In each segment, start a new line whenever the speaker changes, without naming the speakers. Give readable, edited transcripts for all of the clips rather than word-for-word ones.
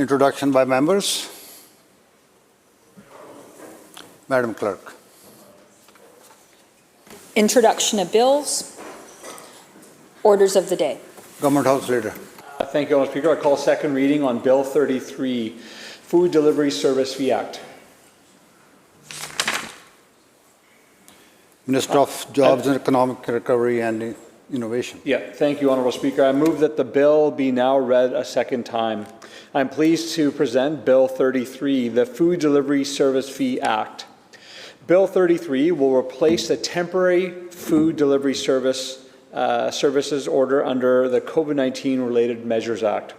Introduction by members. Madam Clerk.
Introduction of bills. Orders of the day.
Government House Leader.
Thank you, Mr. Speaker. I call second reading on Bill 33, Food Delivery Service Fee Act.
Minister of Jobs and Economic Recovery and Innovation.
Thank you, Honourable Speaker. I move that the bill be now read a second time. I'm pleased to present Bill 33, the Food Delivery Service Fee Act. Bill 33 will replace the temporary food delivery services order under the COVID-19 Related Measures Act.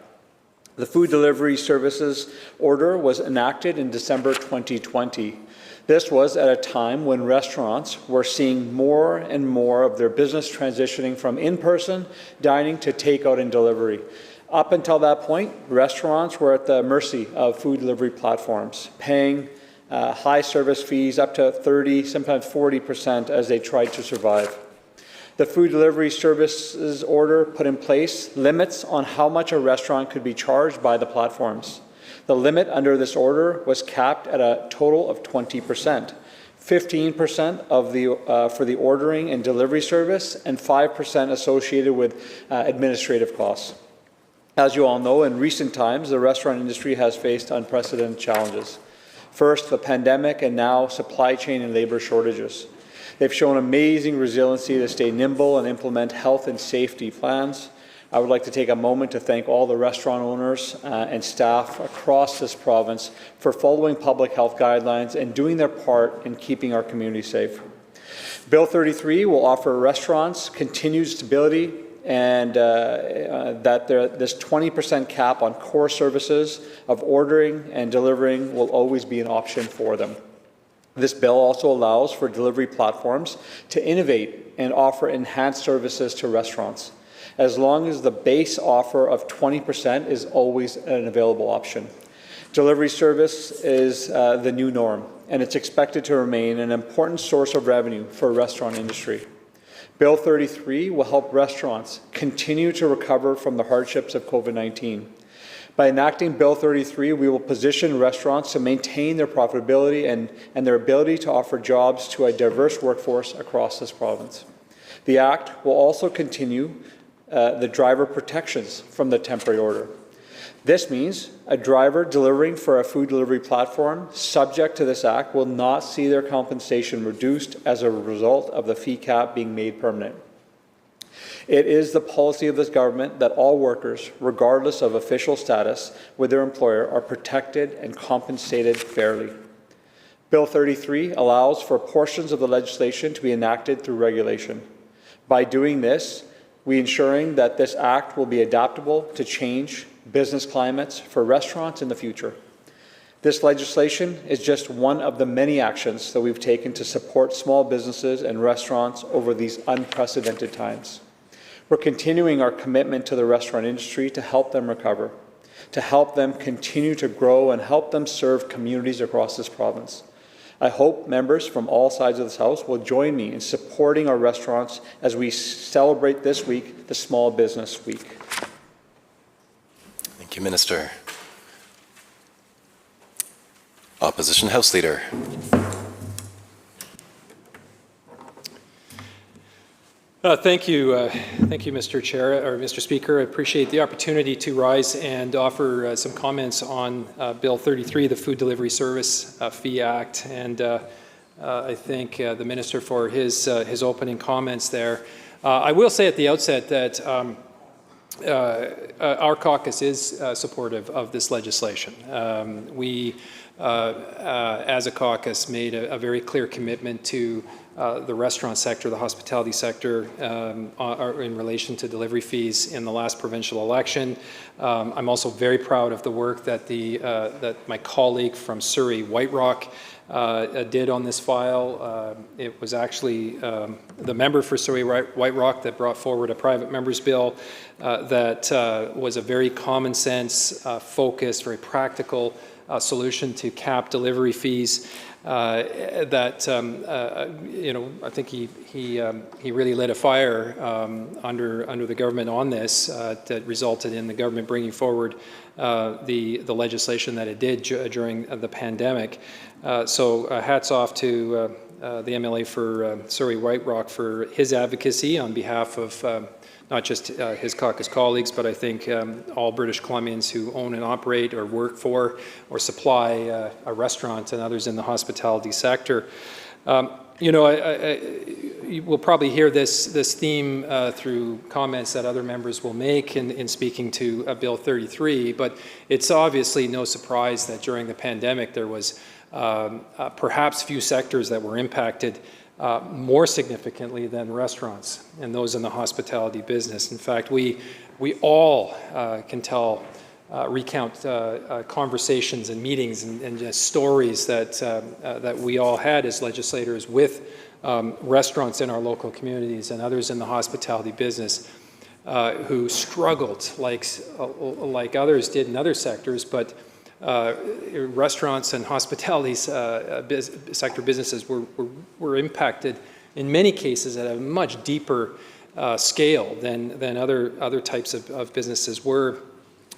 The Food Delivery Services Order was enacted in December 2020. This was at a time when restaurants were seeing more and more of their business transitioning from in-person dining to takeout and delivery. Up until that point, restaurants were at the mercy of food delivery platforms, paying high service fees up to 30%, sometimes 40% as they tried to survive. The Food Delivery Services Order put in place limits on how much a restaurant could be charged by the platforms. The limit under this order was capped at a total of 20%, 15% for the ordering and delivery service, and 5% associated with administrative costs. As you all know, in recent times, the restaurant industry has faced unprecedented challenges. First, the pandemic, and now supply chain and labor shortages. They've shown amazing resiliency to stay nimble and implement health and safety plans. I would like to take a moment to thank all the restaurant owners and staff across this province for following public health guidelines and doing their part in keeping our community safe. Bill 33 will offer restaurants continued stability and that this 20% cap on core services of ordering and delivering will always be an option for them. This bill also allows for delivery platforms to innovate and offer enhanced services to restaurants, as long as the base offer of 20% is always an available option. Delivery service is the new norm, and it's expected to remain an important source of revenue for the restaurant industry. Bill 33 will help restaurants continue to recover from the hardships of COVID-19. By enacting Bill 33, we will position restaurants to maintain their profitability and their ability to offer jobs to a diverse workforce across this province. The Act will also continue the driver protections from the temporary order. This means a driver delivering for a food delivery platform subject to this Act will not see their compensation reduced as a result of the fee cap being made permanent. It is the policy of this government that all workers, regardless of official status with their employer, are protected and compensated fairly. Bill 33 allows for portions of the legislation to be enacted through regulation. By doing this, we ensuring that this Act will be adaptable to change business climates for restaurants in the future. This legislation is just one of the many actions that we've taken to support small businesses and restaurants over these unprecedented times. We're continuing our commitment to the restaurant industry to help them recover, to help them continue to grow and help them serve communities across this province. I hope members from all sides of this House will join me in supporting our restaurants as we celebrate this week, the Small Business Week.
Thank you, Minister. Opposition House Leader.
Thank you, Mr. Chair or Mr. Speaker. I appreciate the opportunity to rise and offer some comments on Bill 33, the Food Delivery Service Fee Act, and I thank the Minister for his opening comments there. I will say at the outset that our caucus is supportive of this legislation. We, as a caucus, made a very clear commitment to the restaurant sector, the hospitality sector, in relation to delivery fees in the last provincial election. I'm also very proud of the work that that my colleague from Surrey, White Rock, did on this file. It was actually the member for Surrey White Rock that brought forward a private member's bill that was a very common sense, focused, very practical solution to cap delivery fees that, I think he really lit a fire under the government on this that resulted in the government bringing forward the legislation that it did during the pandemic. So hats off to the MLA for Surrey White Rock for his advocacy on behalf of not just his caucus colleagues, but I think all British Columbians who own and operate or work for or supply a restaurant and others in the hospitality sector. We'll probably hear this theme through comments that other members will make in speaking to Bill 33, but it's obviously no surprise that during the pandemic there was perhaps few sectors that were impacted more significantly than restaurants and those in the hospitality business. In fact, we all can recount conversations and meetings and just stories that we all had as legislators with restaurants in our local communities and others in the hospitality business who struggled like others did in other sectors, but restaurants and hospitality sector businesses were impacted in many cases at a much deeper scale than other types of businesses were.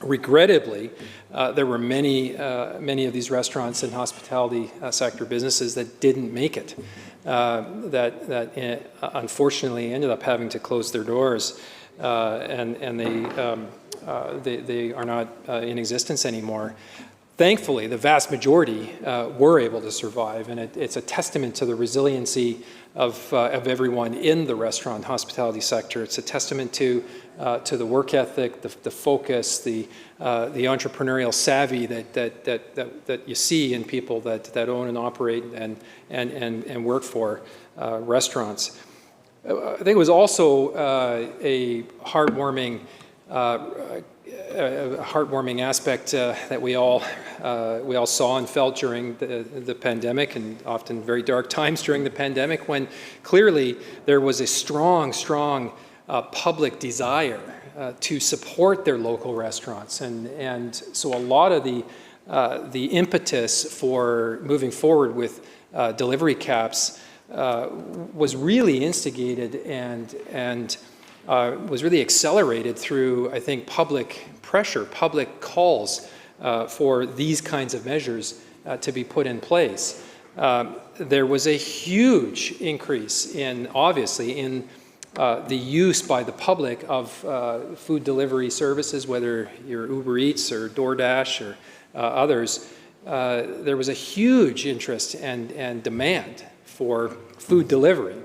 Regrettably, there were many of these restaurants and hospitality sector businesses that didn't make it, that unfortunately ended up having to close their doors, and they are not in existence anymore. Thankfully, the vast majority were able to survive, and it's a testament to the resiliency of everyone in the restaurant hospitality sector. It's a testament to the work ethic, the focus, the entrepreneurial savvy that you see in people that own and operate and work for restaurants. I think it was also a heartwarming aspect that we all saw and felt during the pandemic, and often very dark times during the pandemic, when clearly there was a strong public desire to support their local restaurants, and so a lot of the impetus for moving forward with delivery caps was really instigated and was really accelerated through, I think, public pressure, public calls for these kinds of measures to be put in place. There was a huge increase obviously in the use by the public of food delivery services, whether you're Uber Eats or DoorDash or others. There was a huge interest and demand for food delivery.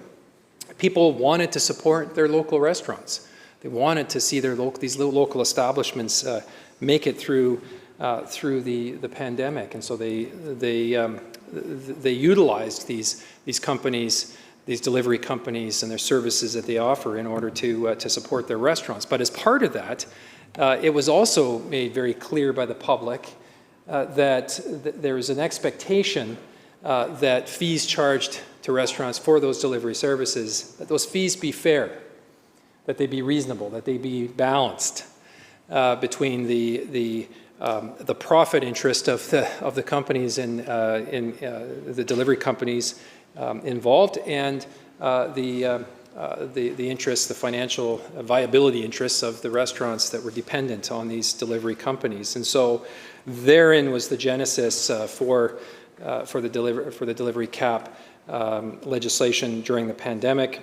People wanted to support their local restaurants. They wanted to see these local establishments make it through the pandemic, and so they utilized these companies, these delivery companies, and their services that they offer in order to support their restaurants. But as part of that, it was also made very clear by the public that there is an expectation that fees charged to restaurants for those delivery services, that those fees be fair, that they be reasonable, that they be balanced between the profit interest of the companies in the delivery companies involved, and the interests, the financial viability interests of the restaurants that were dependent on these delivery companies. And so therein was the genesis for the delivery cap legislation during the pandemic,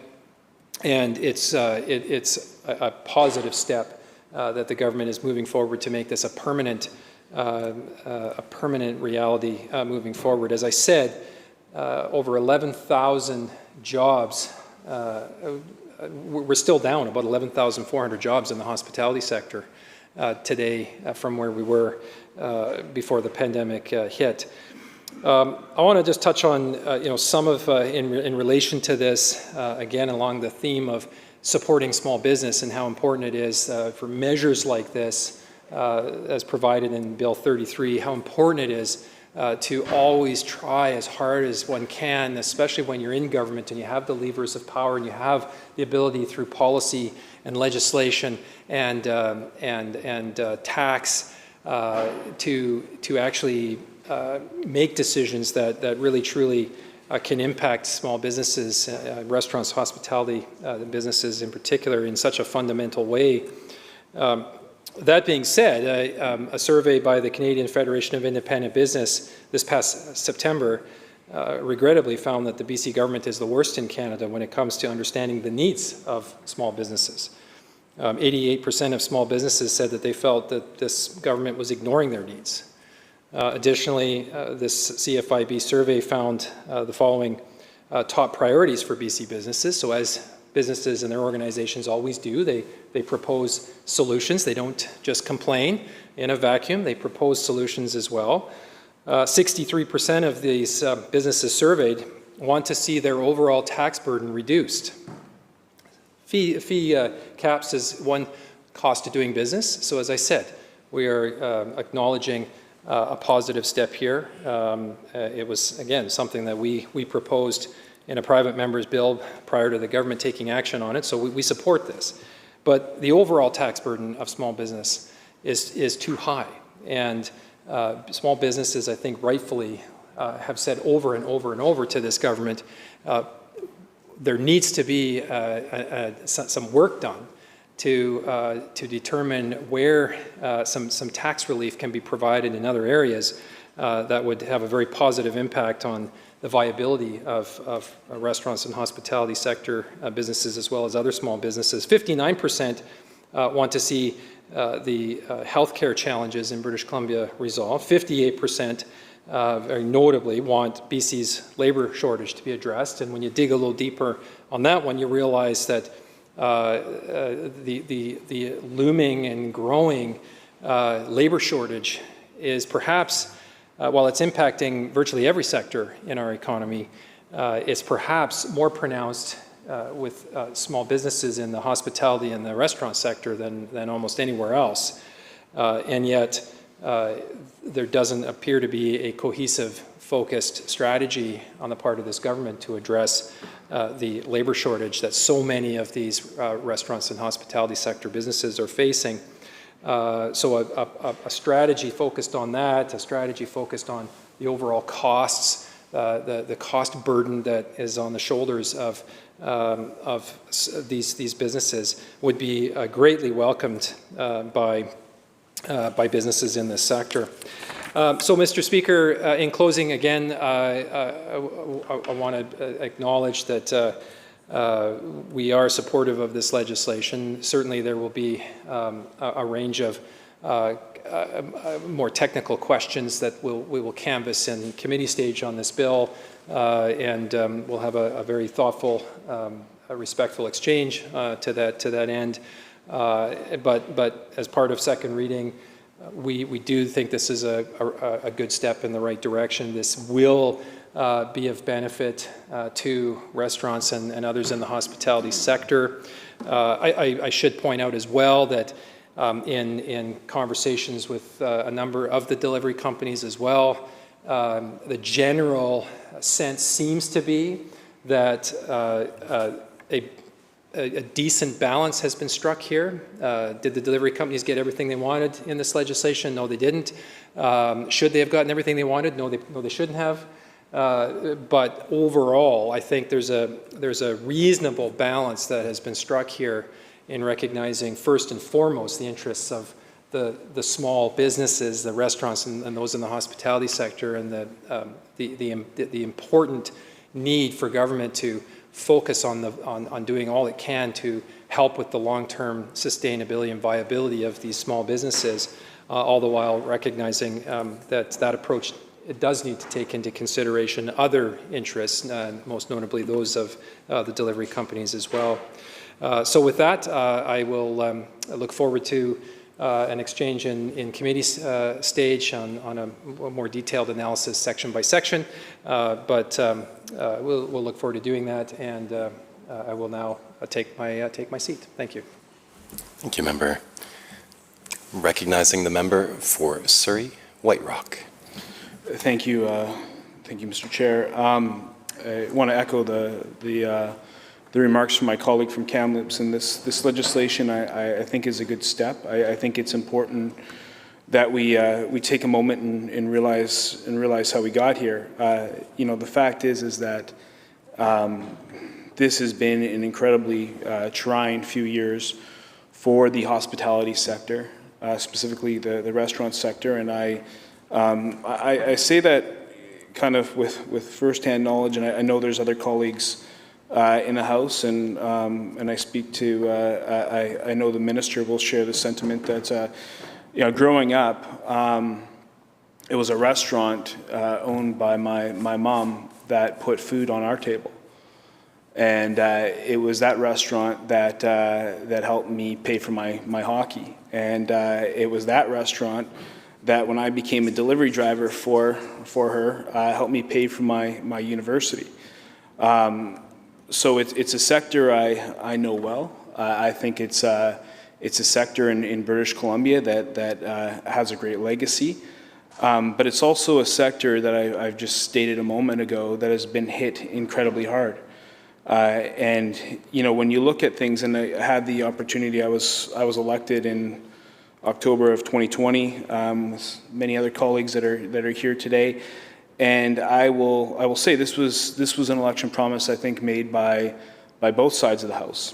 and it's a positive step that the government is moving forward to make this a permanent reality moving forward. As I said, over 11,000 jobs. We're still down about 11,400 jobs in the hospitality sector today from where we were before the pandemic hit. I want to just touch on some of in relation to this again along the theme of supporting small business and how important it is for measures like this as provided in Bill 33, how important it is to always try as hard as one can, especially when you're in government and you have the levers of power and you have the ability through policy and legislation and tax to actually make decisions that really truly can impact small businesses, restaurants, hospitality businesses in particular, in such a fundamental way. That being said, a survey by the Canadian Federation of Independent Business this past September regrettably found that the BC government is the worst in Canada when it comes to understanding the needs of small businesses. 88% of small businesses said that they felt that this government was ignoring their needs. Additionally, this CFIB survey found the following top priorities for BC businesses. So as businesses and their organizations always do, they propose solutions. They don't just complain in a vacuum. They propose solutions as well. 63% of these businesses surveyed want to see their overall tax burden reduced. Fee caps is one cost of doing business. So as I said, we are acknowledging a positive step here. It was, again, something that we proposed in a private member's bill prior to the government taking action on it, so we support this. But the overall tax burden of small business is too high. And small businesses, I think, rightfully have said over and over and over to this government, there needs to be some work done to determine where some tax relief can be provided in other areas that would have a very positive impact on the viability of restaurants and hospitality sector businesses as well as other small businesses. 59% want to see the healthcare challenges in British Columbia resolved. 58% very notably want BC's labor shortage to be addressed. And when you dig a little deeper on that one, you realize that the looming and growing labor shortage is perhaps, while it's impacting virtually every sector in our economy, it's perhaps more pronounced with small businesses in the hospitality and the restaurant sector than almost anywhere else. And yet, there doesn't appear to be a cohesive, focused strategy on the part of this government to address the labor shortage that so many of these restaurants and hospitality sector businesses are facing. So a strategy focused on that, a strategy focused on the overall costs, the cost burden that is on the shoulders of these businesses would be greatly welcomed by businesses in this sector. So, Mr. Speaker, in closing, again, I want to acknowledge that we are supportive of this legislation. Certainly, there will be a range of more technical questions that we will canvass in committee stage on this bill, and we'll have a very thoughtful, respectful exchange to that end. But as part of second reading, we do think this is a good step in the right direction. This will be of benefit to restaurants and others in the hospitality sector. I should point out as well that in conversations with a number of the delivery companies as well, the general sense seems to be that a decent balance has been struck here. Did the delivery companies get everything they wanted in this legislation? No, they didn't. Should they have gotten everything they wanted? No, they shouldn't have. But overall, I think there's a reasonable balance that has been struck here in recognizing first and foremost the interests of the small businesses, the restaurants, and those in the hospitality sector, and the important need for government to focus on doing all it can to help with the long-term sustainability and viability of these small businesses, all the while recognizing that approach, it does need to take into consideration other interests, most notably those of the delivery companies as well. So with that, I will look forward to an exchange in committee stage on a more detailed analysis section by section, but we'll look forward to doing that, and I will now take my seat. Thank you.
Thank you, member. Recognizing the member for Surrey, White Rock.
Thank you, Mr. Chair. I want to echo the remarks from my colleague from Kamloops, and this legislation I think is a good step. I think it's important that we take a moment and realize how we got here. The fact is that this has been an incredibly trying few years for the hospitality sector, specifically the restaurant sector, and I say that kind of with firsthand knowledge, and I know there's other colleagues in the House, and I speak to, I know the minister will share the sentiment that, growing up, it was a restaurant owned by my mom that put food on our table. And it was that restaurant that helped me pay for my hockey. And it was that restaurant that when I became a delivery driver for her, helped me pay for my university. So it's a sector I know well. I think it's a sector in British Columbia that has a great legacy. But it's also a sector that I've just stated a moment ago that has been hit incredibly hard. And when you look at things, and I had the opportunity, I was elected in October of 2020 with many other colleagues that are here today, and I will say this was an election promise I think made by both sides of the House,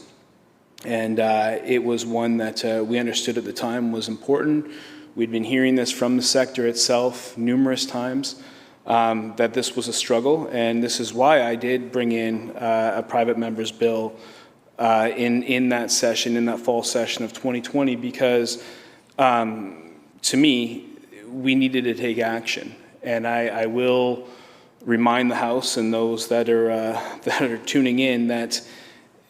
and it was one that we understood at the time was important. We'd been hearing this from the sector itself numerous times. That this was a struggle, and this is why I did bring in a private member's bill in that session, in that fall session of 2020, because to me, we needed to take action. And I will remind the House and those that are tuning in that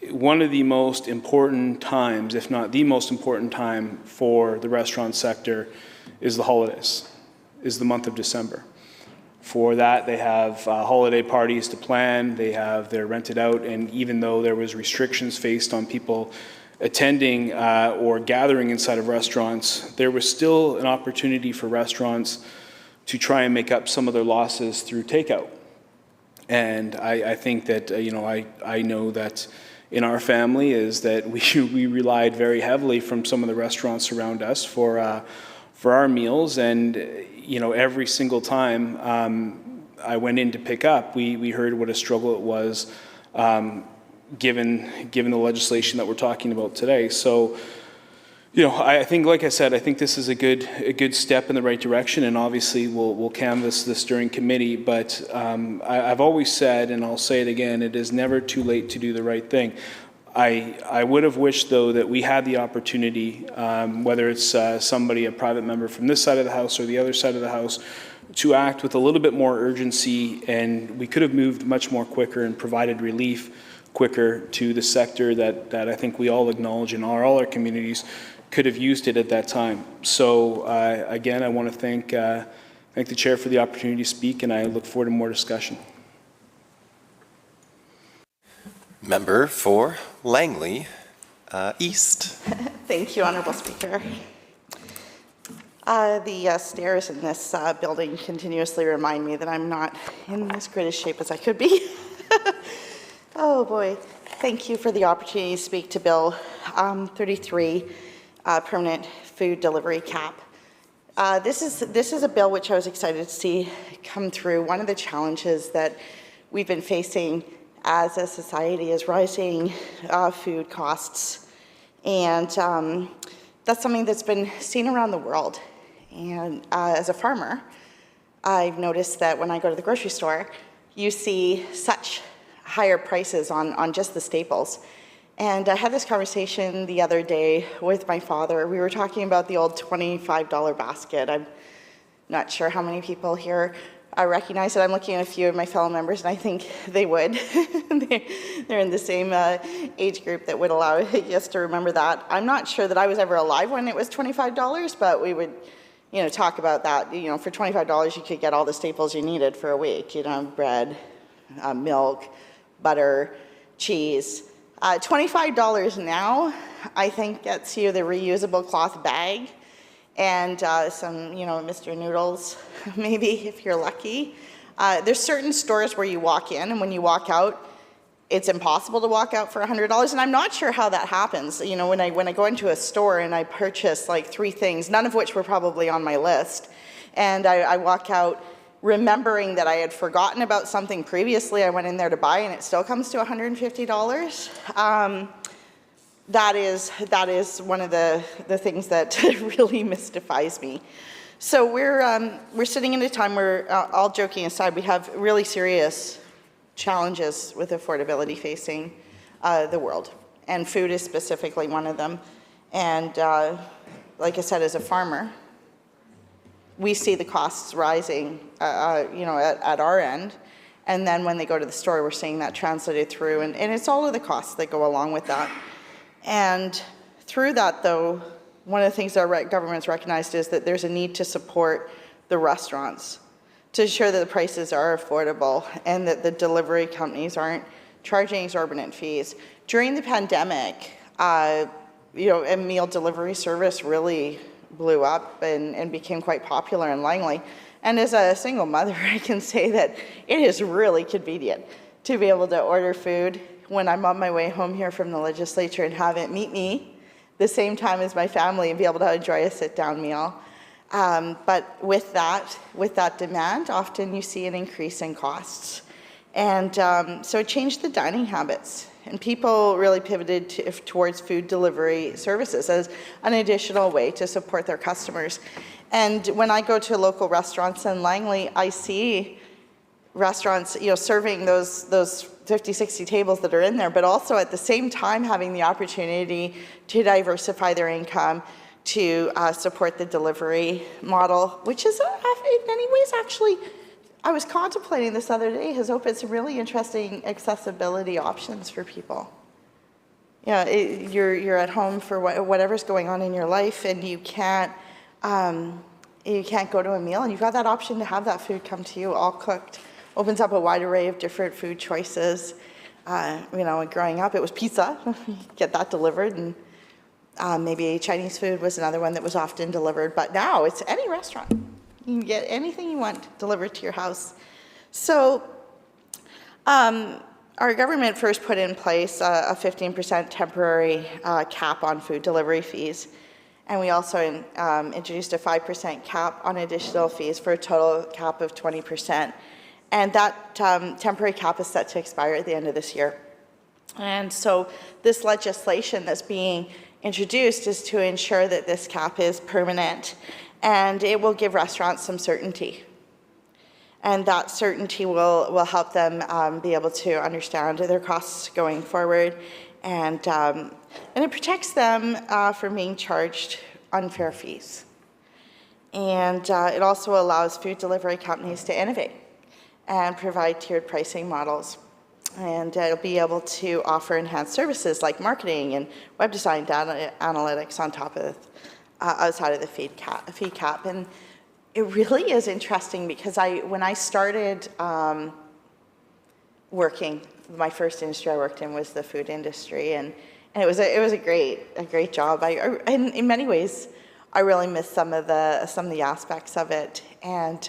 one of the most important times, if not the most important time for the restaurant sector, is the holidays, is the month of December. For that, they have holiday parties to plan, they're rented out, and even though there was restrictions faced on people attending or gathering inside of restaurants, there was still an opportunity for restaurants to try and make up some of their losses through takeout. And I think that, I know that in our family is that we relied very heavily from some of the restaurants around us for our meals, and every single time I went in to pick up, we heard what a struggle it was, given the legislation that we're talking about today. So, I think, like I said, I think this is a good step in the right direction, and obviously we'll canvass this during committee. But I've always said, and I'll say it again, it is never too late to do the right thing. I would have wished, though, that we had the opportunity, whether it's a private member from this side of the House or the other side of the House, to act with a little bit more urgency, and we could have moved much more quicker and provided relief quicker to the sector that I think we all acknowledge in all our communities could have used it at that time. So again, I want to thank the Chair for the opportunity to speak, and I look forward to more discussion.
Member for Langley East.
Thank you, Honourable Speaker. The stairs in this building continuously remind me that I'm not in as great a shape as I could be. Oh boy. Thank you for the opportunity to speak to Bill 33, permanent food delivery cap. This is a bill which I was excited to see come through. One of the challenges that we've been facing as a society is rising food costs, and that's something that's been seen around the world. And as a farmer, I've noticed that when I go to the grocery store, you see such higher prices on just the staples. And I had this conversation the other day with my father. We were talking about the old $25 basket. I'm not sure how many people here recognize it. I'm looking at a few of my fellow members, and I think they would. They're in the same age group that would allow us to remember that. I'm not sure that I was ever alive when it was $25, but we would, talk about that. For $25, you could get all the staples you needed for a week. Bread, milk, butter, cheese. $25 now, I think, gets you the reusable cloth bag and some, Mr. Noodles, maybe, if you're lucky. There's certain stores where you walk in, and when you walk out, it's impossible to walk out for $100, and I'm not sure how that happens. You know, when I go into a store and I purchase like 3 things, none of which were probably on my list, and I walk out remembering that I had forgotten about something previously I went in there to buy, and it still comes to $150. That is one of the things that really mystifies me. So we're sitting in a time where, all joking aside, we have really serious challenges with affordability facing the world, and food is specifically one of them. And like I said, as a farmer, we see the costs rising, you know, at our end, and then when they go to the store, we're seeing that translated through, and it's all of the costs that go along with that. And through that, though, one of the things our government's recognized is that there's a need to support the restaurants to ensure that the prices are affordable and that the delivery companies aren't charging exorbitant fees. During the pandemic, you know, a meal delivery service really blew up and became quite popular in Langley. And as a single mother, I can say that it is really convenient to be able to order food when I'm on my way home here from the legislature and have it meet me the same time as my family and be able to enjoy a sit-down meal. But with that demand, often you see an increase in costs. And so it changed the dining habits, and people really pivoted towards food delivery services as an additional way to support their customers. And when I go to local restaurants in Langley, I see restaurants, you know, serving those 50, 60 tables that are in there, but also at the same time having the opportunity to diversify their income, to support the delivery model, which is in many ways actually, I was contemplating this other day, has opened some really interesting accessibility options for people. Yeah, you're at home for whatever's going on in your life, and you can't go to a meal, and you've got that option to have that food come to you all cooked. Opens up a wide array of different food choices. You know, growing up, it was pizza. Get that delivered, and maybe Chinese food was another one that was often delivered. But now it's any restaurant. You can get anything you want delivered to your house. So our government first put in place a 15% temporary cap on food delivery fees. And we also introduced a 5% cap on additional fees for a total cap of 20%. And that temporary cap is set to expire at the end of this year. And so this legislation that's being introduced is to ensure that this cap is permanent, and it will give restaurants some certainty. And that certainty will help them be able to understand their costs going forward, and it protects them from being charged unfair fees. And it also allows food delivery companies to innovate and provide tiered pricing models. And it'll be able to offer enhanced services like marketing and web design, data analytics on top of, outside of the fee cap. And it really is interesting because when I started working, my first industry I worked in was the food industry, and it was a great job. In many ways, I really miss some of the aspects of it. And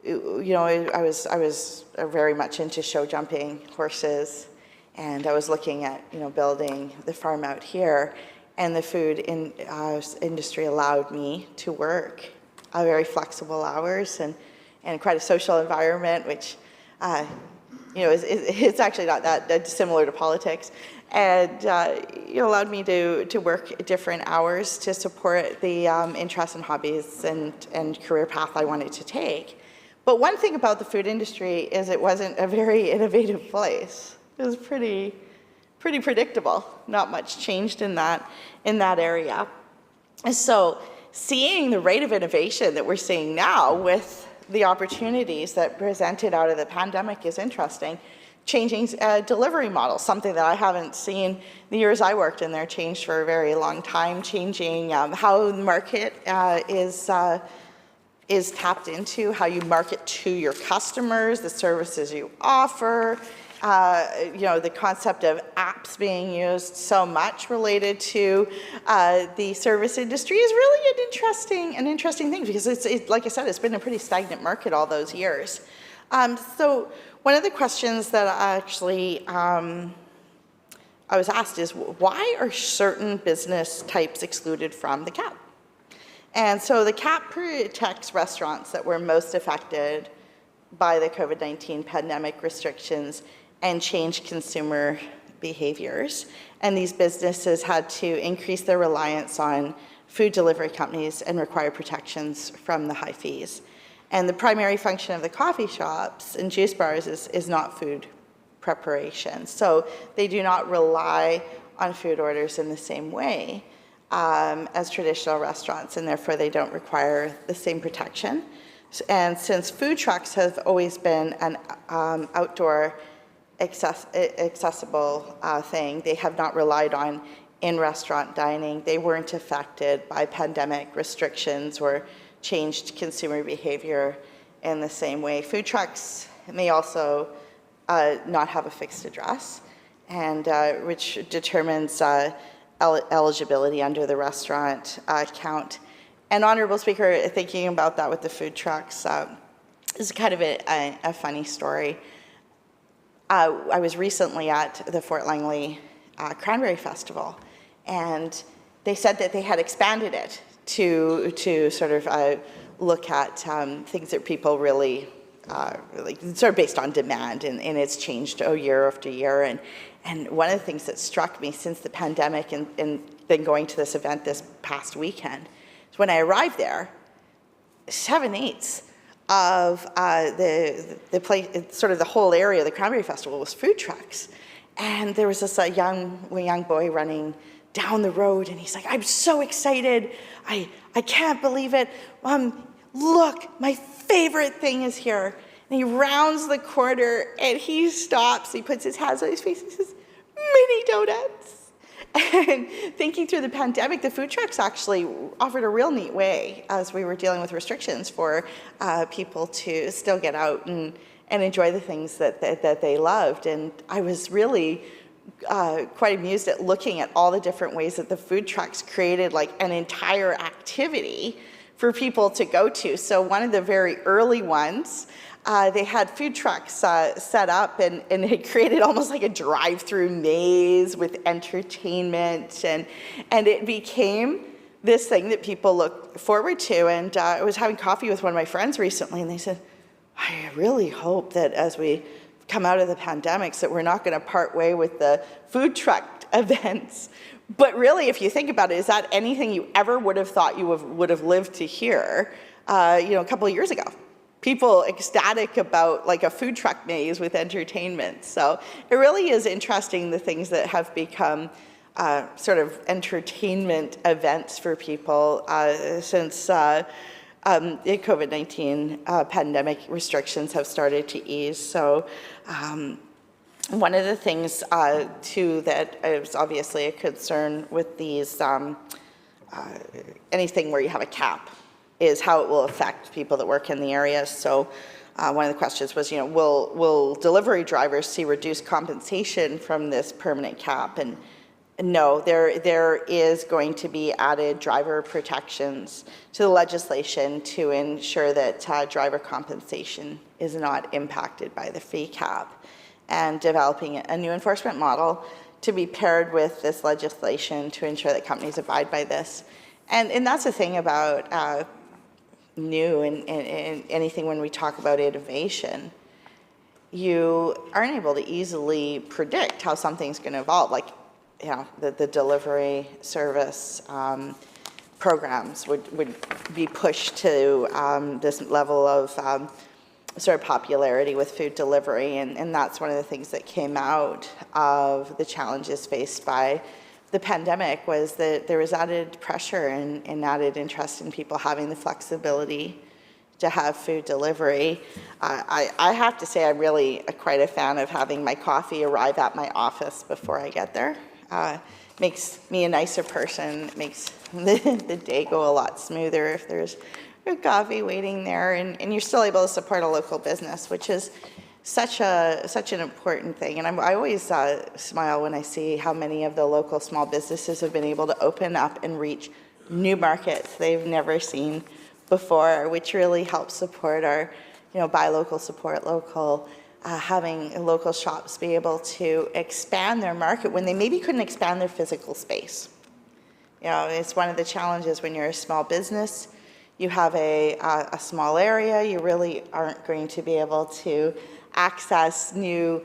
you know, I was very much into show jumping, horses, and I was looking at, you know, building the farm out here, and the food industry allowed me to work very flexible hours and quite a social environment, which you know, it's actually not that dissimilar to politics, and you know, allowed me to work different hours to support the interests and hobbies and career path I wanted to take. But one thing about the food industry is it wasn't a very innovative place. It was pretty predictable. Not much changed in that area. And so seeing the rate of innovation that we're seeing now with the opportunities that presented out of the pandemic is interesting. Changing delivery models, something that I haven't seen the years I worked in there changed for a very long time. Changing how the market is tapped into, how you market to your customers, the services you offer, you know, the concept of apps being used so much related to the service industry is really an interesting thing, because it's like I said, it's been a pretty stagnant market all those years. So one of the questions that I was asked is, why are certain business types excluded from the cap? And so the cap protects restaurants that were most affected by the COVID-19 pandemic restrictions and changed consumer behaviors. And these businesses had to increase their reliance on food delivery companies and require protections from the high fees. And the primary function of the coffee shops and juice bars is not food preparation. So they do not rely on food orders in the same way as traditional restaurants, and therefore they don't require the same protection. And since food trucks have always been an outdoor accessible thing, they have not relied on in-restaurant dining. They weren't affected by pandemic restrictions or changed consumer behavior in the same way. Food trucks may also not have a fixed address, and which determines eligibility under the restaurant count. And Honourable Speaker, thinking about that with the food trucks is kind of a funny story. I was recently at the Fort Langley Cranberry Festival, and they said that they had expanded it to sort of look at things that people really sort of based on demand, and it's changed year after year. And one of the things that struck me since the pandemic and then going to this event this past weekend is when I arrived there, 7/8 of the place, sort of the whole area of the Cranberry Festival was food trucks. And there was this young boy running down the road, and he's like, "I'm so excited. I can't believe it. Look, my favorite thing is here." And he rounds the corner, and he stops. He puts his hands on his face, and he says, "Mini donuts." And thinking through the pandemic, the food trucks actually offered a real neat way, as we were dealing with restrictions, for people to still get out and enjoy the things that they loved. And I was really quite amused at looking at all the different ways that the food trucks created like an entire activity for people to go to. So one of the very early ones, they had food trucks set up, and they created almost like a drive-through maze with entertainment, and it became this thing that people look forward to. And I was having coffee with one of my friends recently, and they said, "I really hope that as we come out of the pandemics that we're not going to part way with the food truck events." But really, if you think about it, is that anything you ever would have thought you would have lived to hear, a couple of years ago? People ecstatic about like a food truck maze with entertainment. So it really is interesting, the things that have become sort of entertainment events for people since the COVID-19 pandemic restrictions have started to ease. So one of the things too that is obviously a concern with these, anything where you have a cap, is how it will affect people that work in the area. So one of the questions was, will delivery drivers see reduced compensation from this permanent cap? And no, there is going to be added driver protections to the legislation to ensure that driver compensation is not impacted by the fee cap, and developing a new enforcement model to be paired with this legislation to ensure that companies abide by this. And that's the thing about new and anything when we talk about innovation. You aren't able to easily predict how something's going to evolve. Like, the delivery service programs would be pushed to this level of sort of popularity with food delivery, and that's one of the things that came out of the challenges faced by the pandemic, was that there was added pressure and added interest in people having the flexibility to have food delivery. I have to say I'm really quite a fan of having my coffee arrive at my office before I get there. Makes me a nicer person, makes the day go a lot smoother if there's coffee waiting there, and you're still able to support a local business, which is such an important thing. And I always smile when I see how many of the local small businesses have been able to open up and reach new markets they've never seen before, which really helps support our buy local, support local, having local shops be able to expand their market when they maybe couldn't expand their physical space. It's one of the challenges when you're a small business. You have a small area, you really aren't going to be able to access new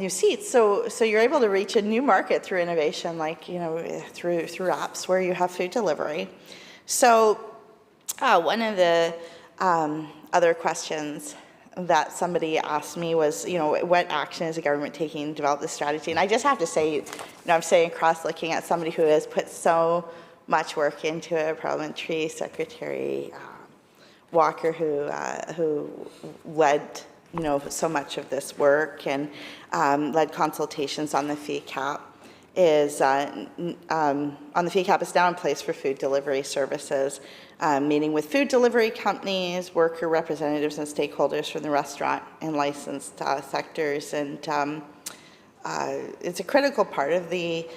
seats. So you're able to reach a new market through innovation, like through apps where you have food delivery. So one of the other questions that somebody asked me was, what action is the government taking to develop this strategy? And I just have to say, I'm sitting across looking at somebody who has put so much work into it, Parliamentary Secretary Walker, who led, so much of this work and led consultations on the fee cap. On the fee cap is now in place for food delivery services, meeting with food delivery companies, worker representatives and stakeholders from the restaurant and licensed sectors. And it's a critical part of the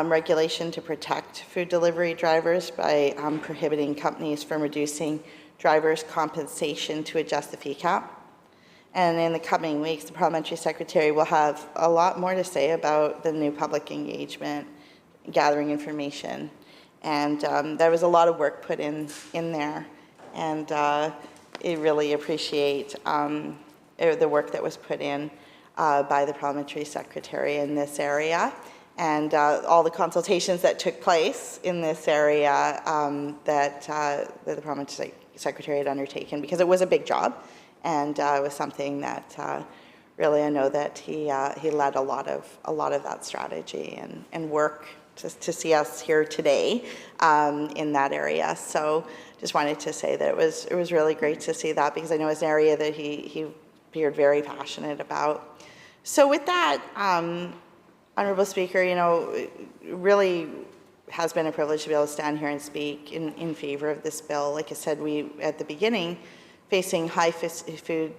regulation to protect food delivery drivers by prohibiting companies from reducing drivers' compensation to adjust the fee cap. And in the coming weeks, the Parliamentary Secretary will have a lot more to say about the new public engagement, gathering information. And there was a lot of work put in there. And I really appreciate the work that was put in by the Parliamentary Secretary in this area. And all the consultations that took place in this area that the Parliamentary Secretary had undertaken, because it was a big job. And it was something that really I know that he led a lot of that strategy and work to see us here today in that area. So just wanted to say that it was really great to see that, because I know it's an area that he appeared very passionate about. So with that, Honourable Speaker, it really has been a privilege to be able to stand here and speak in favor of this bill. Like I said, we at the beginning, facing high food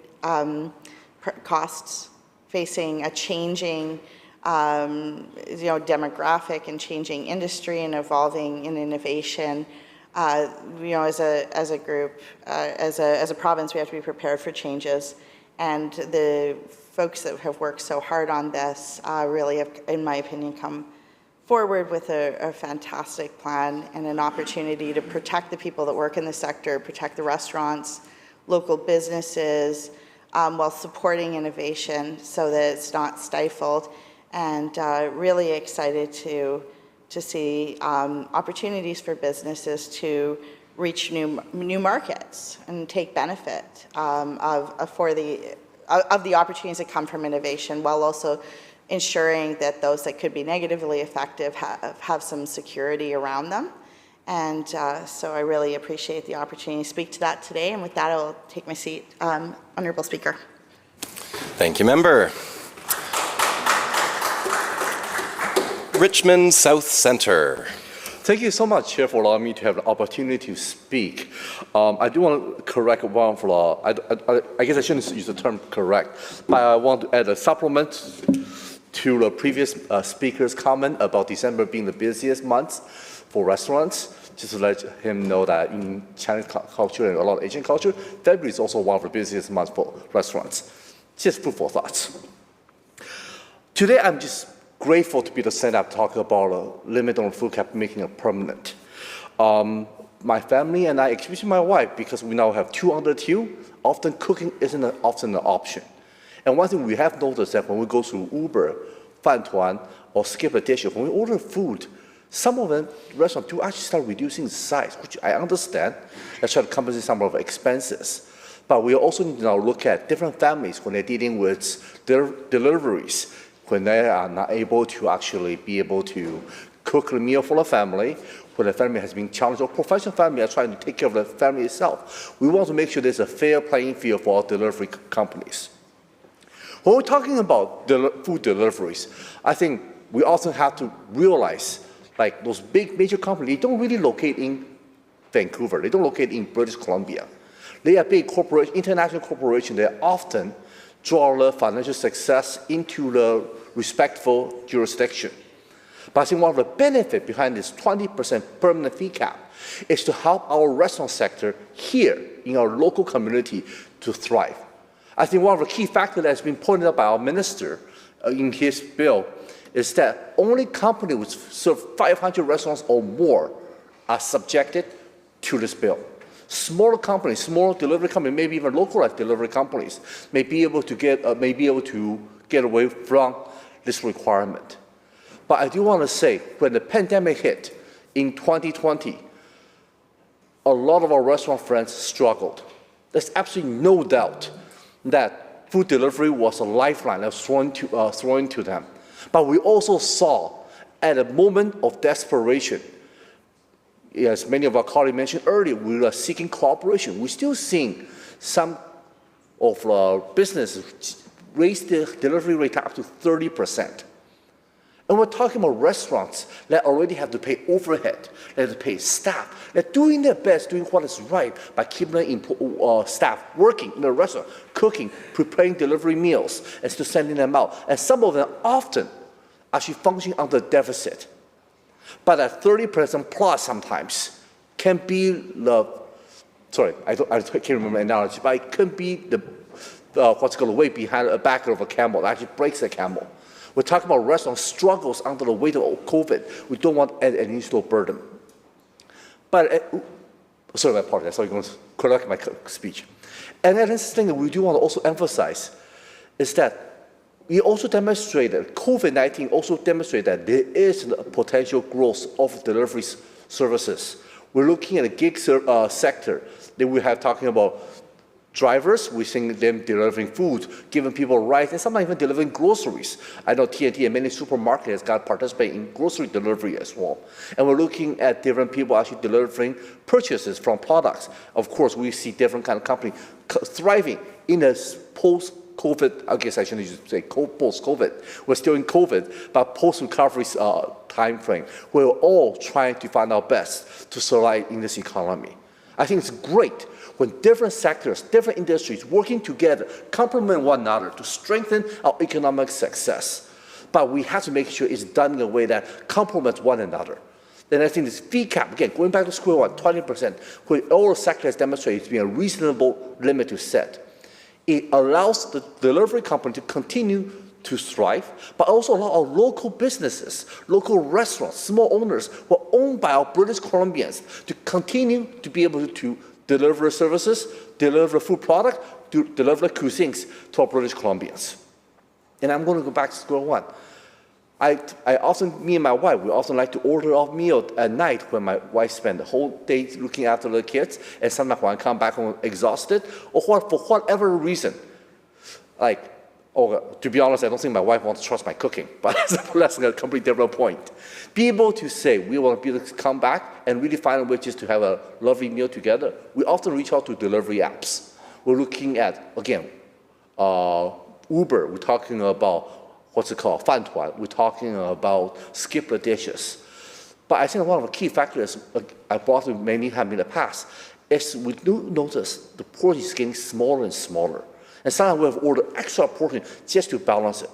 costs, facing a changing demographic and changing industry and evolving in innovation. As a group, as a province, we have to be prepared for changes. And the folks that have worked so hard on this really have, in my opinion, come forward with a fantastic plan and an opportunity to protect the people that work in the sector, protect the restaurants, local businesses, while supporting innovation so that it's not stifled. And really excited to see opportunities for businesses to reach new markets and take benefit of the opportunities that come from innovation, while also ensuring that those that could be negatively affected have some security around them. And so I really appreciate the opportunity to speak to that today. And with that, I'll take my seat. Honourable Speaker.
Thank you, Member. Richmond South Centre.
Thank you so much, Chair, for allowing me to have the opportunity to speak. I do want to correct one flaw. I guess I shouldn't use the term correct, but I want to add a supplement to the previous speaker's comment about December being the busiest month for restaurants. Just to let him know that in Chinese culture and a lot of Asian culture, February is also one of the busiest months for restaurants. Just food for thought. Today, I'm just grateful to be the stand up talk about a limit on food cap making it permanent. My family and I, especially my wife, because we now have 2 under 2, often cooking isn't often an option. And one thing we have noticed that when we go through Uber, Fantuan, or Skip a Dish, when we order food, some of the restaurants do actually start reducing the size, which I understand. Let's try to compensate some of the expenses. But we also need to now look at different families when they're dealing with their deliveries, when they are not able to actually be able to cook a meal for the family, when the family has been challenged, or professional family are trying to take care of the family itself. We want to make sure there's a fair playing field for our delivery companies. When we're talking about food deliveries, I think we also have to realize, like those big major companies, they don't really locate in Vancouver. They don't locate in British Columbia. They are big international corporations that often draw the financial success into the respectful jurisdiction. But I think one of the benefits behind this 20% permanent fee cap is to help our restaurant sector here in our local community to thrive. I think one of the key factors that has been pointed out by our minister in his bill is that only companies which serve 500 restaurants or more are subjected to this bill. Smaller companies, small delivery companies, maybe even localized delivery companies, may be able to get away from this requirement. But I do want to say, when the pandemic hit in 2020, a lot of our restaurant friends struggled. There's absolutely no doubt that food delivery was a lifeline that was thrown to them. But we also saw, at a moment of desperation, as many of our colleagues mentioned earlier, we were seeking cooperation. We're still seeing some of our businesses raise their delivery rate up to 30%. And we're talking about restaurants that already have to pay overhead, they have to pay staff. They're doing their best, doing what is right by keeping their staff working in the restaurant, cooking, preparing delivery meals, and still sending them out. And some of them often actually function under deficit. But at 30% plus sometimes can be the, sorry, I can't remember the analogy, but it can be the weight behind the back of a camel that actually breaks the camel. We're talking about restaurant struggles under the weight of COVID. We don't want to add an additional burden. But, sorry, I apologize. Sorry, I'm going to correct my speech. And another thing that we do want to also emphasize is that we also demonstrated, COVID-19 also demonstrated that there is a potential growth of delivery services. We're looking at the gig sector that we have talking about drivers, we're seeing them delivering food, giving people rides, and sometimes even delivering groceries. I know TNT and many supermarkets got participate in grocery delivery as well. And we're looking at different people actually delivering purchases from products. Of course, we see different kind of companies thriving in a post-COVID, I guess I shouldn't say post-COVID. We're still in COVID, but post-recovery time frame. We're all trying to find our best to survive in this economy. I think it's great when different sectors, different industries working together complement one another to strengthen our economic success. But we have to make sure it's done in a way that complements one another. Then I think this fee cap, again, going back to square one, 20%, where all sectors demonstrate to be a reasonable limit to set. It allows the delivery company to continue to thrive, but also allow our local businesses, local restaurants, small owners who are owned by our British Columbians to continue to be able to deliver services, deliver food product, deliver cuisines to our British Columbians. And I'm going to go back to square one. I often, me and my wife, we often like to order off meal at night when my wife spends the whole day looking after the kids, and sometimes when I come back home exhausted, or for whatever reason, to be honest, I don't think my wife wants to trust my cooking, but that's a completely different point. Be able to say we want to be able to come back and really find ways to have a lovely meal together. We often reach out to delivery apps. We're looking at, again, Uber. We're talking about what's it called, Fantuan. We're talking about Skip the Dishes. But I think one of the key factors I brought to many times in the past is we do notice the portion is getting smaller and smaller. And sometimes we have ordered extra portion just to balance it.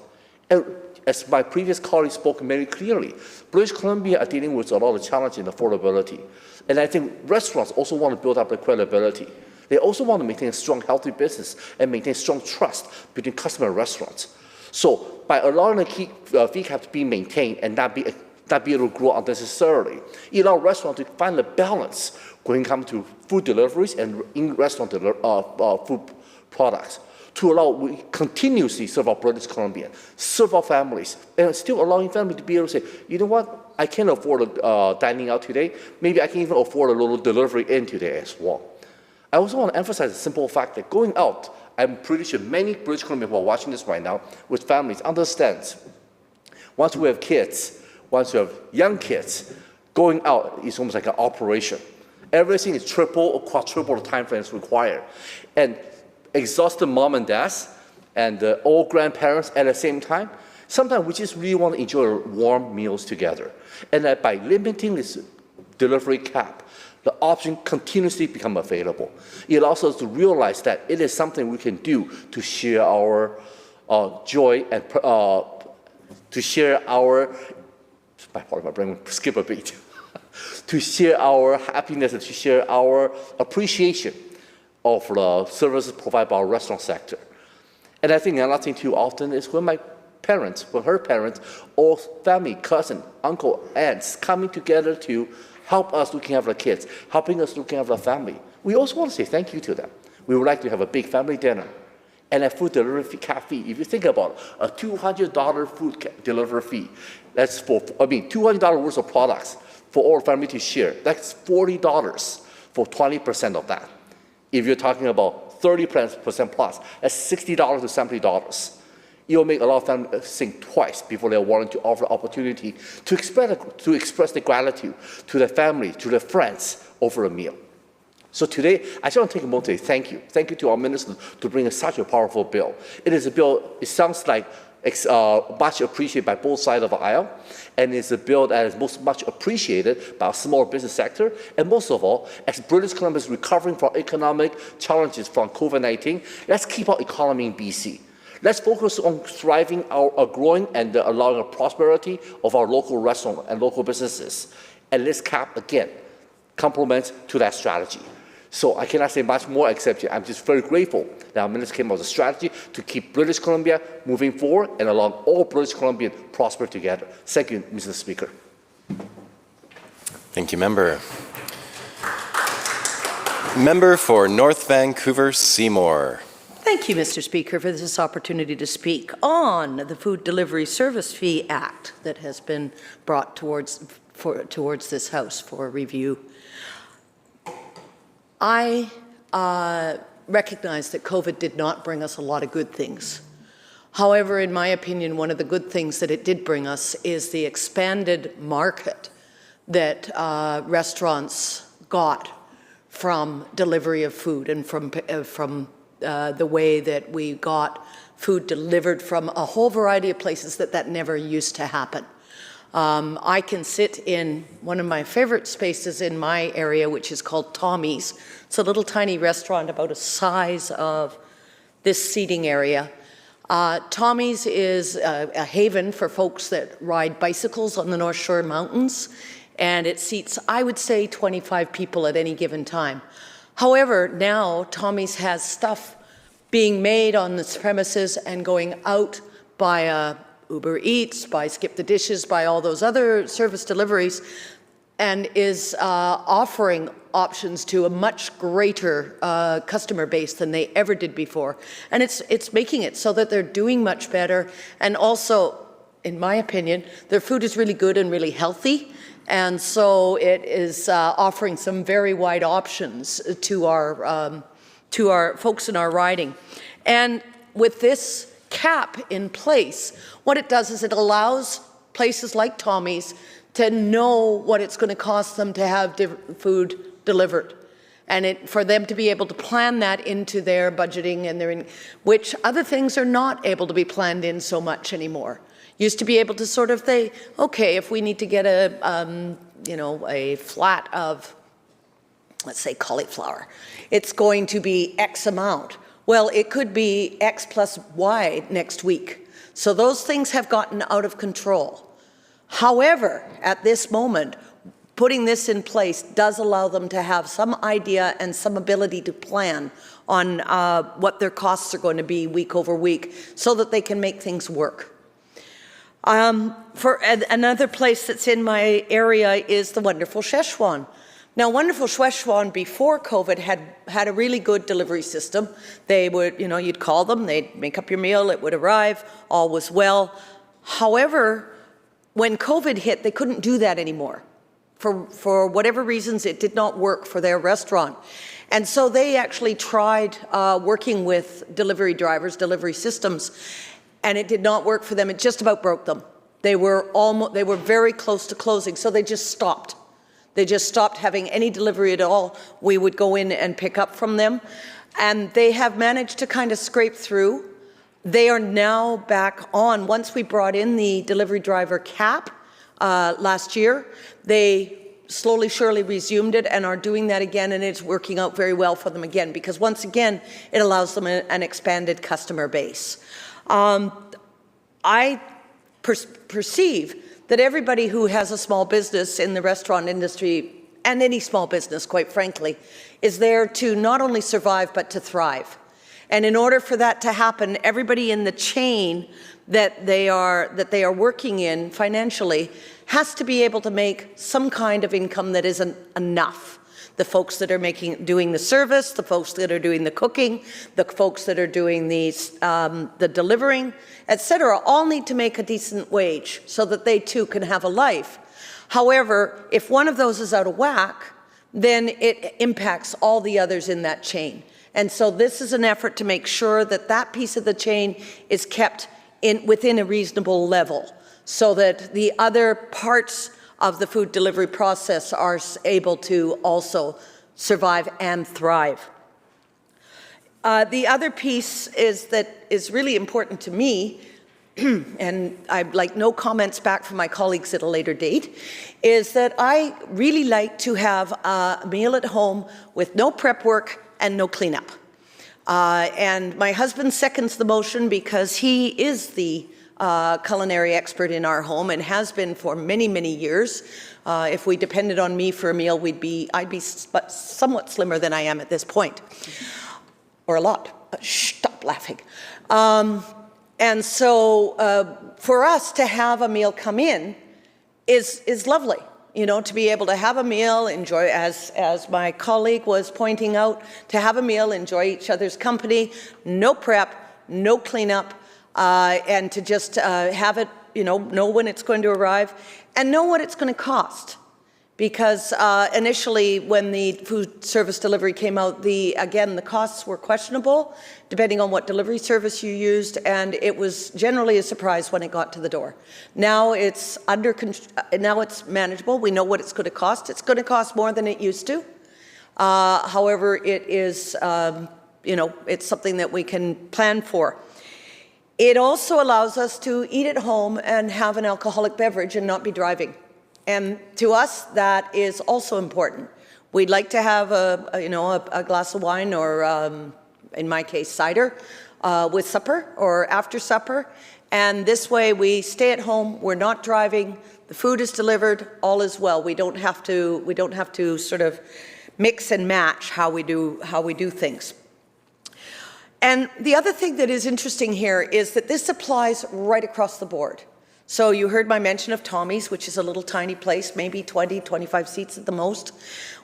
And as my previous colleague spoke very clearly, British Columbia are dealing with a lot of challenges in affordability. And I think restaurants also want to build up their credibility. They also want to maintain a strong, healthy business and maintain strong trust between customer and restaurants. So by allowing the fee cap to be maintained and not be able to grow unnecessarily, it allows restaurants to find a balance when it comes to food deliveries and in-restaurant food products, to allow we continuously serve our British Columbians, serve our families, and still allowing families to be able to say, you know what, I can't afford dining out today. Maybe I can even afford a little delivery in today as well. I also want to emphasize the simple fact that going out, I'm pretty sure many British Columbians who are watching this right now with families understands once we have kids, once we have young kids, going out is almost like an operation. Everything is triple or quadruple the time frames required. And exhausted mom and dads and all grandparents at the same time, sometimes we just really want to enjoy warm meals together. And that by limiting this delivery cap, the option continuously become available. It allows us to realize that it is something we can do to share our joy and to share our, my brain skip a beat, to share our happiness and to share our appreciation of the services provided by our restaurant sector. And I think another thing too often is when her parents, or family, cousin, uncle, aunts coming together to help us looking after the kids, helping us looking after the family. We also want to say thank you to them. We would like to have a big family dinner and a food delivery fee. If you think about a $200 food delivery fee, that's $200 worth of products for all family to share. That's $40 for 20% of that. If you're talking about 30% plus, that's $60 to $70. You'll make a lot of families think twice before they're willing to offer the opportunity to express their gratitude to their family, to their friends over a meal. So today, I just want to take a moment to say thank you. Thank you to our ministers to bring us such a powerful bill. It is a bill, it sounds like much appreciated by both sides of the aisle, and it's a bill that is much appreciated by our small business sector, and most of all, as British Columbia is recovering from economic challenges from COVID-19, let's keep our economy in BC. Let's focus on thriving our growing and allowing a prosperity of our local restaurants and local businesses. And let's cap, again, compliments to that strategy. So I cannot say much more except I'm just very grateful that our minister came up with a strategy to keep British Columbia moving forward and allow all British Columbians prosper together. Thank you, Mr. Speaker.
Thank you, Member. Member for North Vancouver Seymour.
Thank you, Mr. Speaker, for this opportunity to speak on the Food Delivery Service Fee Act that has been brought towards this House for review. I recognize that COVID did not bring us a lot of good things. However, in my opinion, one of the good things that it did bring us is the expanded market that restaurants got from delivery of food and from the way that we got food delivered from a whole variety of places that never used to happen. I can sit in one of my favorite spaces in my area, which is called Tommy's. It's a little tiny restaurant about the size of this seating area. Tommy's is a haven for folks that ride bicycles on the North Shore Mountains, and it seats, I would say, 25 people at any given time. However, now Tommy's has stuff being made on this premises and going out by Uber Eats, by Skip the Dishes, by all those other service deliveries, and is offering options to a much greater customer base than they ever did before. And it's making it so that they're doing much better. And also, in my opinion, their food is really good and really healthy. And so it is offering some very wide options to our folks in our riding. And with this cap in place, what it does is it allows places like Tommy's to know what it's going to cost them to have food delivered, and for them to be able to plan that into their budgeting and which other things are not able to be planned in so much anymore. Used to be able to sort of say, okay, if we need to get a flat of, let's say, cauliflower, it's going to be X amount. Well, it could be X plus Y next week. So those things have gotten out of control. However, at this moment, putting this in place does allow them to have some idea and some ability to plan on what their costs are going to be week over week so that they can make things work. For another place that's in my area is the wonderful Szechuan. Now, wonderful Szechuan before COVID had a really good delivery system. They would, you'd call them, they'd make up your meal, it would arrive, all was well. However, when COVID hit, they couldn't do that anymore. For whatever reasons, it did not work for their restaurant. And so they actually tried working with delivery drivers, delivery systems, and it did not work for them. It just about broke them. They were very close to closing, so they just stopped. They just stopped having any delivery at all. We would go in and pick up from them, and they have managed to kind of scrape through. They are now back on. Once we brought in the delivery driver cap last year, they slowly, surely resumed it and are doing that again, and it's working out very well for them again, because once again, it allows them an expanded customer base. I perceive that everybody who has a small business in the restaurant industry and any small business, quite frankly, is there to not only survive, but to thrive. And in order for that to happen, everybody in the chain that they are working in financially has to be able to make some kind of income that isn't enough. The folks that are doing the service, the folks that are doing the cooking, the folks that are doing the delivering, etc., all need to make a decent wage so that they too can have a life. However, if one of those is out of whack, then it impacts all the others in that chain. And so this is an effort to make sure that that piece of the chain is kept within a reasonable level so that the other parts of the food delivery process are able to also survive and thrive. The other piece is really important to me, and I'd like no comments back from my colleagues at a later date, is that I really like to have a meal at home with no prep work and no cleanup. And my husband seconds the motion because he is the culinary expert in our home and has been for many, many years. If we depended on me for a meal, I'd be somewhat slimmer than I am at this point, or a lot. Stop laughing. And so for us to have a meal come in is lovely. You know, to be able to have a meal, enjoy, as my colleague was pointing out, to have a meal, enjoy each other's company, no prep, no cleanup, and to just have it, you know when it's going to arrive and know what it's going to cost. Because initially, when the food service delivery came out, again, the costs were questionable, depending on what delivery service you used, and it was generally a surprise when it got to the door. Now it's now it's manageable. We know what it's going to cost. It's going to cost more than it used to. However, it is, it's something that we can plan for. It also allows us to eat at home and have an alcoholic beverage and not be driving. And to us, that is also important. We'd like to have a glass of wine or, in my case, cider with supper or after supper. And this way we stay at home, we're not driving, the food is delivered, all is well. We don't have to sort of mix and match how we do things. And the other thing that is interesting here is that this applies right across the board. So you heard my mention of Tommy's, which is a little tiny place, maybe 20, 25 seats at the most.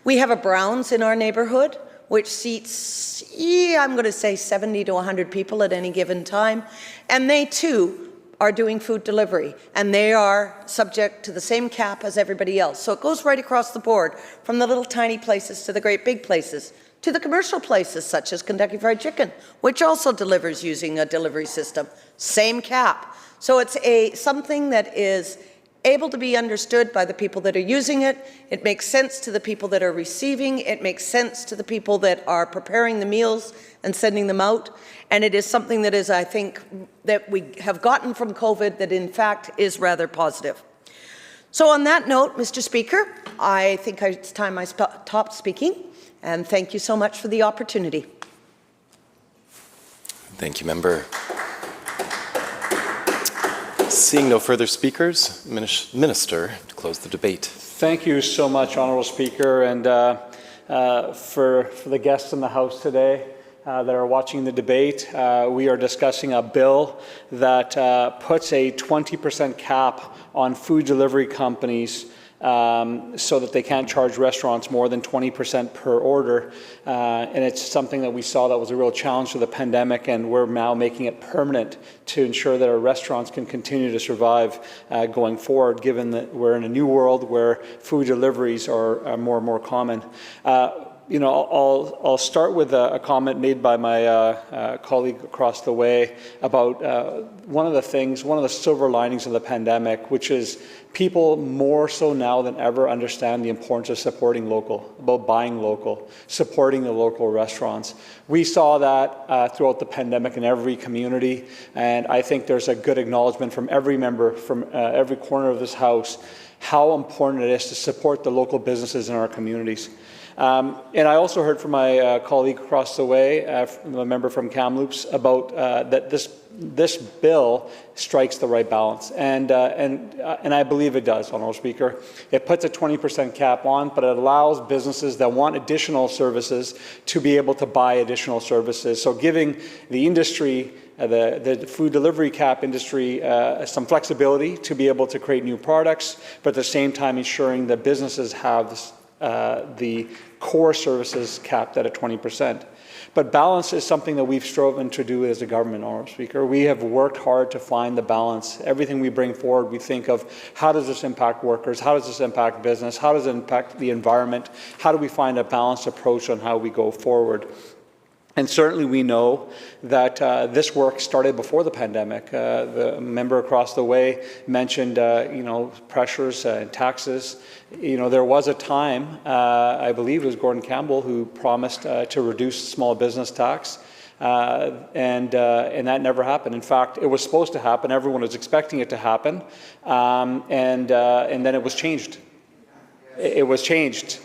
We have a Brown's in our neighborhood, which seats, I'm going to say 70 to 100 people at any given time. And they too are doing food delivery, and they are subject to the same cap as everybody else. So it goes right across the board, from the little tiny places to the great big places, to the commercial places such as Kentucky Fried Chicken, which also delivers using a delivery system. Same cap. So it's something that is able to be understood by the people that are using it. It makes sense to the people that are receiving. It makes sense to the people that are preparing the meals and sending them out. And it is something that is, I think, that we have gotten from COVID that in fact is rather positive. So on that note, Mr. Speaker, I think it's time I stopped speaking. And thank you so much for the opportunity.
Thank you, Member. Seeing no further speakers, Minister, to close the debate.
Thank you so much, Honourable Speaker, and for the guests in the House today that are watching the debate. We are discussing a bill that puts a 20% cap on food delivery companies so that they can't charge restaurants more than 20% per order. And it's something that we saw that was a real challenge to the pandemic, and we're now making it permanent to ensure that our restaurants can continue to survive going forward, given that we're in a new world where food deliveries are more and more common. I'll start with a comment made by my colleague across the way about one of the silver linings of the pandemic, which is people more so now than ever understand the importance of supporting local, about buying local, supporting the local restaurants. We saw that throughout the pandemic in every community, and I think there's a good acknowledgement from every member from every corner of this House how important it is to support the local businesses in our communities. And I also heard from my colleague across the way, a member from Kamloops, about that this bill strikes the right balance, and I believe it does, Honourable Speaker. It puts a 20% cap on, but it allows businesses that want additional services to be able to buy additional services. So giving the industry, the food delivery cap industry, some flexibility to be able to create new products, but at the same time ensuring that businesses have the core services capped at a 20%. But balance is something that we've striven to do as a government, Honourable Speaker. We have worked hard to find the balance. Everything we bring forward, we think of how does this impact workers, how does this impact business, how does it impact the environment, how do we find a balanced approach on how we go forward. And certainly we know that this work started before the pandemic. The member across the way mentioned, pressures and taxes. There was a time, I believe it was Gordon Campbell, who promised to reduce small business tax. And that never happened. In fact, it was supposed to happen. Everyone was expecting it to happen. And then it was changed. It was changed.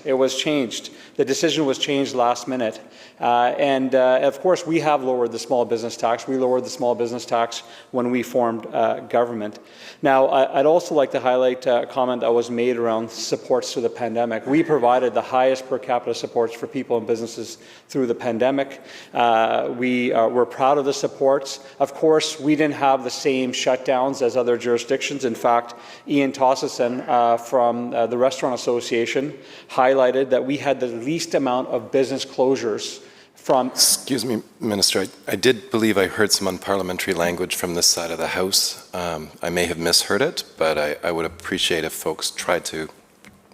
The decision was changed last minute. Of course, we have lowered the small business tax. We lowered the small business tax when we formed government. Now, I'd also like to highlight a comment that was made around supports through the pandemic. We provided the highest per capita supports for people and businesses through the pandemic. We're proud of the supports. Of course, we didn't have the same shutdowns as other jurisdictions. In fact, Ian Tossison from the Restaurant Association highlighted that we had the least amount of business closures from...
Excuse me, Minister. I did believe I heard some unparliamentary language from this side of the House. I may have misheard it, but I would appreciate if folks tried to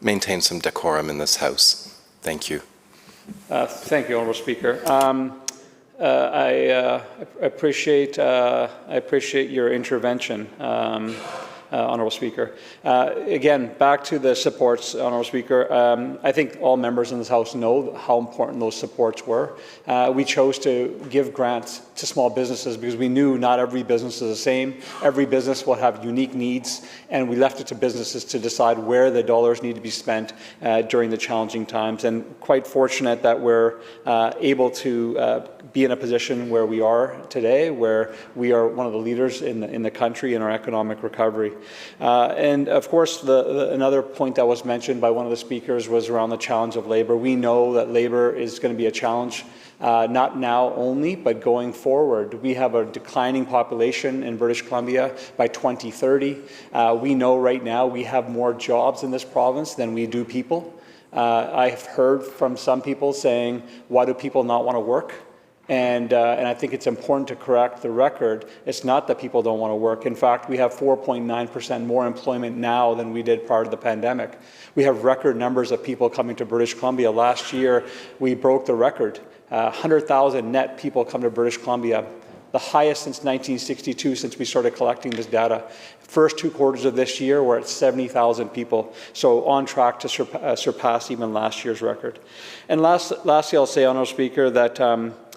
maintain some decorum in this House. Thank you.
Thank you, Honourable Speaker. I appreciate your intervention. Honourable Speaker. Again, back to the supports, Honourable Speaker. I think all members in this House know how important those supports were. We chose to give grants to small businesses because we knew not every business is the same. Every business will have unique needs, and we left it to businesses to decide where the dollars need to be spent during the challenging times. And quite fortunate that we're able to be in a position where we are today, where we are one of the leaders in the country in our economic recovery. And of course, another point that was mentioned by one of the speakers was around the challenge of labour. We know that labour is going to be a challenge, not now only, but going forward. We have a declining population in British Columbia by 2030. We know right now we have more jobs in this province than we do people. I've heard from some people saying, why do people not want to work? And I think it's important to correct the record. It's not that people don't want to work. In fact, we have 4.9% more employment now than we did prior to the pandemic. We have record numbers of people coming to British Columbia. Last year, we broke the record. 100,000 net people come to British Columbia, the highest since 1962, since we started collecting this data. First 2 quarters of this year, we're at 70,000 people, so on track to surpass even last year's record. And lastly, I'll say, Honourable Speaker, that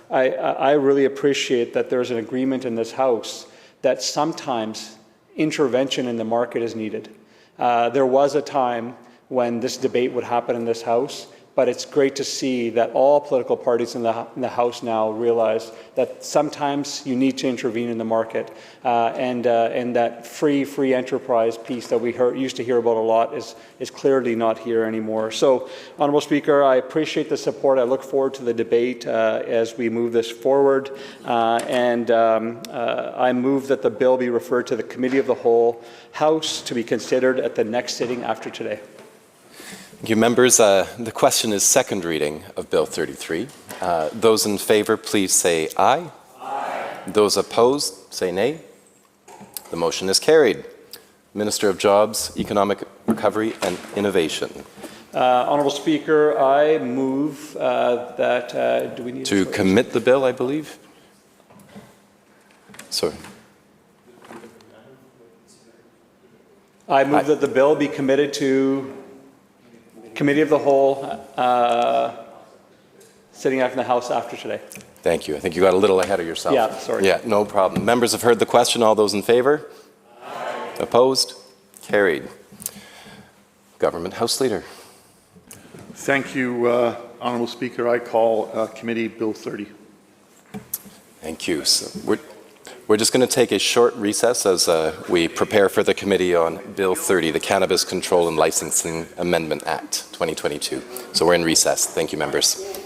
I really appreciate that there's an agreement in this House that sometimes intervention in the market is needed. There was a time when this debate would happen in this House, but it's great to see that all political parties in the House now realize that sometimes you need to intervene in the market, and that free enterprise piece that we used to hear about a lot is clearly not here anymore. So, Honourable Speaker, I appreciate the support. I look forward to the debate as we move this forward, and I move that the bill be referred to the Committee of the Whole House to be considered at the next sitting after today.
Thank you, members. The question is second reading of Bill 33. Those in favour, please say aye. Aye. Those opposed, say nay. The motion is carried. Minister of Jobs, Economic Recovery and Innovation.
Honourable Speaker, I move that... do we need
to commit the bill, I believe? Sorry.
I move that the bill be committed to Committee of the Whole, sitting after the House after today.
Thank you. I think you got a little ahead of yourself.
Yeah, sorry.
Yeah, no problem. Members have heard the question. All those in favour? Aye. Opposed? Carried. Government House Leader.
Thank you, Honourable Speaker. I call Committee Bill 30.
Thank you. So we're just going to take a short recess as we prepare for the committee on Bill 30, the Cannabis Control and Licensing Amendment Act 2022. So we're in recess. Thank you, members.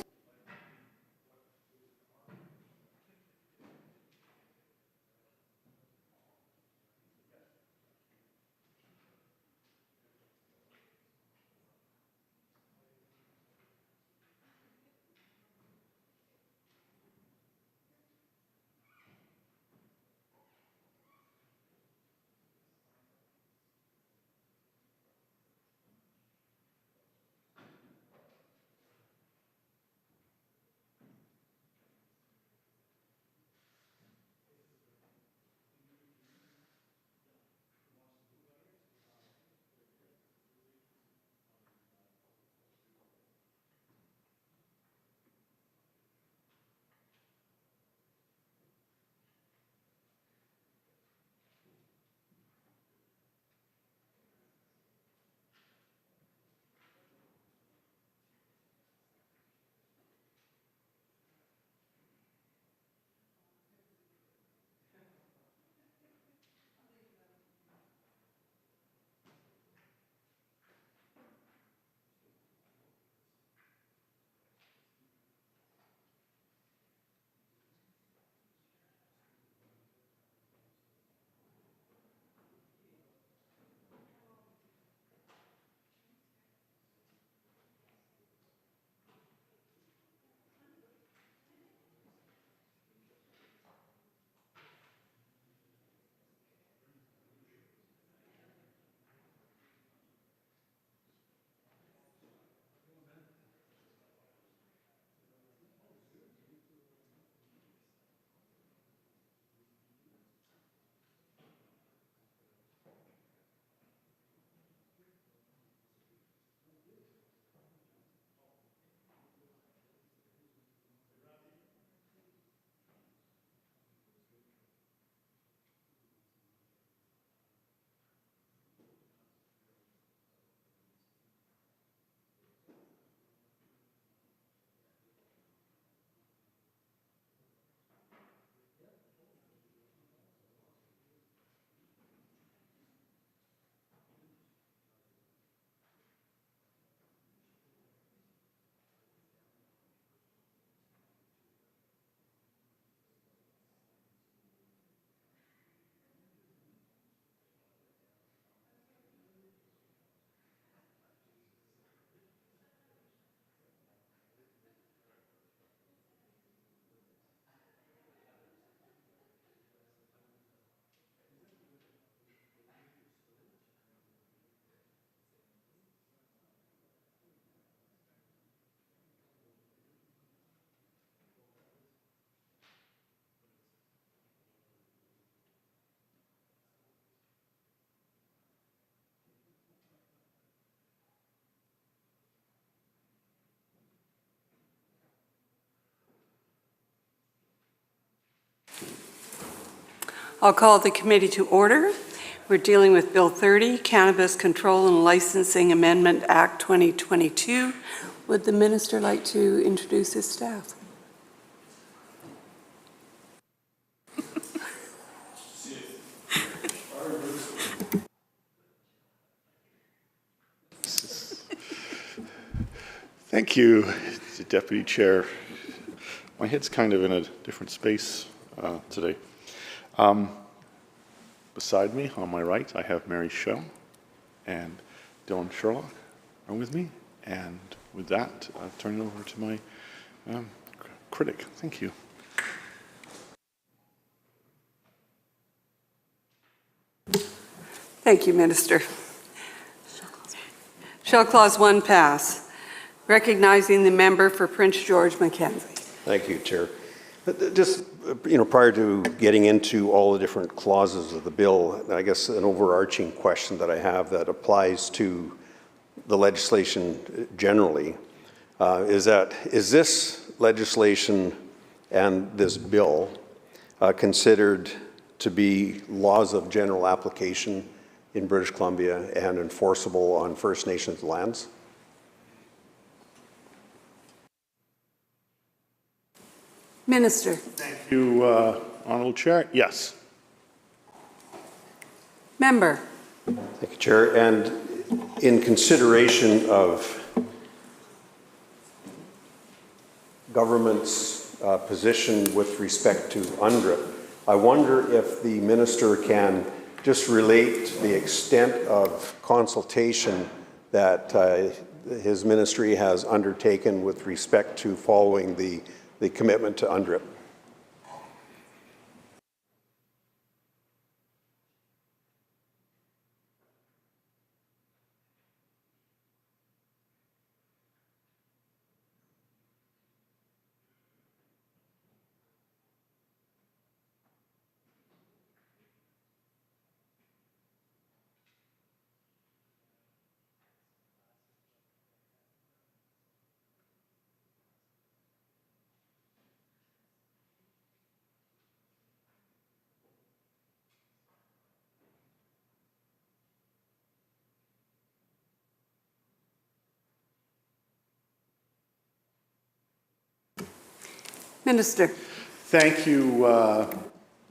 I'll call the committee to order. We're dealing with Bill 30, Cannabis Control and Licensing Amendment Act 2022. Would the minister like to introduce his staff?
Thank you, Deputy Chair. My head's kind of in a different space today. Beside me, on my right, I have Mary Shell and Dylan Sherlock are with me. And with that, I'll turn it over to my critic. Thank you.
Thank you, Minister. Shall Clause 1 pass? Recognizing the member for Prince George Mackenzie.
Thank you, Chair. Just, prior to getting into all the different clauses of the bill, I guess an overarching question that I have that applies to the legislation generally is this legislation and this bill considered to be laws of general application in British Columbia and enforceable on First Nations lands?
Minister.
Thank you, Honourable Chair. Yes.
Member.
Thank you, Chair. And in consideration of government's position with respect to UNDRIP, I wonder if the minister can just relate the extent of consultation that his ministry has undertaken with respect to following the commitment to UNDRIP.
Minister.
Thank you,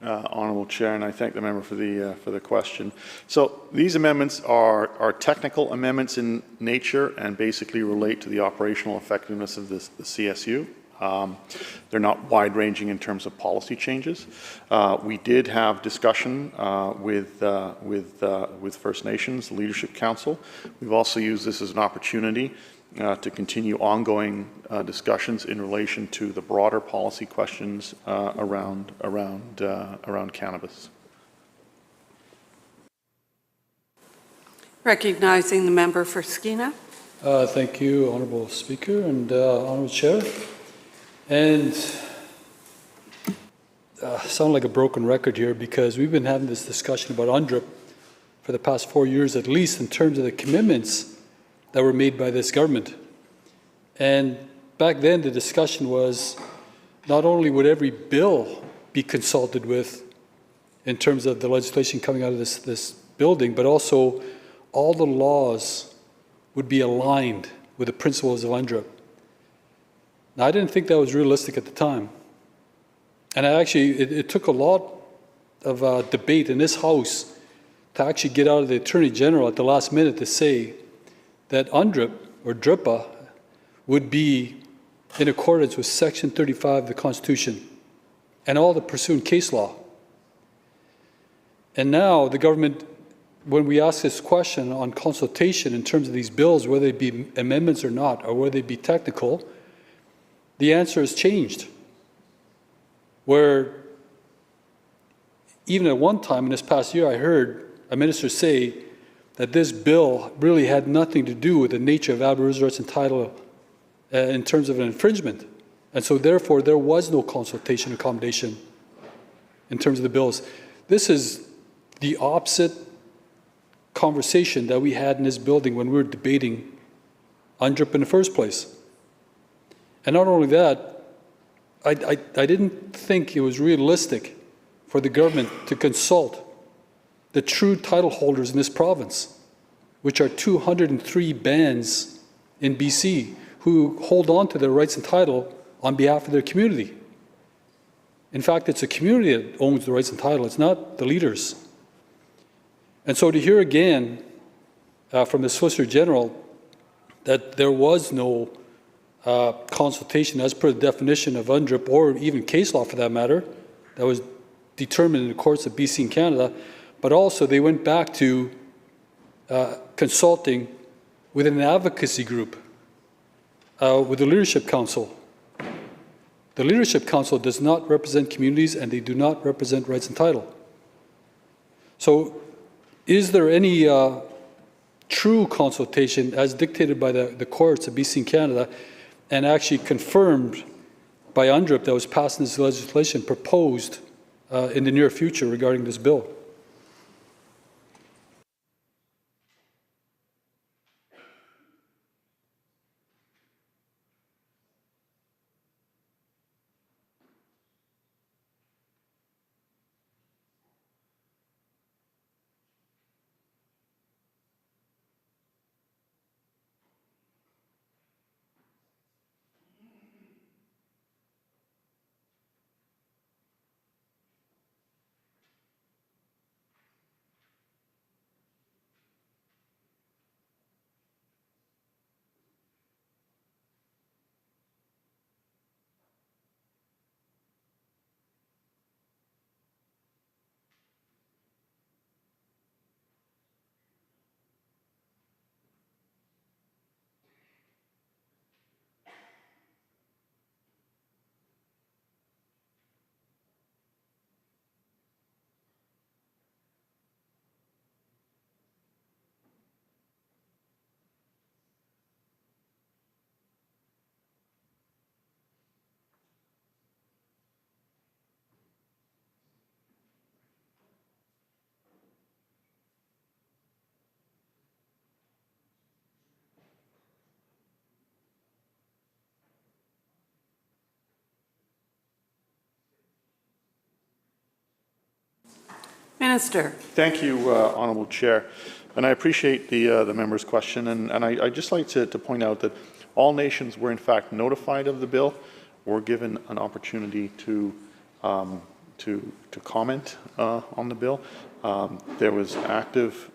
Honourable Chair, and I thank the member for the question. So these amendments are technical amendments in nature and basically relate to the operational effectiveness of the CSU. They're not wide-ranging in terms of policy changes. We did have discussion with First Nations, the Leadership Council. We've also used this as an opportunity to continue ongoing discussions in relation to the broader policy questions around cannabis.
Recognizing the member for Skeena.
Thank you, Honourable Speaker and Honourable Chair. And sound like a broken record here because we've been having this discussion about UNDRIP for the past 4 years at least in terms of the commitments that were made by this government. And back then the discussion was not only would every bill be consulted with in terms of the legislation coming out of this building, but also all the laws would be aligned with the principles of UNDRIP. Now, I didn't think that was realistic at the time. And it took a lot of debate in this House to actually get out of the Attorney General at the last minute to say that UNDRIP, or DRIPA, would be in accordance with Section 35 of the Constitution and all the pursuant case law. And now the government, when we ask this question on consultation in terms of these bills, whether they be amendments or not, or whether they be technical, the answer has changed. Where even at one time in this past year, I heard a minister say that this bill really had nothing to do with the nature of Aboriginal rights and title in terms of an infringement. And so therefore, there was no consultation accommodation in terms of the bills. This is the opposite conversation that we had in this building when we were debating UNDRIP in the first place. And not only that, I didn't think it was realistic for the government to consult the true title holders in this province, which are 203 bands in BC who hold on to their rights and title on behalf of their community. In fact, it's a community that owns the rights and title, it's not the leaders. And so to hear again from the Solicitor General that there was no consultation as per the definition of UNDRIP or even case law for that matter, that was determined in the courts of BC and Canada, but also they went back to consulting with an advocacy group, with the Leadership Council. The Leadership Council does not represent communities and they do not represent rights and title. So is there any true consultation as dictated by the courts of BC and Canada and actually confirmed by UNDRIP that was passed in this legislation proposed in the near future regarding this bill?
Minister.
Thank you, Honourable Chair. And I appreciate the member's question. And I'd just like to point out that all nations were in fact notified of the bill, were given an opportunity to comment on the bill. There was active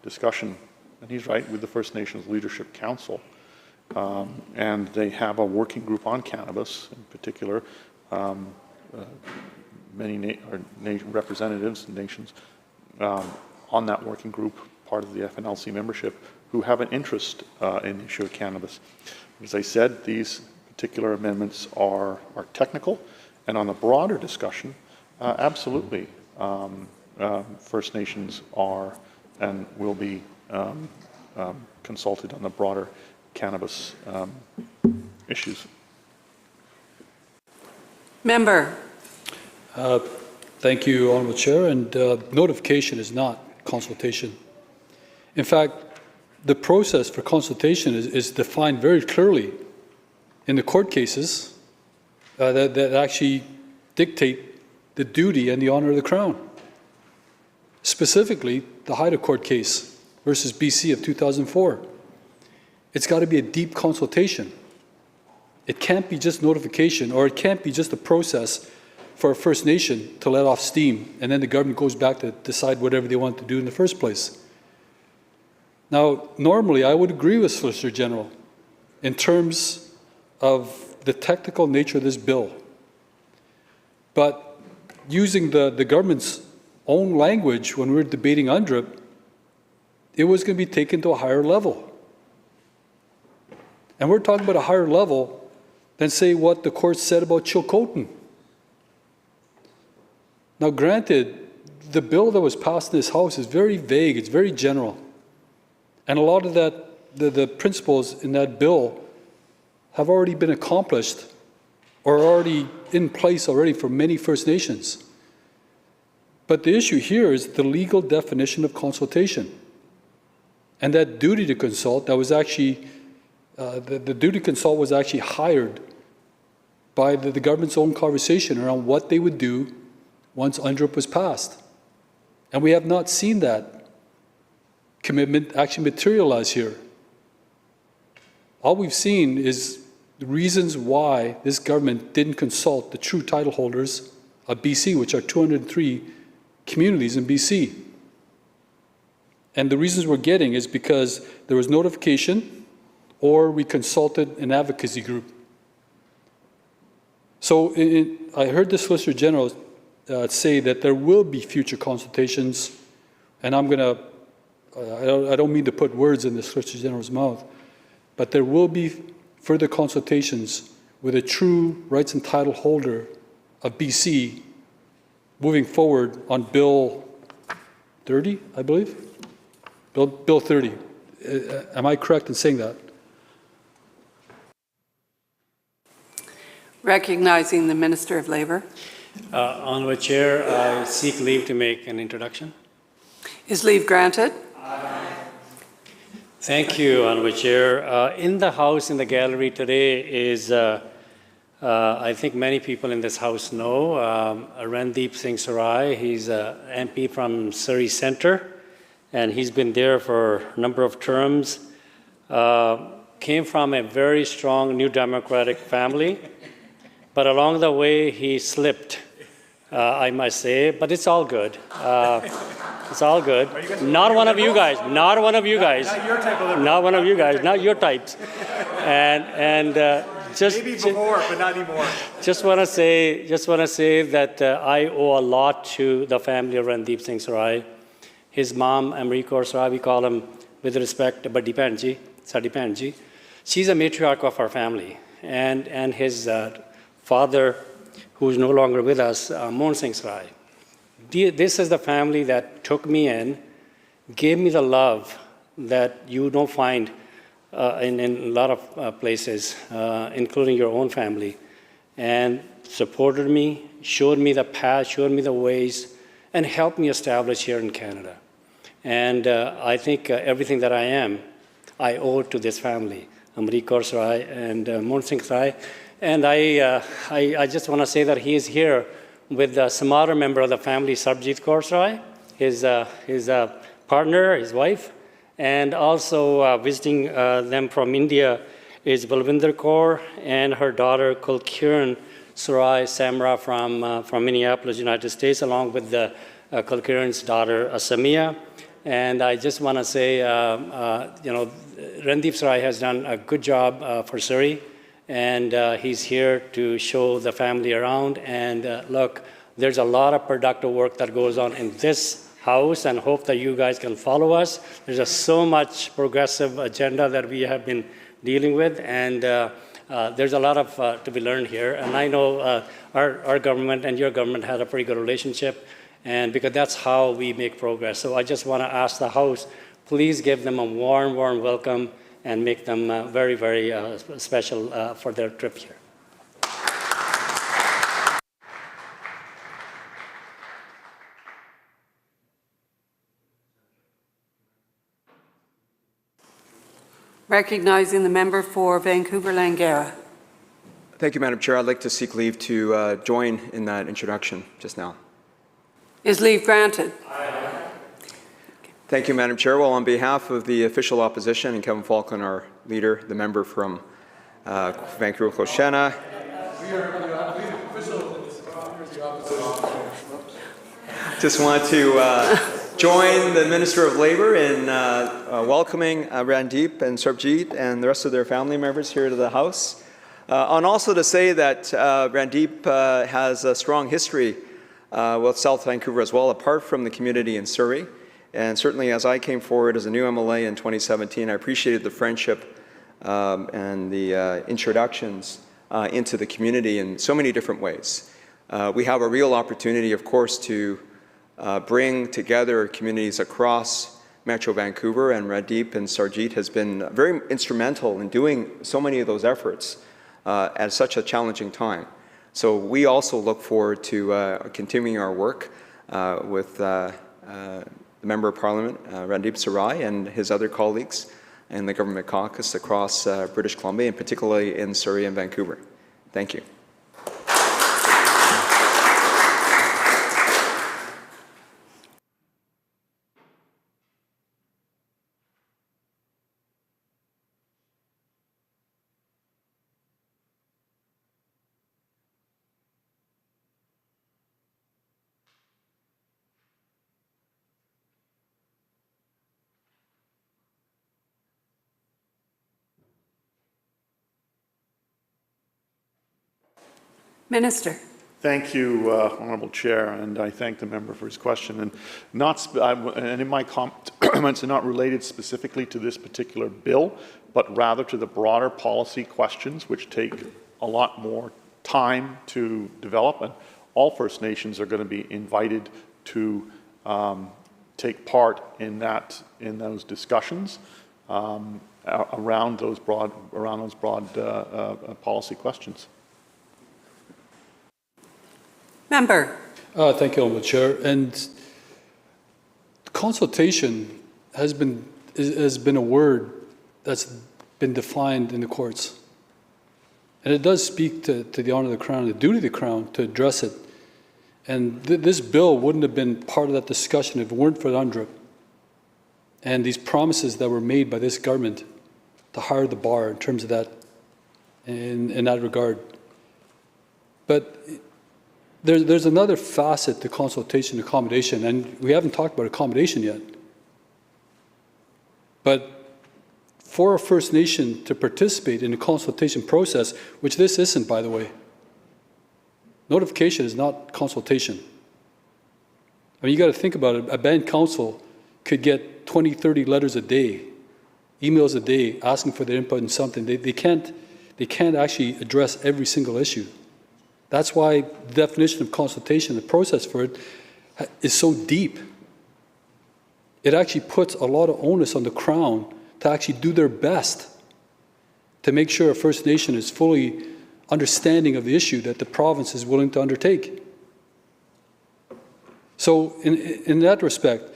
discussion, and he's right, with the First Nations Leadership Council. And they have a working group on cannabis in particular. Many representatives and nations on that working group, part of the FNLC membership, who have an interest in the issue of cannabis. As I said, these particular amendments are technical, and on the broader discussion, absolutely, First Nations are and will be consulted on the broader cannabis issues.
Member.
Thank you, Honourable Chair. And notification is not consultation. In fact, the process for consultation is defined very clearly in the court cases that actually dictate the duty and the honour of the Crown. Specifically, the Haida Court case versus BC of 2004. It's got to be a deep consultation. It can't be just notification, or it can't be just a process for a First Nation to let off steam, and then the government goes back to decide whatever they want to do in the first place. Now, normally I would agree with Solicitor General in terms of the technical nature of this bill. But using the government's own language when we were debating UNDRIP, it was going to be taken to a higher level. And we're talking about a higher level than, say, what the court said about Chilcotin. Now, granted, the bill that was passed in this House is very vague, it's very general. And a lot of that, the principles in that bill have already been accomplished or already in place already for many First Nations. But the issue here is the legal definition of consultation. And that duty to consult, that was actually, the duty to consult was actually hired by the government's own conversation around what they would do once UNDRIP was passed. And we have not seen that commitment actually materialize here. All we've seen is the reasons why this government didn't consult the true title holders of BC, which are 203 communities in BC. And the reasons we're getting is because there was notification or we consulted an advocacy group. So I heard the Solicitor General say that there will be future consultations, and I'm going to, I don't mean to put words in the Solicitor General's mouth, but there will be further consultations with a true rights and title holder of BC moving forward on Bill 30, I believe? Bill 30. Am I correct in saying that?
Recognizing the Minister of Labour.
Honourable Chair, I seek leave to make an introduction.
Is leave granted?
Thank you, Honourable Chair. In the House, in the gallery today is, I think many people in this House know, Randeep Singh Sarai. He's an MP from Surrey Centre, and he's been there for a number of terms. Came from a very strong New Democratic family, but along the way he slipped, I must say, but it's all good. It's all good. Not one of you guys. Not one of you guys. Not your type of not one of you guys. Not your types. And just maybe before, but not anymore. Just want to say that I owe a lot to the family of Randeep Singh Sarai. His mom, Amrit Kaur Sarai, we call him with respect, Badi Bhain Ji, Sadi Bhain Ji. She's a matriarch of our family, and his father, who is no longer with us, Mohan Singh Sarai. This is the family that took me in, gave me the love that you don't find in a lot of places, including your own family, and supported me, showed me the path, showed me the ways, and helped me establish here in Canada. And I think everything that I am, I owe to this family, Amrit Kaur Sarai and Mohan Singh Sarai. And I just want to say that he is here with some other member of the family, Sarabjit Kaur Sarai. his partner, his wife, and also visiting them from India is Balvinder Kaur and her daughter Kulkiran Surai Samra from Minneapolis, United States, along with Kulkiran's daughter Samia. And I just want to say, Randeep Sarai has done a good job for Surrey, and he's here to show the family around. And look, there's a lot of productive work that goes on in this house, and hope that you guys can follow us. There's just so much progressive agenda that we have been dealing with, and there's a lot of to be learned here. And I know our government and your government had a pretty good relationship, and because that's how we make progress. So I just want to ask the House, please give them a warm, warm welcome and make them very, very special for their trip here.
Recognizing the member for Vancouver-Langara.
Thank you, Madam Chair. I'd like to seek leave to join in that introduction just now.
Is leave granted?
Thank you, Madam Chair. Well, on behalf of the official opposition and Kevin Falcon, our leader, the member from Vancouver-Clochena, just want to join the Minister of Labour in welcoming Randeep and Sarbjeet and the rest of their family members here to the House. And also to say that Randeep has a strong history with South Vancouver as well, apart from the community in Surrey. And certainly as I came forward as a new MLA in 2017, I appreciated the friendship and the introductions into the community in so many different ways. We have a real opportunity, of course, to bring together communities across Metro Vancouver, and Randeep and Sarbjeet has been very instrumental in doing so many of those efforts at such a challenging time. So we also look forward to continuing our work with the Member of Parliament, Randeep Sarai, and his other colleagues in the Government Caucus across British Columbia, and particularly in Surrey and Vancouver. Thank you.
Minister.
Thank you, Honourable Chair, and I thank the member for his question. And in my comments are not related specifically to this particular bill, but rather to the broader policy questions, which take a lot more time to develop. And all First Nations are going to be invited to take part in those discussions around those broad policy questions.
Member.
Thank you, Honourable Chair. And consultation has been a word that's been defined in the courts. And it does speak to the honour of the Crown, the duty of the Crown to address it. And this bill wouldn't have been part of that discussion if it weren't for the UNDRIP and these promises that were made by this government to hire the bar in terms of that, in that regard. But there's another facet to consultation accommodation, and we haven't talked about accommodation yet. But for a First Nation to participate in the consultation process, which this isn't, by the way, notification is not consultation. I mean, you got to think about it. A band council could get 20, 30 letters a day, emails a day, asking for their input in something. They can't actually address every single issue. That's why the definition of consultation, the process for it, is so deep. It actually puts a lot of onus on the Crown to actually do their best to make sure a First Nation is fully understanding of the issue that the province is willing to undertake. So in that respect,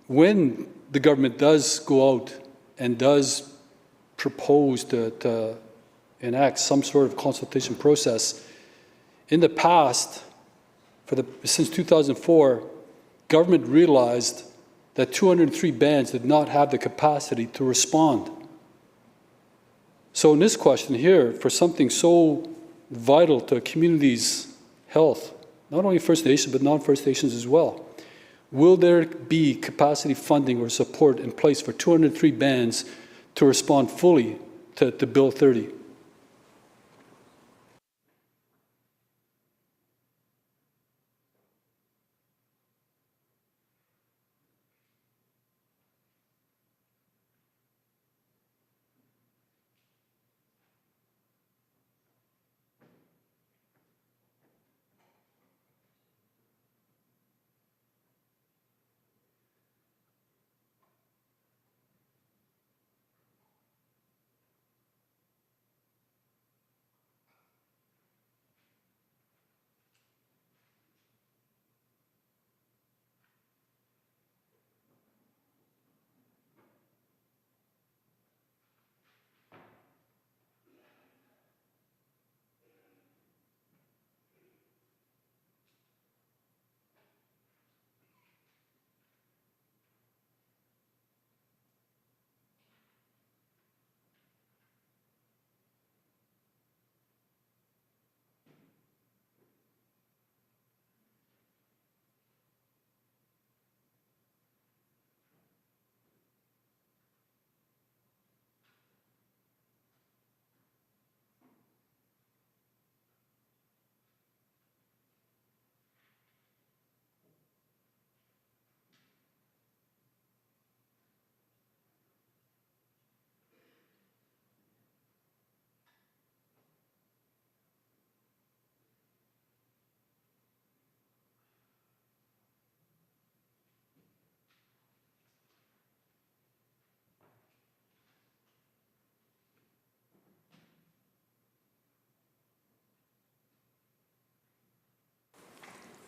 when the government does go out and does propose to enact some sort of consultation process, in the past, since 2004, government realized that 203 bands did not have the capacity to respond. So in this question here, for something so vital to a community's health, not only First Nations, but non-First Nations as well, will there be capacity funding or support in place for 203 bands to respond fully to Bill 30?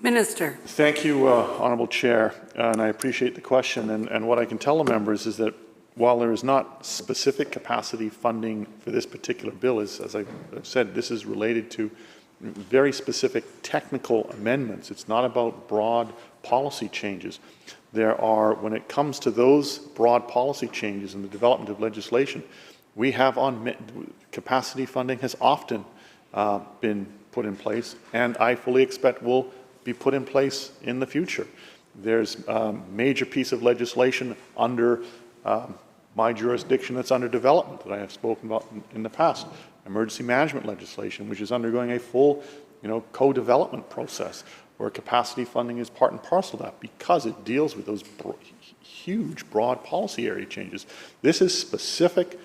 Minister.
Thank you, Honourable Chair, and I appreciate the question. And what I can tell the members is that while there is not specific capacity funding for this particular bill, as I've said, this is related to very specific technical amendments. It's not about broad policy changes. There are, when it comes to those broad policy changes in the development of legislation, we have on capacity funding has often been put in place, and I fully expect will be put in place in the future. There's a major piece of legislation under my jurisdiction that's under development that I have spoken about in the past, emergency management legislation, which is undergoing a full, co-development process where capacity funding is part and parcel of that because it deals with those huge, broad policy area changes. This is specific,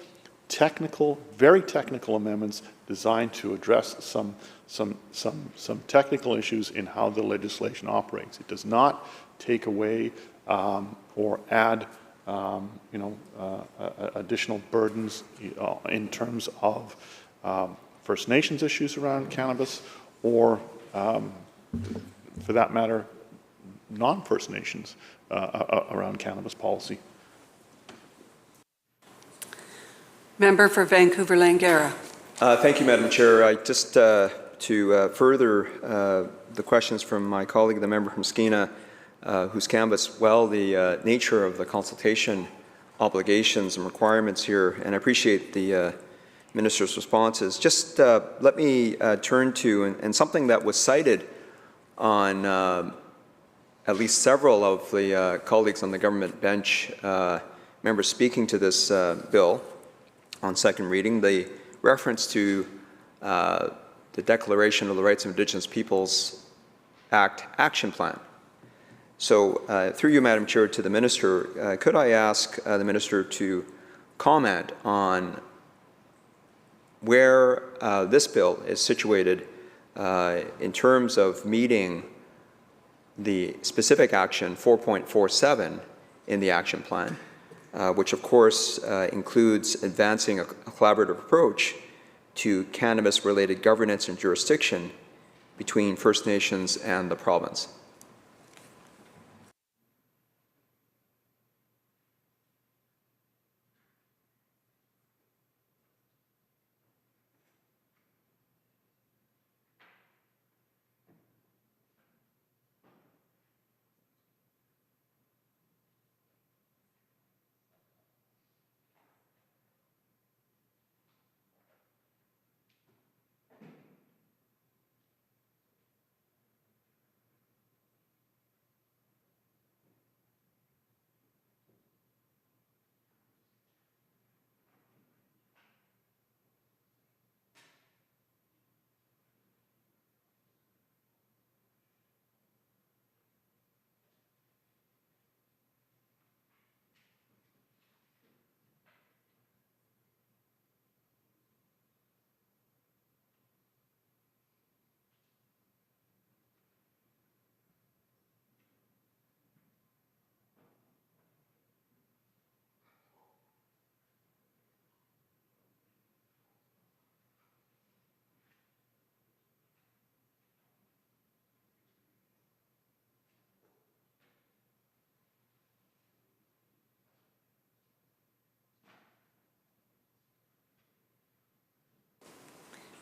technical, very technical amendments designed to address some technical issues in how the legislation operates. It does not take away or add additional burdens in terms of First Nations issues around cannabis or, for that matter, non-First Nations around cannabis policy.
Member for Vancouver Langara.
Thank you, Madam Chair. Just to further the questions from my colleague, the member from Skeena, who's canvassed well the nature of the consultation obligations and requirements here, and I appreciate the Minister's responses. Just let me turn to, and something that was cited on at least several of the colleagues on the government bench, members speaking to this bill on second reading, the reference to the Declaration of the Rights of Indigenous Peoples Act Action Plan. So through you, Madam Chair, to the Minister, could I ask the Minister to comment on where this bill is situated in terms of meeting the specific action 4.47 in the action plan, which of course includes advancing a collaborative approach to cannabis-related governance and jurisdiction between First Nations and the province.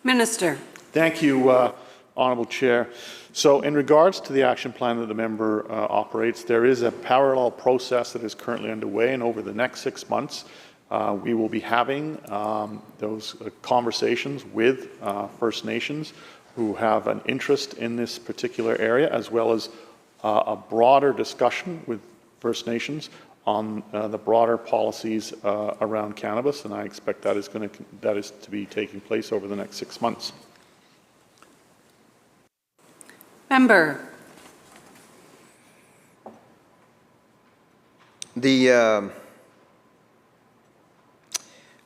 Minister.
Thank you, Honourable Chair. So in regards to the action plan that the member operates, there is a parallel process that is currently underway, and over the next 6 months, we will be having those conversations with First Nations who have an interest in this particular area, as well as a broader discussion with First Nations on the broader policies around cannabis, and I expect that is to be taking place over the next 6 months.
Member.
I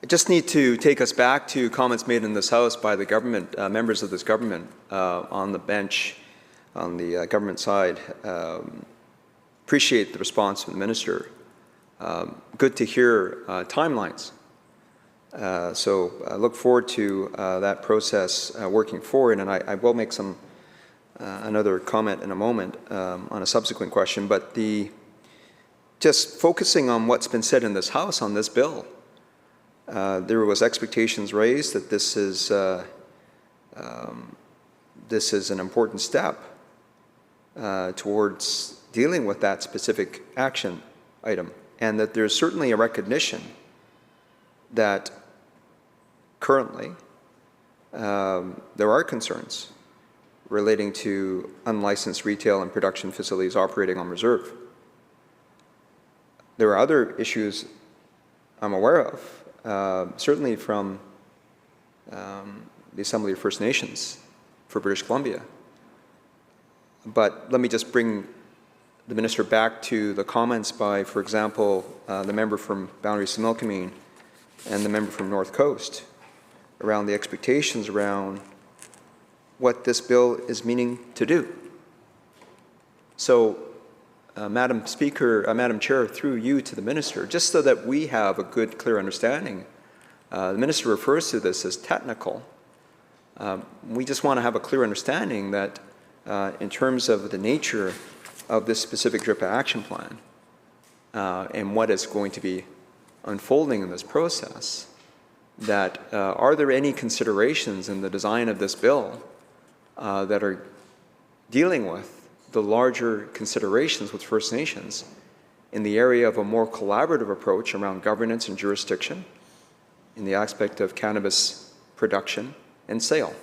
just need to take us back to comments made in this House by the government, members of this government on the bench, on the government side. Appreciate the response from the minister. Good to hear timelines. So I look forward to that process working forward, and I will make another comment in a moment on a subsequent question, but just focusing on what's been said in this House on this bill, there was expectations raised that this is an important step towards dealing with that specific action item, and that there's certainly a recognition that currently there are concerns relating to unlicensed retail and production facilities operating on reserve. There are other issues I'm aware of, certainly from the Assembly of First Nations for British Columbia. But let me just bring the minister back to the comments by, for example, the member from Boundary-Similkameen and the member from North Coast around the expectations around what this bill is meaning to do. So, Madam Speaker, Madam Chair, through you to the minister, just so that we have a good, clear understanding. The minister refers to this as technical. We just want to have a clear understanding that in terms of the nature of this specific DRIPA action plan and what is going to be unfolding in this process, that are there any considerations in the design of this bill that are dealing with the larger considerations with First Nations in the area of a more collaborative approach around governance and jurisdiction in the aspect of cannabis production and sale?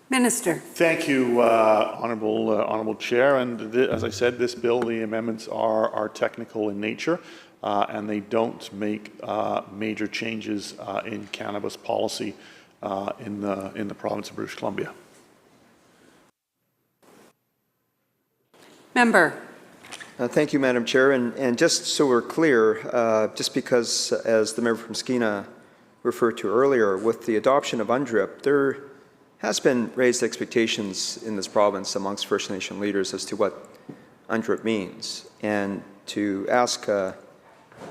Minister.
Thank you, Honourable Chair. And as I said, this bill, the amendments are technical in nature, and they don't make major changes in cannabis policy in the province of British Columbia.
Member.
Thank you, Madam Chair. And just so we're clear, just because, as the member from Skeena referred to earlier, with the adoption of UNDRIP, there has been raised expectations in this province amongst First Nation leaders as to what UNDRIP means. And to ask a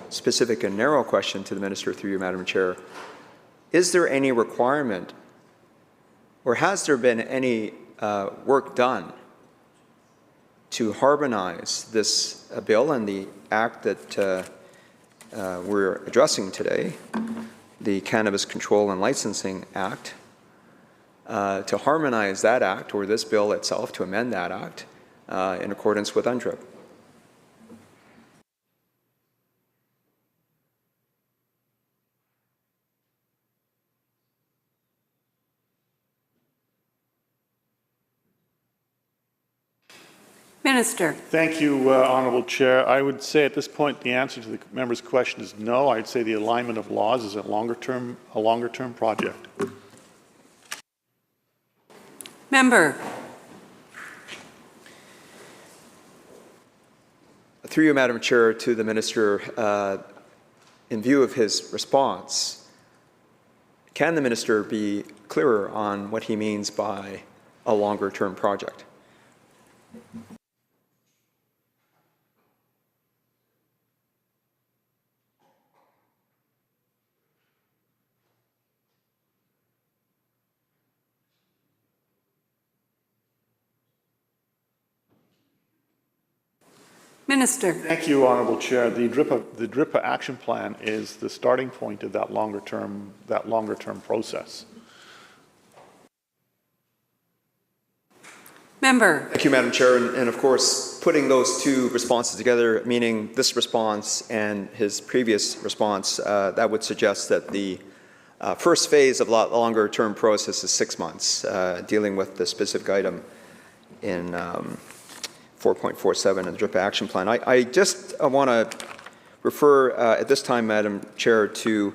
specific and narrow question to the minister through you, Madam Chair, is there any requirement, or has there been any work done to harmonize this bill and the act that we're addressing today, the Cannabis Control and Licensing Act, to harmonize that act, or this bill itself, to amend that act in accordance with UNDRIP?
Minister.
Thank you, Honourable Chair. I would say at this point the answer to the member's question is no. I'd say the alignment of laws is a longer-term project.
Member.
Through you, Madam Chair, to the minister, in view of his response, can the minister be clearer on what he means by a longer-term project?
Minister.
Thank you, Honourable Chair. The DRIPA action plan is the starting point of that longer term process.
Member.
Thank you, Madam Chair. And of course, putting those two responses together, meaning this response and his previous response, that would suggest that the first phase of a longer term process is 6 months, dealing with the specific item in 4.47 of the DRIPA action plan. I just want to refer at this time, Madam Chair, to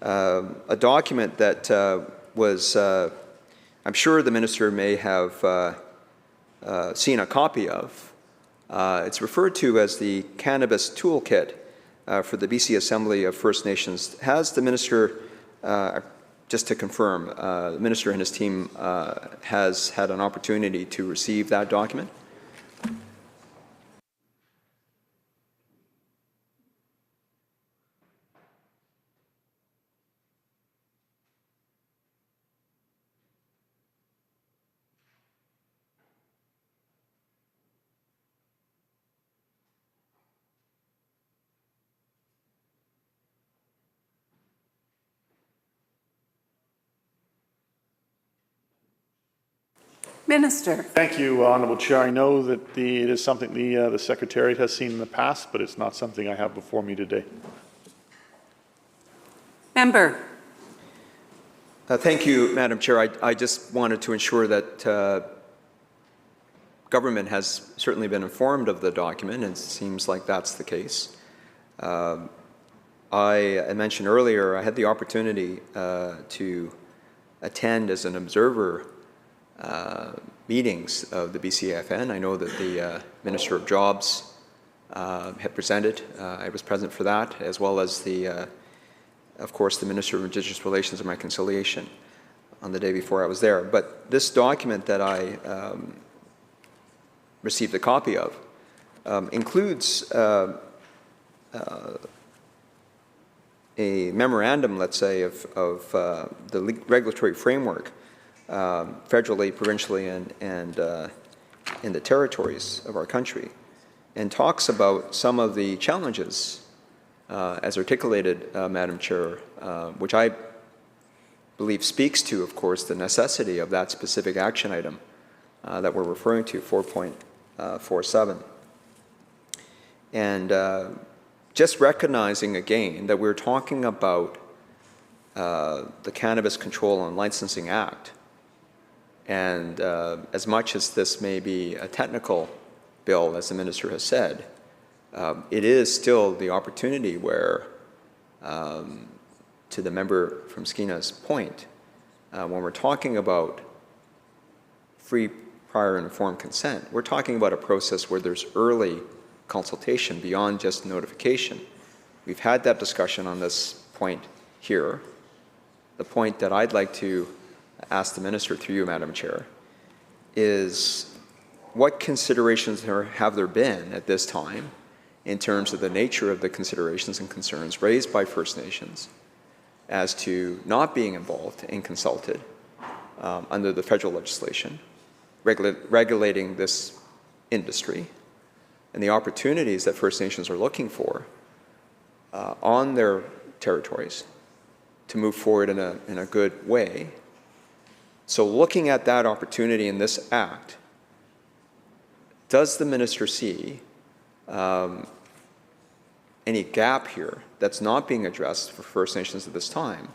a document that was, I'm sure the minister may have seen a copy of. It's referred to as the Cannabis Toolkit for the BC Assembly of First Nations. Has the minister, just to confirm, the minister and his team has had an opportunity to receive that document?
Minister.
Thank you, Honourable Chair. I know that it is something the Secretariat has seen in the past, but it's not something I have before me today.
Member.
Thank you, Madam Chair. I just wanted to ensure that government has certainly been informed of the document, and it seems like that's the case. I mentioned earlier, I had the opportunity to attend as an observer meetings of the BCFN. I know that the Minister of Jobs had presented. I was present for that, as well as of course, the Minister of Indigenous Relations and Reconciliation on the day before I was there. But this document that I received a copy of includes a memorandum, let's say, of the regulatory framework federally, provincially, and in the territories of our country, and talks about some of the challenges as articulated, Madam Chair, which I believe speaks to, of course, the necessity of that specific action item that we're referring to, 4.47. And just recognizing again that we're talking about the Cannabis Control and Licensing Act. And as much as this may be a technical bill, as the minister has said, it is still the opportunity where, to the member from Skeena's point, when we're talking about free, prior, and informed consent, we're talking about a process where there's early consultation beyond just notification. We've had that discussion on this point here. The point that I'd like to ask the minister through you, Madam Chair, is what considerations have there been at this time in terms of the nature of the considerations and concerns raised by First Nations as to not being involved and consulted under the federal legislation regulating this industry, and the opportunities that First Nations are looking for on their territories to move forward in a good way. So looking at that opportunity in this act, does the minister see any gap here that's not being addressed for First Nations at this time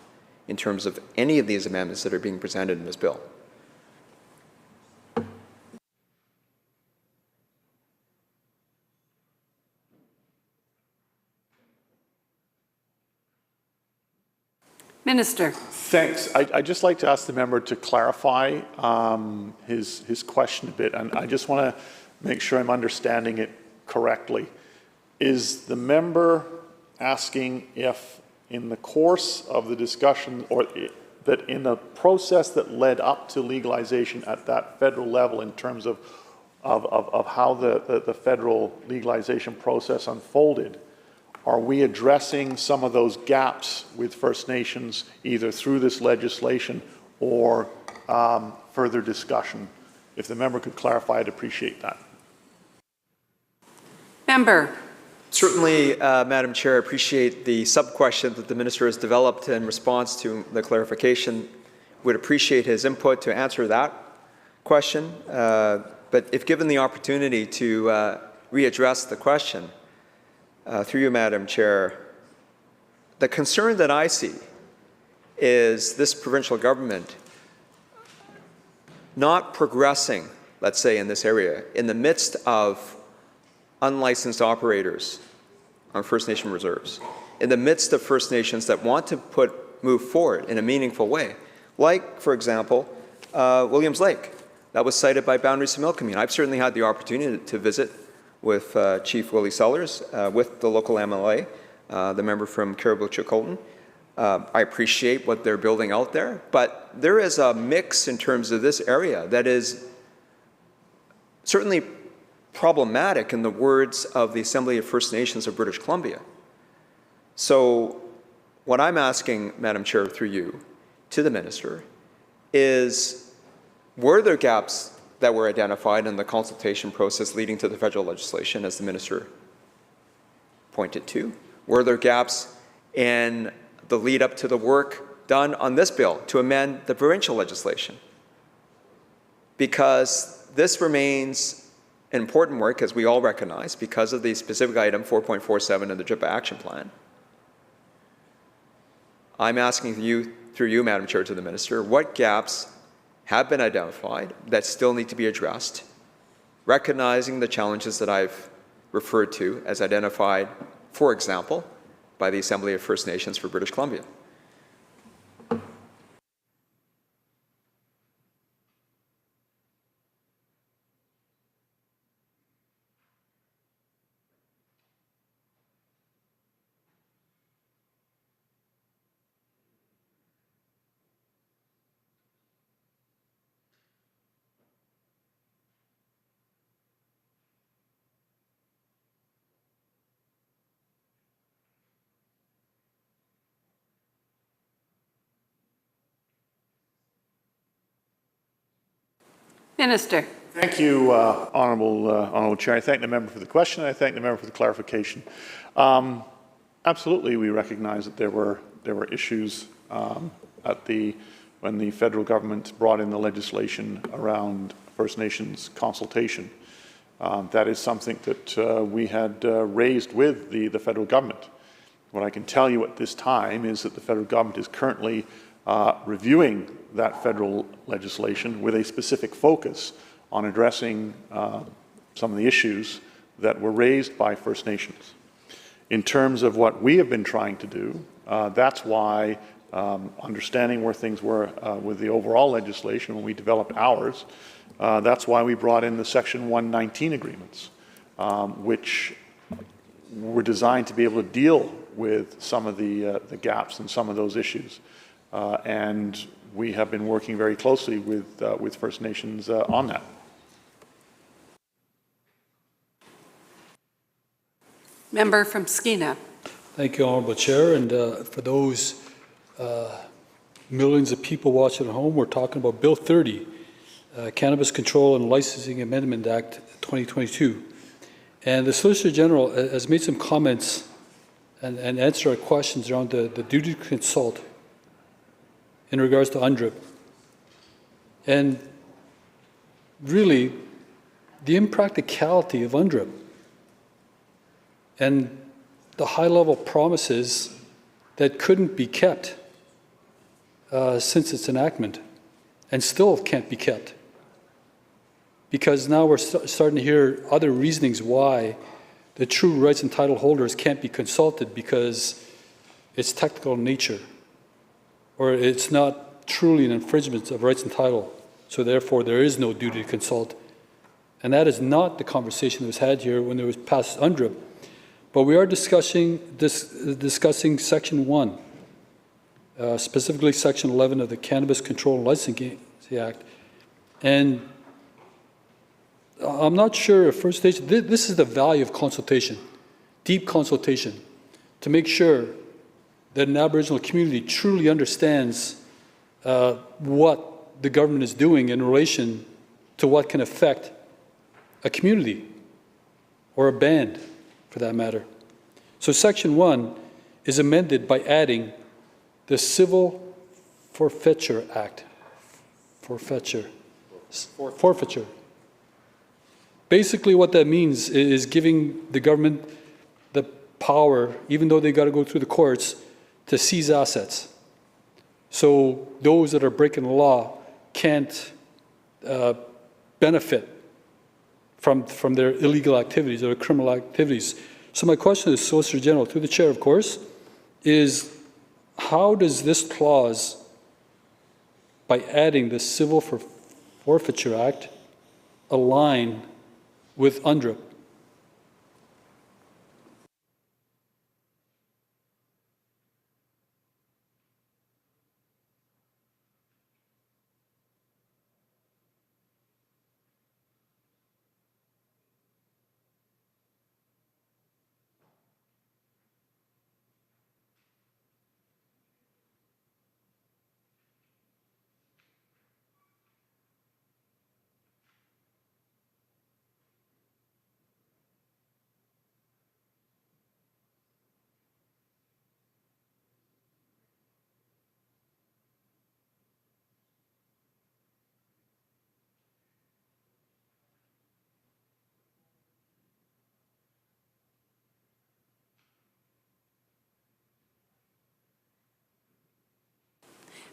in terms of any of these amendments that are being presented in this bill?
Minister.
Thanks. I'd just like to ask the member to clarify his question a bit, and I just want to make sure I'm understanding it correctly. Is the member asking if, in the course of the discussion, or that in the process that led up to legalization at that federal level in terms of how the federal legalization process unfolded, are we addressing some of those gaps with First Nations either through this legislation or further discussion? If the member could clarify, I'd appreciate that.
Member.
Certainly, Madam Chair, I appreciate the sub-question that the Minister has developed in response to the clarification. Would appreciate his input to answer that question. But if given the opportunity to readdress the question, through you, Madam Chair, the concern that I see is this provincial government not progressing, let's say, in this area, in the midst of unlicensed operators on First Nation reserves, in the midst of First Nations that want to move forward in a meaningful way, like, for example, Williams Lake, that was cited by Boundaries to Mill Community. I've certainly had the opportunity to visit with Chief Willie Sellers, with the local MLA, the member from Caribou-Chilcotin. I appreciate what they're building out there, but there is a mix in terms of this area that is certainly problematic in the words of the Assembly of First Nations of British Columbia. So what I'm asking, Madam Chair, through you, to the Minister, is were there gaps that were identified in the consultation process leading to the federal legislation, as the Minister pointed to? Were there gaps in the lead up to the work done on this bill to amend the provincial legislation? Because this remains an important work, as we all recognize, because of the specific item 4.47 of the DRIPA action plan. I'm asking you, through you, Madam Chair, to the Minister, what gaps have been identified that still need to be addressed, recognizing the challenges that I've referred to as identified, for example, by the Assembly of First Nations for British Columbia.
Minister.
Thank you, Honourable Chair. I thank the member for the question, and I thank the member for the clarification. Absolutely, we recognize that there were issues when the federal government brought in the legislation around First Nations consultation. That is something that we had raised with the federal government. What I can tell you at this time is that the federal government is currently reviewing that federal legislation with a specific focus on addressing some of the issues that were raised by First Nations. In terms of what we have been trying to do, that's why understanding where things were with the overall legislation when we developed ours, that's why we brought in the Section 119 agreements, which were designed to be able to deal with some of the gaps and some of those issues. And we have been working very closely with First Nations on that.
Member from Skeena.
Thank you, Honourable Chair. And for those millions of people watching at home, we're talking about Bill 30, Cannabis Control and Licensing Amendment Act 2022. And the Solicitor General has made some comments and answered our questions around the duty to consult in regards to UNDRIP. And really, the impracticality of UNDRIP and the high-level promises that couldn't be kept since its enactment and still can't be kept. Because now we're starting to hear other reasonings why the true rights and title holders can't be consulted because it's technical in nature, or it's not truly an infringement of rights and title, so therefore there is no duty to consult. And that is not the conversation that was had here when there was passed UNDRIP. But we are discussing Section 1, specifically Section 11 of the Cannabis Control and Licensing Act. And I'm not sure if First Nation, this is the value of consultation, deep consultation, to make sure that an Aboriginal community truly understands what the government is doing in relation to what can affect a community or a band, for that matter. So Section 1 is amended by adding the Civil Forfeiture Act. Forfeiture. Basically what that means is giving the government the power, even though they got to go through the courts, to seize assets. So those that are breaking the law can't benefit from their illegal activities or criminal activities. So my question is, Solicitor General, through the chair, of course, is how does this clause, by adding the Civil Forfeiture Act, align with UNDRIP?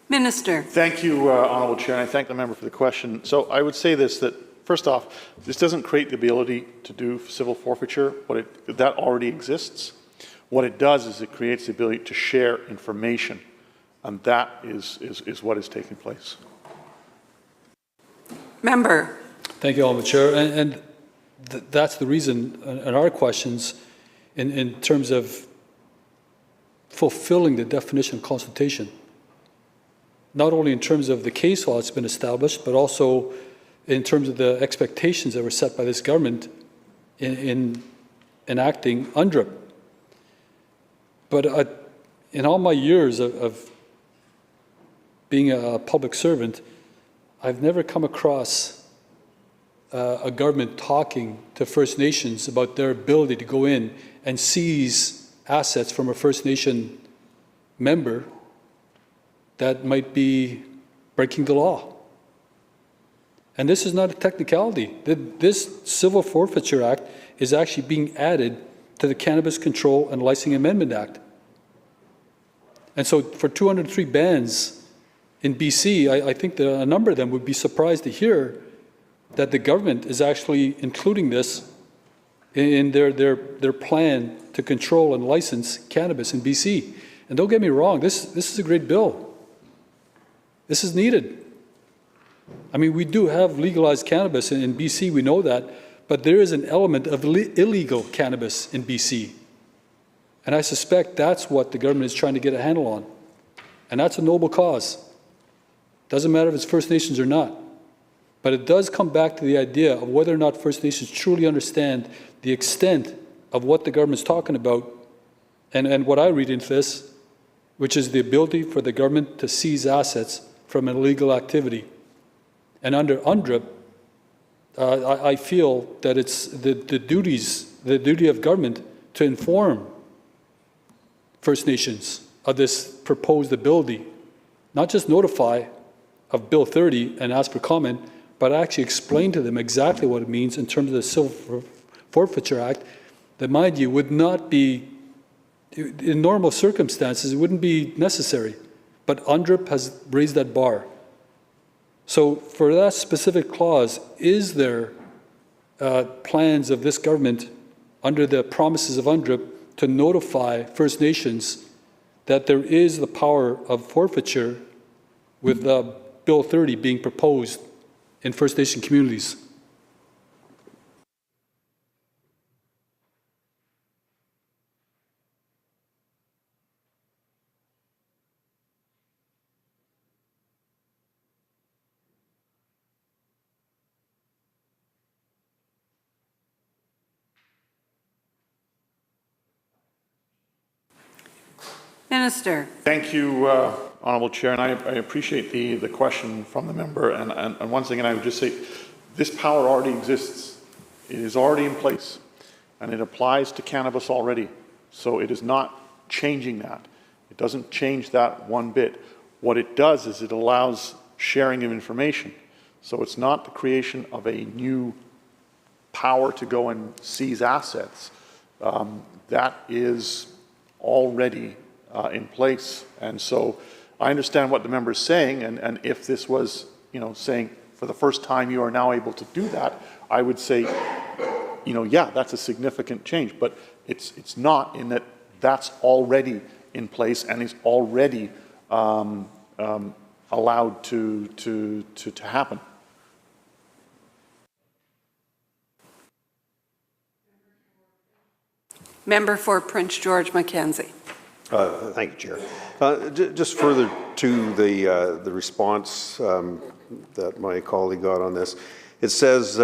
Minister.
Thank you, Honourable Chair, and I thank the member for the question. So I would say this, that first off, this doesn't create the ability to do civil forfeiture. That already exists. What it does is it creates the ability to share information, and that is what is taking place.
Member.
Thank you, Honourable Chair. And that's the reason in our questions in terms of fulfilling the definition of consultation, not only in terms of the case law that's been established, but also in terms of the expectations that were set by this government in enacting UNDRIP. But in all my years of being a public servant, I've never come across a government talking to First Nations about their ability to go in and seize assets from a First Nation member that might be breaking the law. And this is not a technicality. This Civil Forfeiture Act is actually being added to the Cannabis Control and Licensing Amendment Act. And so for 203 bands in BC, I think that a number of them would be surprised to hear that the government is actually including this in their plan to control and license cannabis in BC. And don't get me wrong, this is a great bill. This is needed. I mean, we do have legalized cannabis in BC, we know that, but there is an element of illegal cannabis in BC. And I suspect that's what the government is trying to get a handle on. And that's a noble cause. Doesn't matter if it's First Nations or not. But it does come back to the idea of whether or not First Nations truly understand the extent of what the government's talking about and what I read into this, which is the ability for the government to seize assets from an illegal activity. And under UNDRIP, I feel that it's the duty of government to inform First Nations of this proposed ability, not just notify of Bill 30 and ask for comment, but actually explain to them exactly what it means in terms of the Civil Forfeiture Act, that, mind you, would not be, in normal circumstances, it wouldn't be necessary. But UNDRIP has raised that bar. So for that specific clause, is there plans of this government under the promises of UNDRIP to notify First Nations that there is the power of forfeiture with Bill 30 being proposed in First Nation communities?
Minister.
Thank you, Honourable Chair, and I appreciate the question from the member. And once again, I would just say this power already exists. It is already in place, and it applies to cannabis already. So it is not changing that. It doesn't change that one bit. What it does is it allows sharing of information. So it's not the creation of a new power to go and seize assets. That is already in place. And so I understand what the member is saying, and if this was, saying for the first time you are now able to do that, I would say, yeah, that's a significant change, but it's not, in that that's already in place and is already allowed to happen.
Member for Prince George Mackenzie.
Thank you, Chair. Just further to the response that my colleague got on this, it says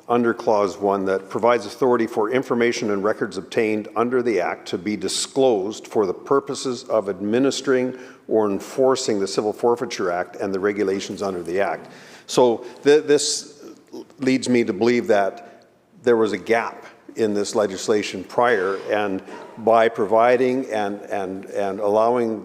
under Clause 1 that provides authority for information and records obtained under the Act to be disclosed for the purposes of administering or enforcing the Civil Forfeiture Act and the regulations under the Act. So this leads me to believe that there was a gap in this legislation prior, and by providing and allowing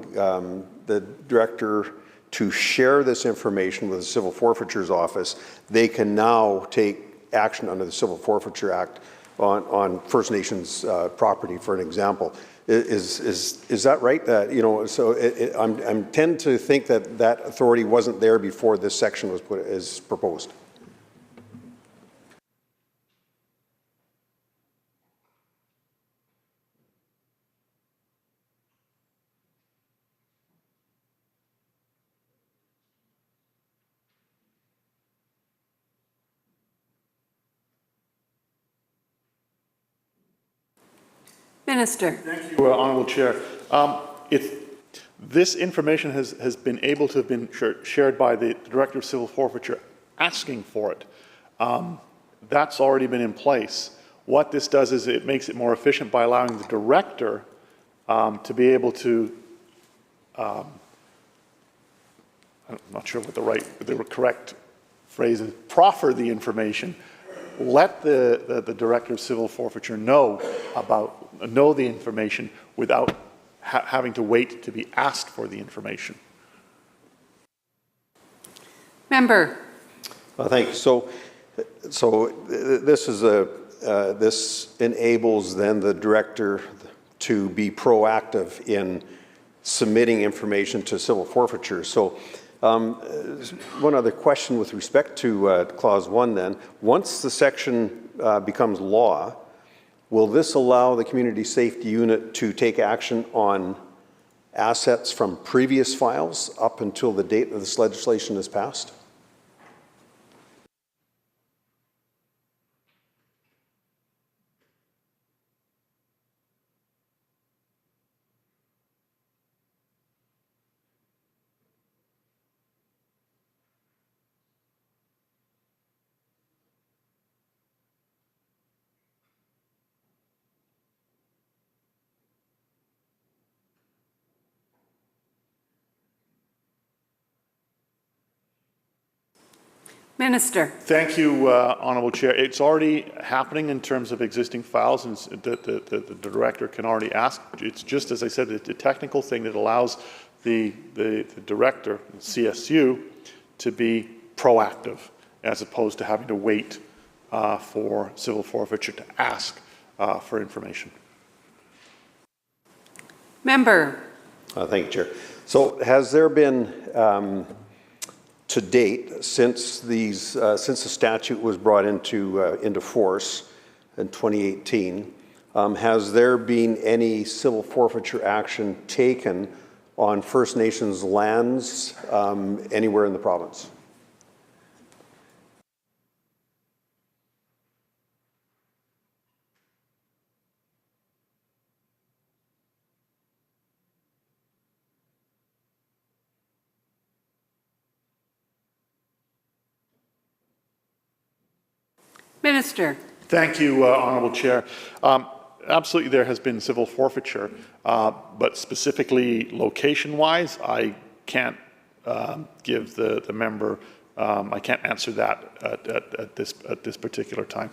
the director to share this information with the Civil Forfeitures Office, they can now take action under the Civil Forfeiture Act on First Nations property, for an example. Is that right? That so I tend to think that that authority wasn't there before this section was proposed.
Minister.
Thank you, Honourable Chair. This information has been able to have been shared by the Director of Civil Forfeiture asking for it. That's already been in place. What this does is it makes it more efficient by allowing the Director to be able to, I'm not sure what the correct phrase is, proffer the information, let the Director of Civil Forfeiture know the information without having to wait to be asked for the information.
Member.
Thank you. So this enables then the director to be proactive in submitting information to civil forfeiture. So one other question with respect to Clause 1 then. Once the section becomes law, will this allow the Community Safety Unit to take action on assets from previous files up until the date that this legislation is passed?
Minister.
Thank you, Honourable Chair. It's already happening in terms of existing files, and the Director can already ask. It's just, as I said, it's a technical thing that allows the Director, CSU, to be proactive, as opposed to having to wait for civil forfeiture to ask for information.
Member.
Thank you, Chair. So has there been to date, since the statute was brought into force in 2018, has there been any civil forfeiture action taken on First Nations lands anywhere in the province?
Minister.
Thank you, Honourable Chair. Absolutely, there has been civil forfeiture, but specifically location-wise, I can't give the member, I can't answer that at this particular time.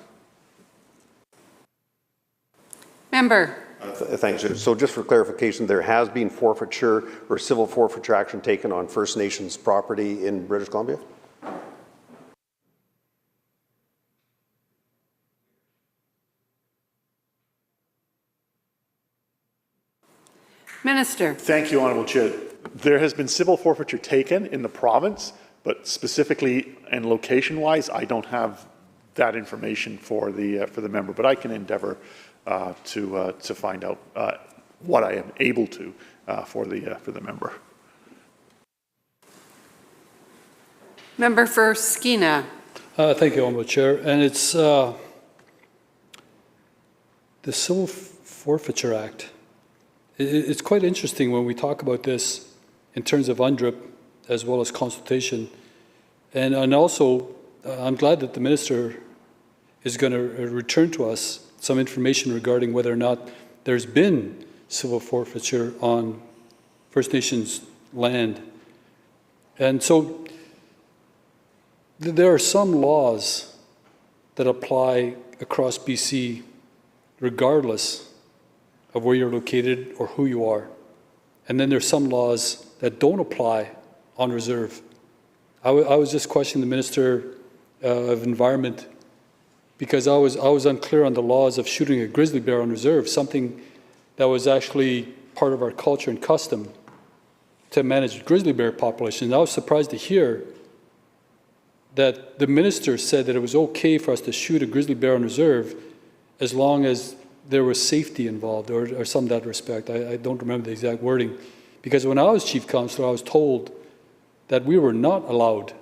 Member.
Thanks. So just for clarification, there has been forfeiture or civil forfeiture action taken on First Nations property in British Columbia?
Minister.
Thank you, Honourable Chair. There has been civil forfeiture taken in the province, but specifically and location-wise, I don't have that information for the member, but I can endeavour to find out what I am able to for the member.
Member for Skeena.
Thank you, Honourable Chair. And it's the Civil Forfeiture Act. It's quite interesting when we talk about this in terms of UNDRIP as well as consultation. And also, I'm glad that the Minister is going to return to us some information regarding whether or not there's been civil forfeiture on First Nations land. And so there are some laws that apply across BC regardless of where you're located or who you are. And then there's some laws that don't apply on reserve. I was just questioning the Minister of Environment because I was unclear on the laws of shooting a grizzly bear on reserve, something that was actually part of our culture and custom to manage grizzly bear populations. I was surprised to hear that the Minister said that it was okay for us to shoot a grizzly bear on reserve as long as there was safety involved, or some of that respect. I don't remember the exact wording. Because when I was Chief Counsellor, I was told that we were not allowed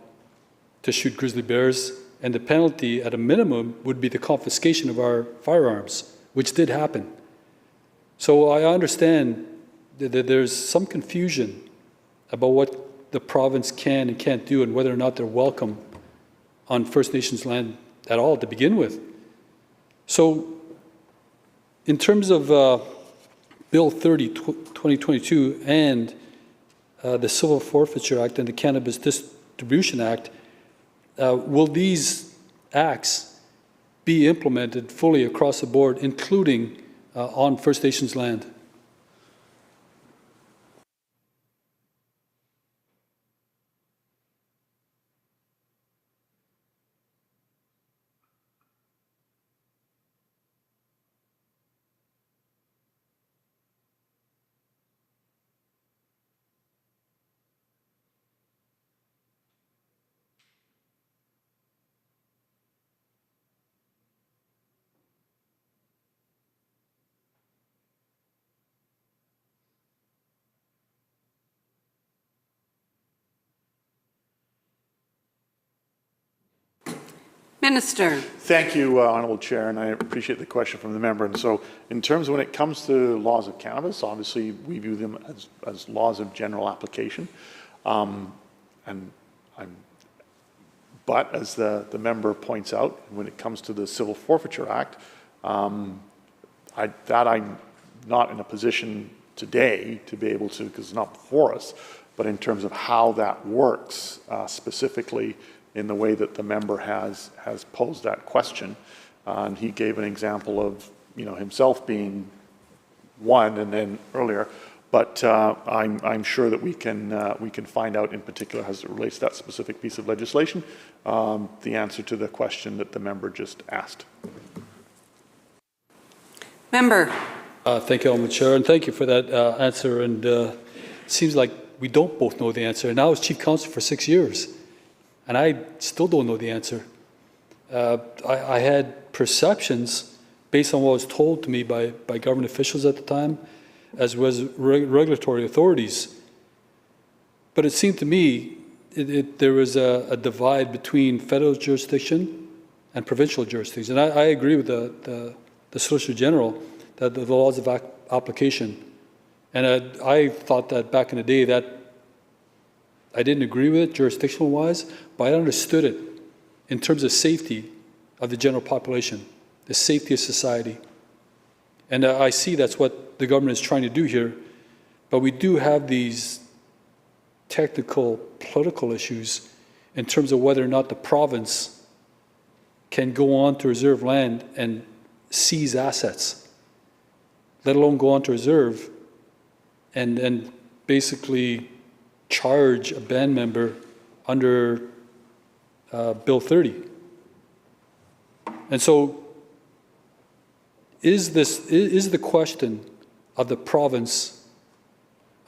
to shoot grizzly bears, and the penalty at a minimum would be the confiscation of our firearms, which did happen. So I understand that there's some confusion about what the province can and can't do and whether or not they're welcome on First Nations land at all to begin with. So in terms of Bill 30, 2022 and the Civil Forfeiture Act and the Cannabis Distribution Act, will these acts be implemented fully across the board, including on First Nations land?
Minister.
Thank you, Honourable Chair, and I appreciate the question from the member. And so in terms of when it comes to laws of cannabis, obviously we view them as laws of general application. But as the member points out, when it comes to the Civil Forfeiture Act, I'm not in a position today to be able to, because it's not before us, but in terms of how that works specifically in the way that the member has posed that question. And he gave an example of himself being one and then earlier, but I'm sure that we can find out in particular as it relates to that specific piece of legislation the answer to the question that the member just asked.
Member.
Thank you, Honourable Chair, and thank you for that answer. And it seems like we don't both know the answer. And I was Chief Counsellor for 6 years, and I still don't know the answer. I had perceptions based on what was told to me by government officials at the time, as well as regulatory authorities. But it seemed to me there was a divide between federal jurisdiction and provincial jurisdiction. And I agree with the Solicitor General that the laws of application. And I thought that back in the day that I didn't agree with it jurisdictional-wise, but I understood it in terms of safety of the general population, the safety of society. And I see that's what the government is trying to do here, but we do have these technical, political issues in terms of whether or not the province can go on to reserve land and seize assets, let alone go on to reserve and basically charge a band member under Bill 30. And so is the question of the province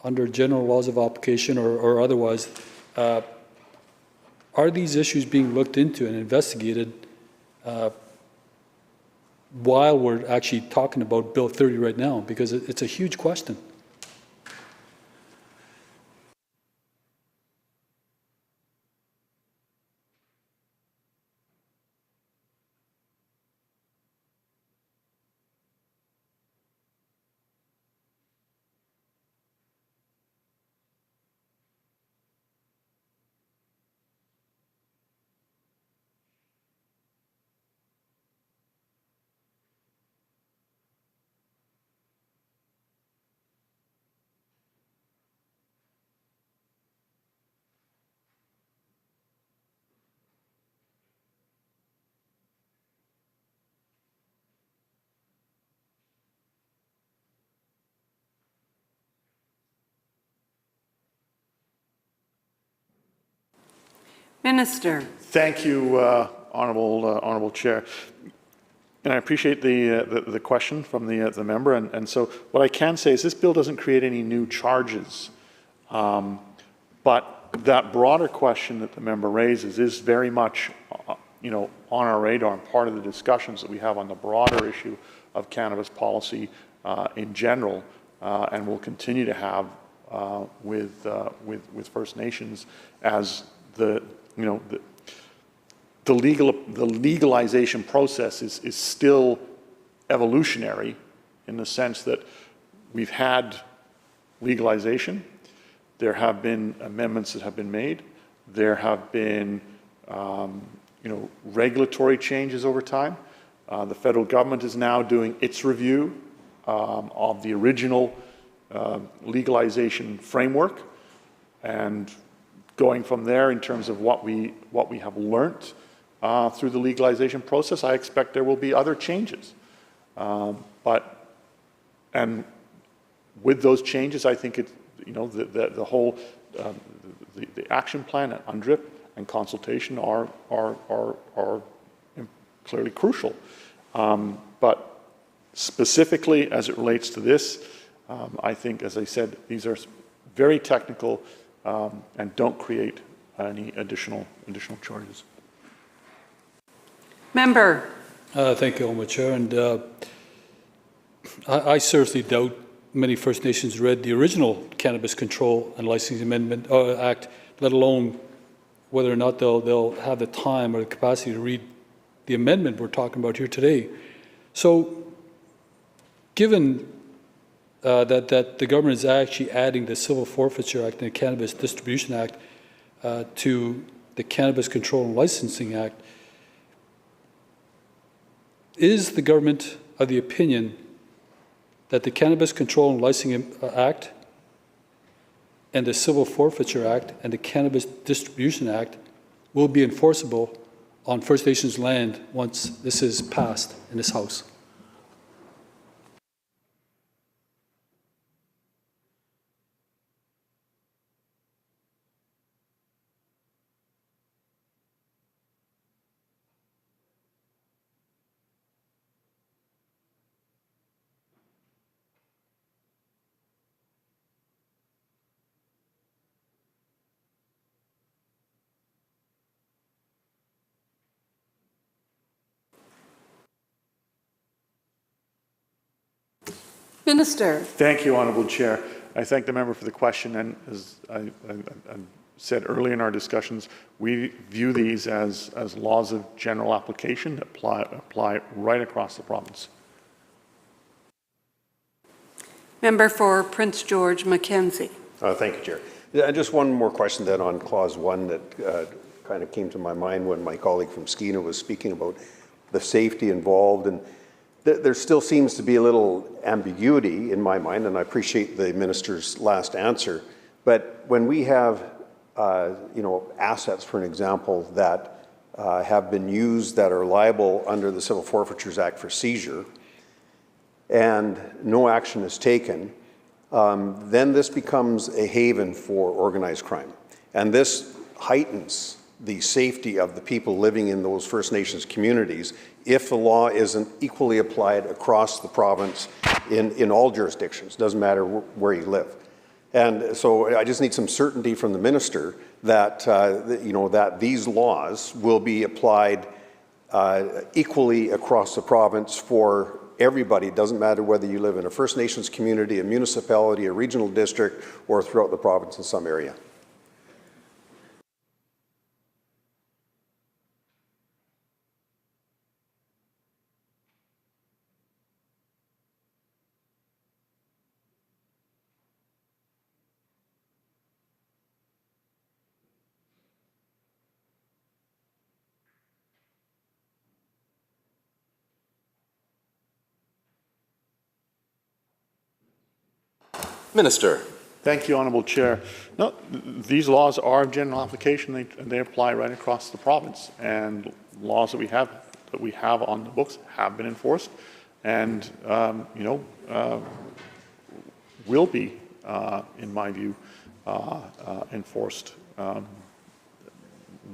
under general laws of application or otherwise, are these issues being looked into and investigated while we're actually talking about Bill 30 right now? Because it's a huge question.
Minister.
Thank you, Honourable Chair. And I appreciate the question from the member. And so what I can say is this bill doesn't create any new charges. But that broader question that the member raises is very much on our radar and part of the discussions that we have on the broader issue of cannabis policy in general, and will continue to have with First Nations as the legalization process is still evolutionary in the sense that we've had legalization, there have been amendments that have been made, there have been regulatory changes over time. The federal government is now doing its review of the original legalization framework, and going from there in terms of what we have learnt through the legalization process, I expect there will be other changes. And with those changes, I think the whole the action plan and UNDRIP and consultation are clearly crucial. But specifically as it relates to this, I think, as I said, these are very technical and don't create any additional charges.
Member.
Thank you, Honourable Chair. And I seriously doubt many First Nations read the original Cannabis Control and Licensing Amendment Act, let alone whether or not they'll have the time or the capacity to read the amendment we're talking about here today. So, given that the government is actually adding the Civil Forfeiture Act and the Cannabis Distribution Act to the Cannabis Control and Licensing Act, is the government of the opinion that the Cannabis Control and Licensing Act and the Civil Forfeiture Act and the Cannabis Distribution Act will be enforceable on First Nations land once this is passed in this House?
Minister.
Thank you, Honourable Chair. I thank the member for the question, and as I said earlier in our discussions, we view these as laws of general application that apply right across the province.
Member for Prince George Mackenzie.
Thank you, Chair. Yeah, just one more question then on Clause 1 that kind of came to my mind when my colleague from Skeena was speaking about the safety involved. And there still seems to be a little ambiguity in my mind, and I appreciate the minister's last answer. But when we have, assets, for an example, that have been used that are liable under the Civil Forfeitures Act for seizure, and no action is taken, then this becomes a haven for organized crime. And this heightens the safety of the people living in those First Nations communities if the law isn't equally applied across the province in all jurisdictions. Doesn't matter where you live. And so I just need some certainty from the minister that, that these laws will be applied equally across the province for everybody. It doesn't matter whether you live in a First Nations community, a municipality, a regional district, or throughout the province in some area.
Minister.
Thank you, Honourable Chair. No, these laws are of general application. They apply right across the province, and laws that we have on the books have been enforced, and will be, in my view, enforced.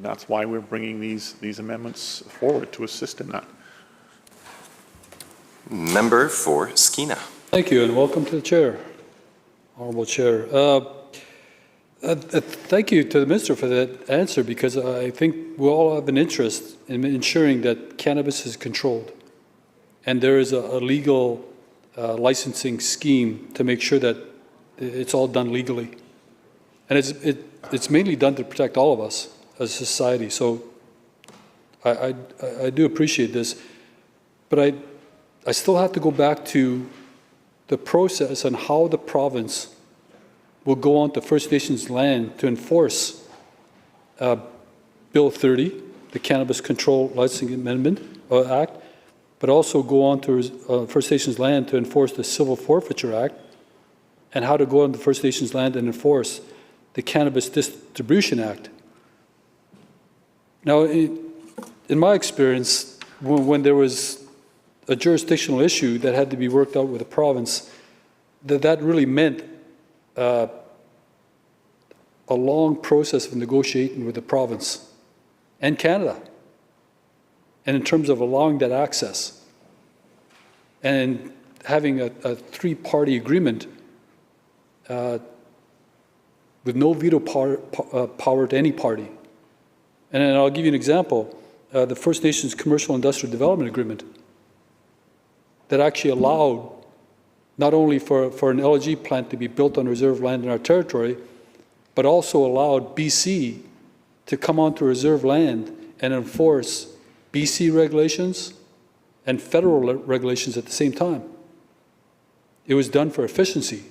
That's why we're bringing these amendments forward to assist in that.
Member for Skeena.
Thank you, and welcome to the chair. Honorable Chair. Thank you to the Minister for that answer, because I think we all have an interest in ensuring that cannabis is controlled. And there is a legal licensing scheme to make sure that it's all done legally. And it's mainly done to protect all of us as a society. So I do appreciate this. But I still have to go back to the process and how the province will go on to First Nations land to enforce Bill 30, the Cannabis Control Licensing Amendment Act, but also go on to First Nations land to enforce the Civil Forfeiture Act, and how to go on to First Nations land and enforce the Cannabis Distribution Act. Now, in my experience, when there was a jurisdictional issue that had to be worked out with the province, that really meant a long process of negotiating with the province and Canada, and in terms of allowing that access and having a three-party agreement with no veto power to any party. And I'll give you an example, the First Nations Commercial Industrial Development Agreement that actually allowed not only for an LNG plant to be built on reserve land in our territory, but also allowed BC to come onto reserve land and enforce BC regulations and federal regulations at the same time. It was done for efficiency,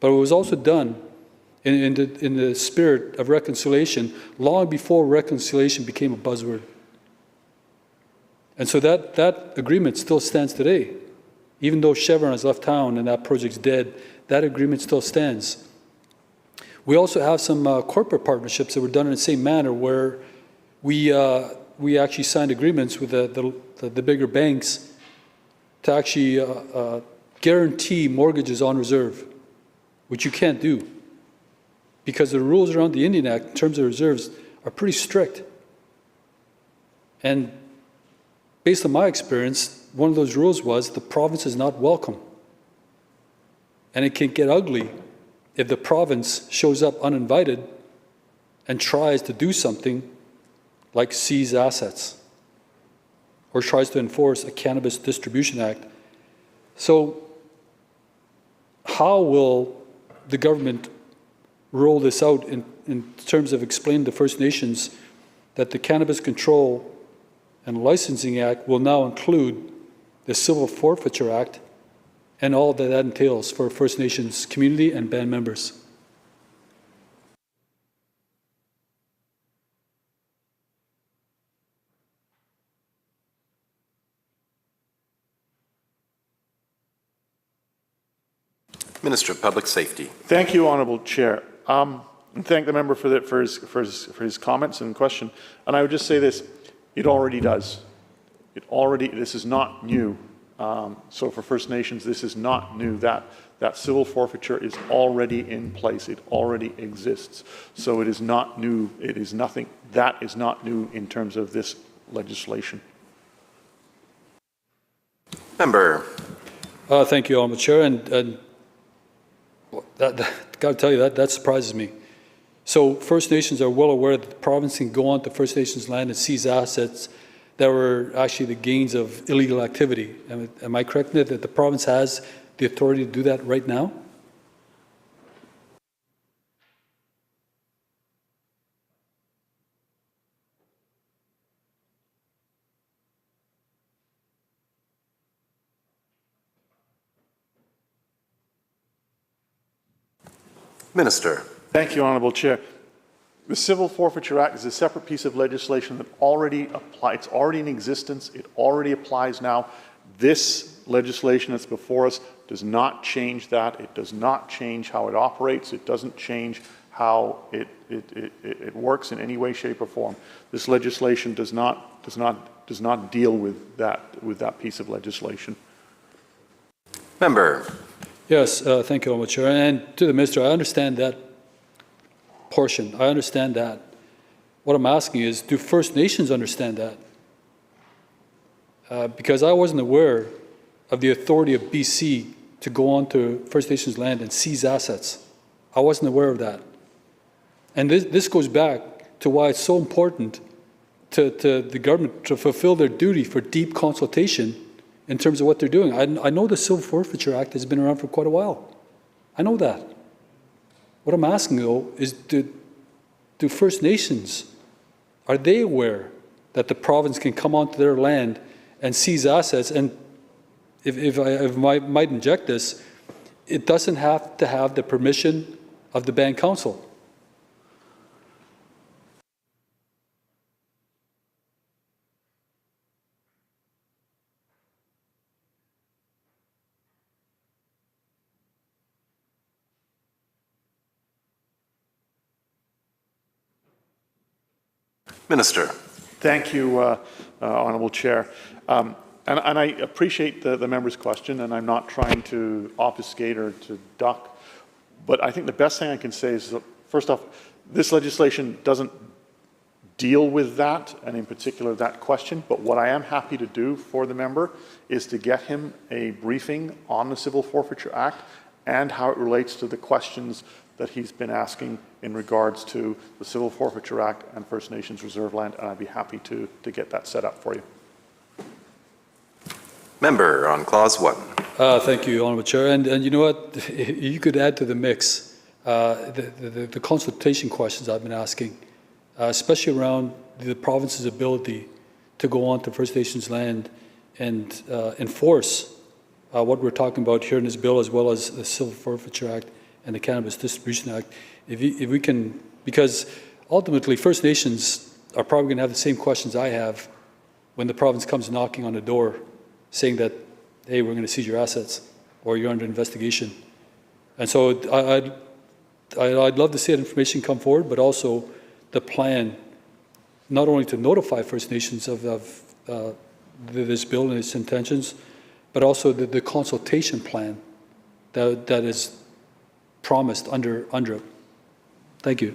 but it was also done in the spirit of reconciliation long before reconciliation became a buzzword. And so that agreement still stands today. Even though Chevron has left town and that project's dead, that agreement still stands. We also have some corporate partnerships that were done in the same manner, where we actually signed agreements with the bigger banks to actually guarantee mortgages on reserve, which you can't do, because the rules around the Indian Act in terms of reserves are pretty strict. And based on my experience, one of those rules was the province is not welcome. And it can get ugly if the province shows up uninvited and tries to do something like seize assets or tries to enforce a Cannabis Distribution Act. So how will the government roll this out in terms of explaining to First Nations that the Cannabis Control and Licensing Act will now include the Civil Forfeiture Act and all that entails for First Nations community and band members?
Minister of Public Safety.
Thank you, Honourable Chair. And thank the member for his comments and question. And I would just say this, it already does. This is not new. So for First Nations, this is not new. That civil forfeiture is already in place. It already exists. So it is not new. It is nothing. That is not new in terms of this legislation.
Member.
Thank you, Honourable Chair. And got to tell you, that surprises me. So First Nations are well aware that the province can go onto First Nations land and seize assets that were actually the gains of illegal activity. Am I correct that the province has the authority to do that right now?
Minister.
Thank you, Honourable Chair. The Civil Forfeiture Act is a separate piece of legislation that already applies. It's already in existence. It already applies now. This legislation that's before us does not change that. It does not change how it operates. It doesn't change how it works in any way, shape, or form. This legislation does not deal with that piece of legislation.
Member.
Yes, thank you, Honourable Chair. And to the Minister, I understand that portion. I understand that. What I'm asking is, do First Nations understand that? Because I wasn't aware of the authority of BC to go onto First Nations land and seize assets. I wasn't aware of that. And this goes back to why it's so important to the government to fulfill their duty for deep consultation in terms of what they're doing. I know the Civil Forfeiture Act has been around for quite a while. I know that. What I'm asking, though, is do First Nations, are they aware that the province can come onto their land and seize assets? And if I might inject this, it doesn't have to have the permission of the Band Council.
Minister.
Thank you, Honourable Chair. And I appreciate the member's question, and I'm not trying to obfuscate or to duck, but I think the best thing I can say is, first off, this legislation doesn't deal with that, and in particular that question, but what I am happy to do for the member is to get him a briefing on the Civil Forfeiture Act and how it relates to the questions that he's been asking in regards to the Civil Forfeiture Act and First Nations Reserve Land, and I'd be happy to get that set up for you.
Member on Clause 1.
Thank you, Honourable Chair. And you know what? You could add to the mix the consultation questions I've been asking, especially around the province's ability to go on to First Nations land and enforce what we're talking about here in this bill, as well as the Civil Forfeiture Act and the Cannabis Distribution Act. If we can, because ultimately First Nations are probably going to have the same questions I have when the province comes knocking on the door saying that, hey, we're going to seize your assets or you're under investigation. And so I'd love to see that information come forward, but also the plan, not only to notify First Nations of this bill and its intentions, but also the consultation plan that is promised under it. Thank you.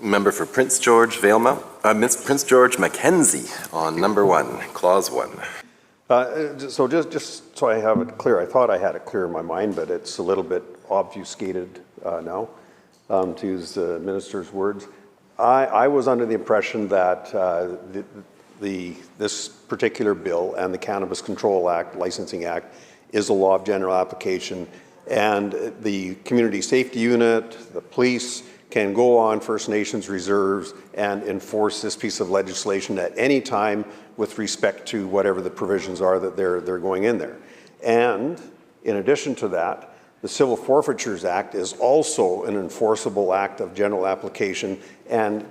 Member for Prince George Valemount, Prince George Mackenzie on number 1, Clause 1.
So just so I have it clear, I thought I had it clear in my mind, but it's a little bit obfuscated now, to use the minister's words. I was under the impression that this particular bill and the Cannabis Control Act, Licensing Act, is a law of general application, and the Community Safety Unit, the police, can go on First Nations reserves and enforce this piece of legislation at any time with respect to whatever the provisions are that they're going in there. And in addition to that, The Civil Forfeitures Act is also an enforceable act of general application, and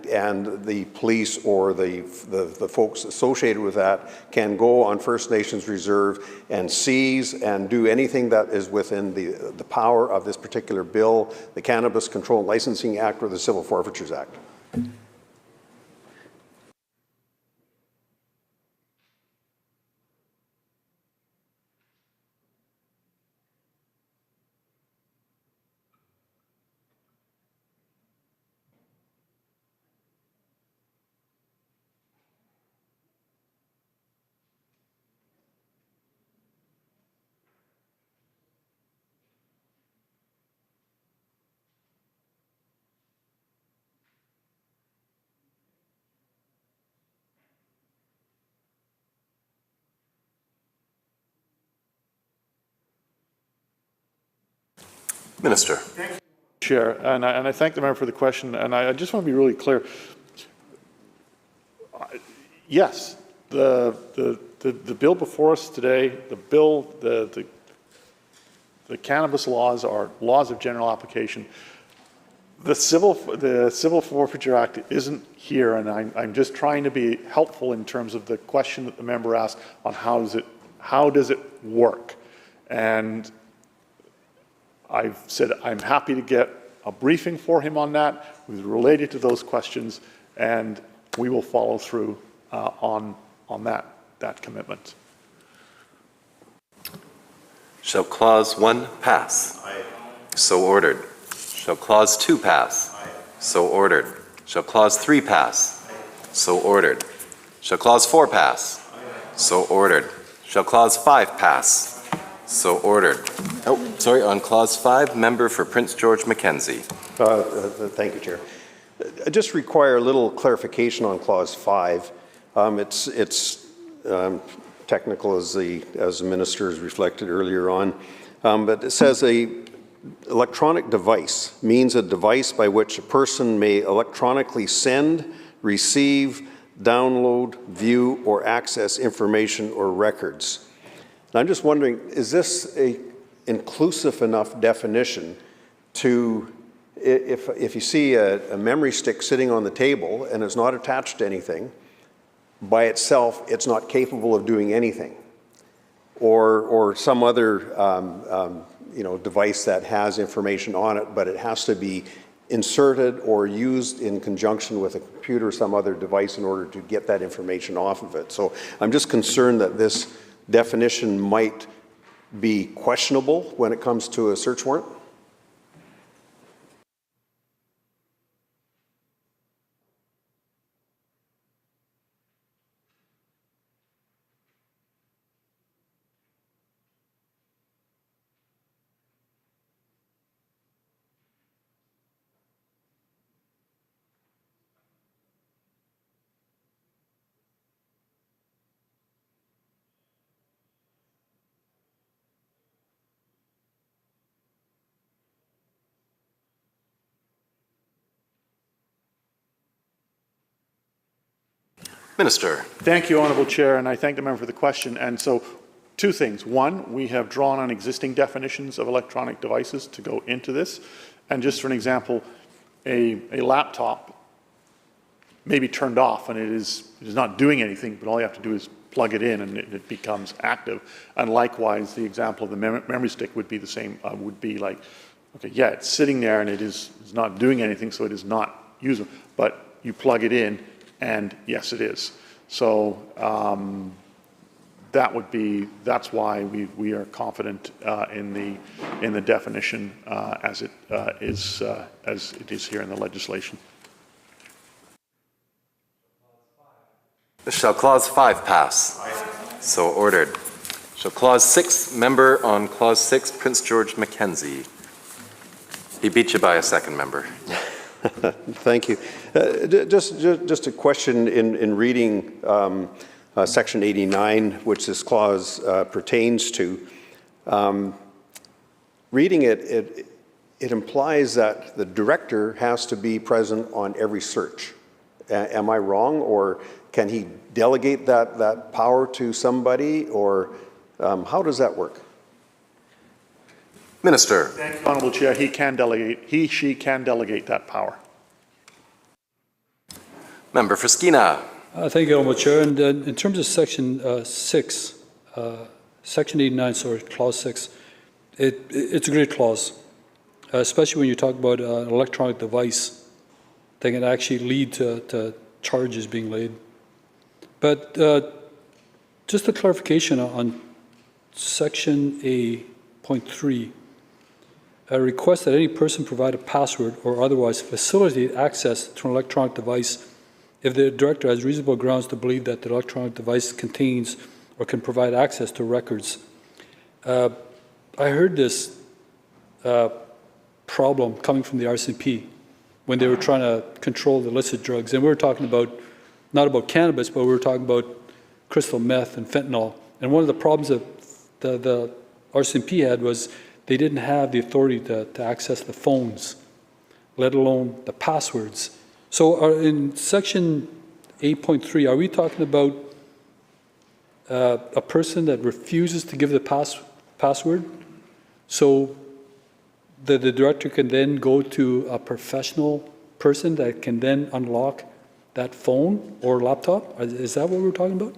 the police or the folks associated with that can go on First Nations reserve and seize and do anything that is within the power of this particular bill, the Cannabis Control and Licensing Act or the Civil Forfeitures Act.
Minister.
Chair, and I thank the member for the question, and I just want to be really clear. Yes, the bill before us today, the cannabis laws are laws of general application. The Civil Forfeiture Act isn't here, and I'm just trying to be helpful in terms of the question that the member asked on how does it work, and I've said I'm happy to get a briefing for him on that related to those questions, and we will follow through on that commitment.
Shall Clause 1 pass?
Aye.
So ordered. Shall Clause 2 pass?
Aye.
So ordered. Shall Clause 3 pass? Aye. So ordered. Shall Clause 4 pass? Aye. So ordered. Shall Clause 5 pass? So ordered. Oh, sorry, on Clause 5, member for Prince George Mackenzie.
Thank you, Chair. I just require a little clarification on Clause 5. It's technical as the minister has reflected earlier on, but it says electronic device means a device by which a person may electronically send, receive, download, view, or access information or records. And I'm just wondering, is this a inclusive enough definition to, if you see a memory stick sitting on the table and it's not attached to anything, by itself it's not capable of doing anything, or some other device that has information on it, but it has to be inserted or used in conjunction with a computer or some other device in order to get that information off of it. So I'm just concerned that this definition might be questionable when it comes to a search warrant.
Minister.
Thank you, Honourable Chair, and I thank the member for the question. And so, two things. One, we have drawn on existing definitions of electronic devices to go into this. And just for an example, a laptop may be turned off and it is not doing anything, but all you have to do is plug it in and it becomes active. And likewise, the example of the memory stick would be the same, would be like, okay, yeah, it's sitting there and it's not doing anything, so it is not usable, but you plug it in and yes, it is. So that's why we are confident in the definition as it is here in the legislation.
Shall Clause 5 pass? Aye. So ordered. Shall Clause 6, member on Clause 6, Prince George Mackenzie. He beat you by a second, member.
Thank you. Just a question in reading Section 89, which this clause pertains to. Reading it implies that the director has to be present on every search. Am I wrong, or can he delegate that power to somebody, or how does that work?
Minister.
Thank you, Honourable Chair. She can delegate that power.
Member for Skeena.
Thank you, Honourable Chair. And in terms of Section 6, Section 89, sorry, Clause 6, it's a great clause, especially when you talk about an electronic device that can actually lead to charges being laid. But just a clarification on Section A.3, a request that any person provide a password or otherwise facilitate access to an electronic device if the director has reasonable grounds to believe that the electronic device contains or can provide access to records. I heard this problem coming from the RCMP when they were trying to control the illicit drugs. And we were talking about, not about cannabis, but we were talking about crystal meth and fentanyl. And one of the problems that the RCMP had was they didn't have the authority to access the phones, let alone the passwords. So in Section 8.3, are we talking about a person that refuses to give the password so that the director can then go to a professional person that can then unlock that phone or laptop? Is that what we're talking about?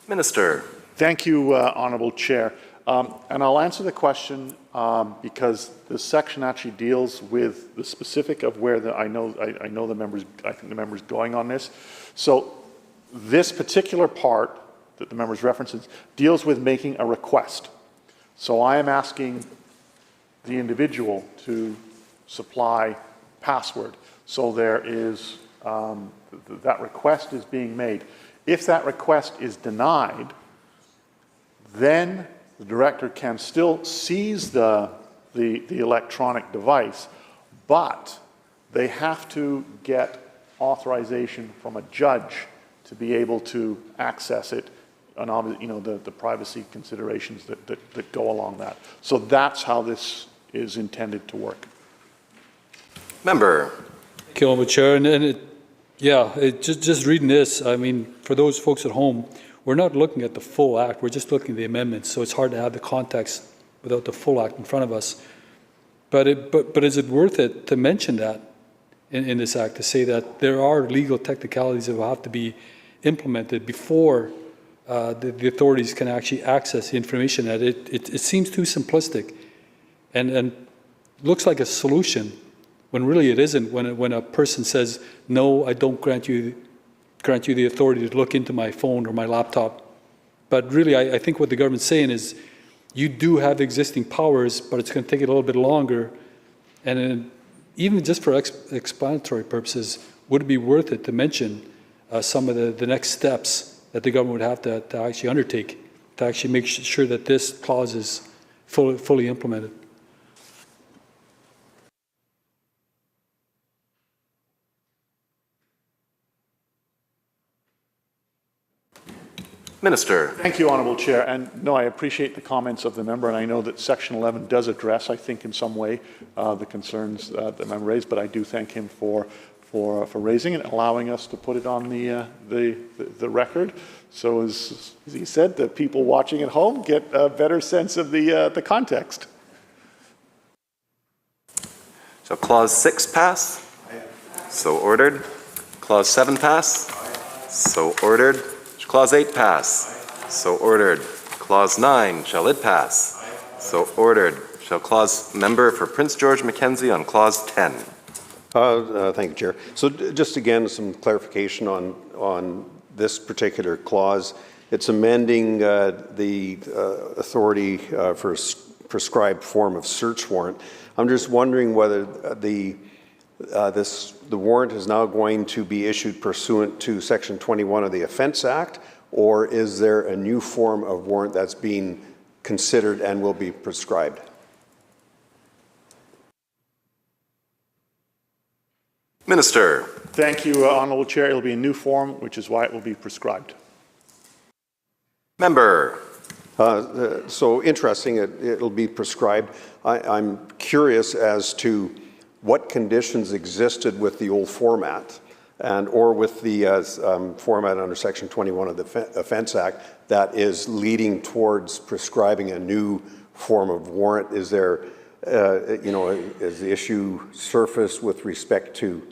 Minister.
Thank you, Honourable Chair. And I'll answer the question because the section actually deals with the specific of where I know the members, I think the member's going on this. So this particular part that the member's references deals with making a request. So I am asking the individual to supply password. So there is, that request is being made. If that request is denied, then the director can still seize the electronic device, but they have to get authorization from a judge to be able to access it, and the privacy considerations that go along that. So that's how this is intended to work.
Member.
Thank you, Honourable Chair. Just reading this, I mean, for those folks at home, we're not looking at the full act, we're just looking at the amendments, so it's hard to have the context without the full act in front of us. But is it worth it to mention that in this act, to say that there are legal technicalities that will have to be implemented before the authorities can actually access the information? That it seems too simplistic and looks like a solution, when really it isn't, when a person says, no, I don't grant you the authority to look into my phone or my laptop. But really, I think what the government's saying is, you do have existing powers, but it's going to take it a little bit longer. And even just for explanatory purposes, would it be worth it to mention some of the next steps that the government would have to actually undertake to actually make sure that this clause is fully implemented?
Minister.
Thank you, Honourable Chair. And no, I appreciate the comments of the member, and I know that Section 11 does address, I think, in some way, the concerns that the member raised. But I do thank him for raising it and allowing us to put it on the record. So, as he said, the people watching at home get a better sense of the context.
So, Clause 6 pass. So ordered. Clause 7 pass? So ordered. Shall Clause 8 pass? So ordered. Clause 9, shall it pass? So ordered. Shall Clause Member for Prince George Mackenzie on Clause 10?
Thank you, Chair. So just again, some clarification on this particular clause. It's amending the authority for a prescribed form of search warrant. I'm just wondering whether the warrant is now going to be issued pursuant to Section 21 of the Offence Act, or is there a new form of warrant that's being considered and will be prescribed?
Minister.
Thank you, Honourable Chair. It will be a new form, which is why it will be prescribed.
Member.
So interesting, it'll be prescribed. I'm curious as to what conditions existed with the old format or with the format under Section 21 of the Offence Act that is leading towards prescribing a new form of warrant. Is there, is the issue surfaced with respect to,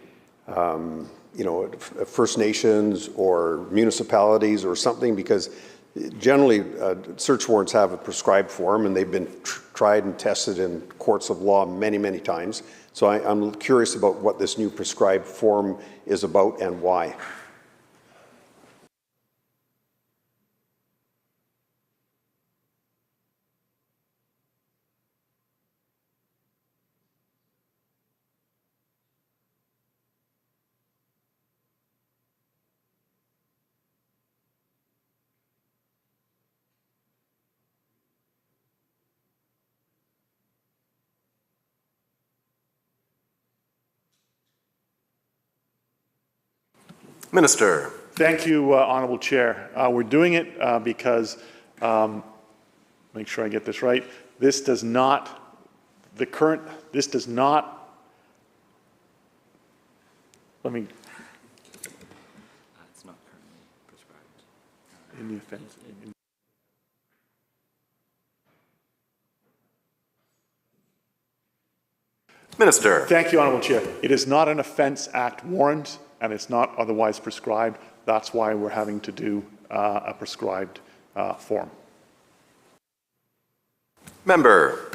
First Nations or municipalities or something? Because generally, search warrants have a prescribed form, and they've been tried and tested in courts of law many, many times. So I'm curious about what this new prescribed form is about and why.
Minister.
Thank you, Honourable Chair. We're doing it because, make sure I get this right, this does not, let me. It's not currently prescribed. In the offence.
Minister.
Thank you, Honourable Chair. It is not an Offence Act warrant, and it's not otherwise prescribed. That's why we're having to do a prescribed form.
Member.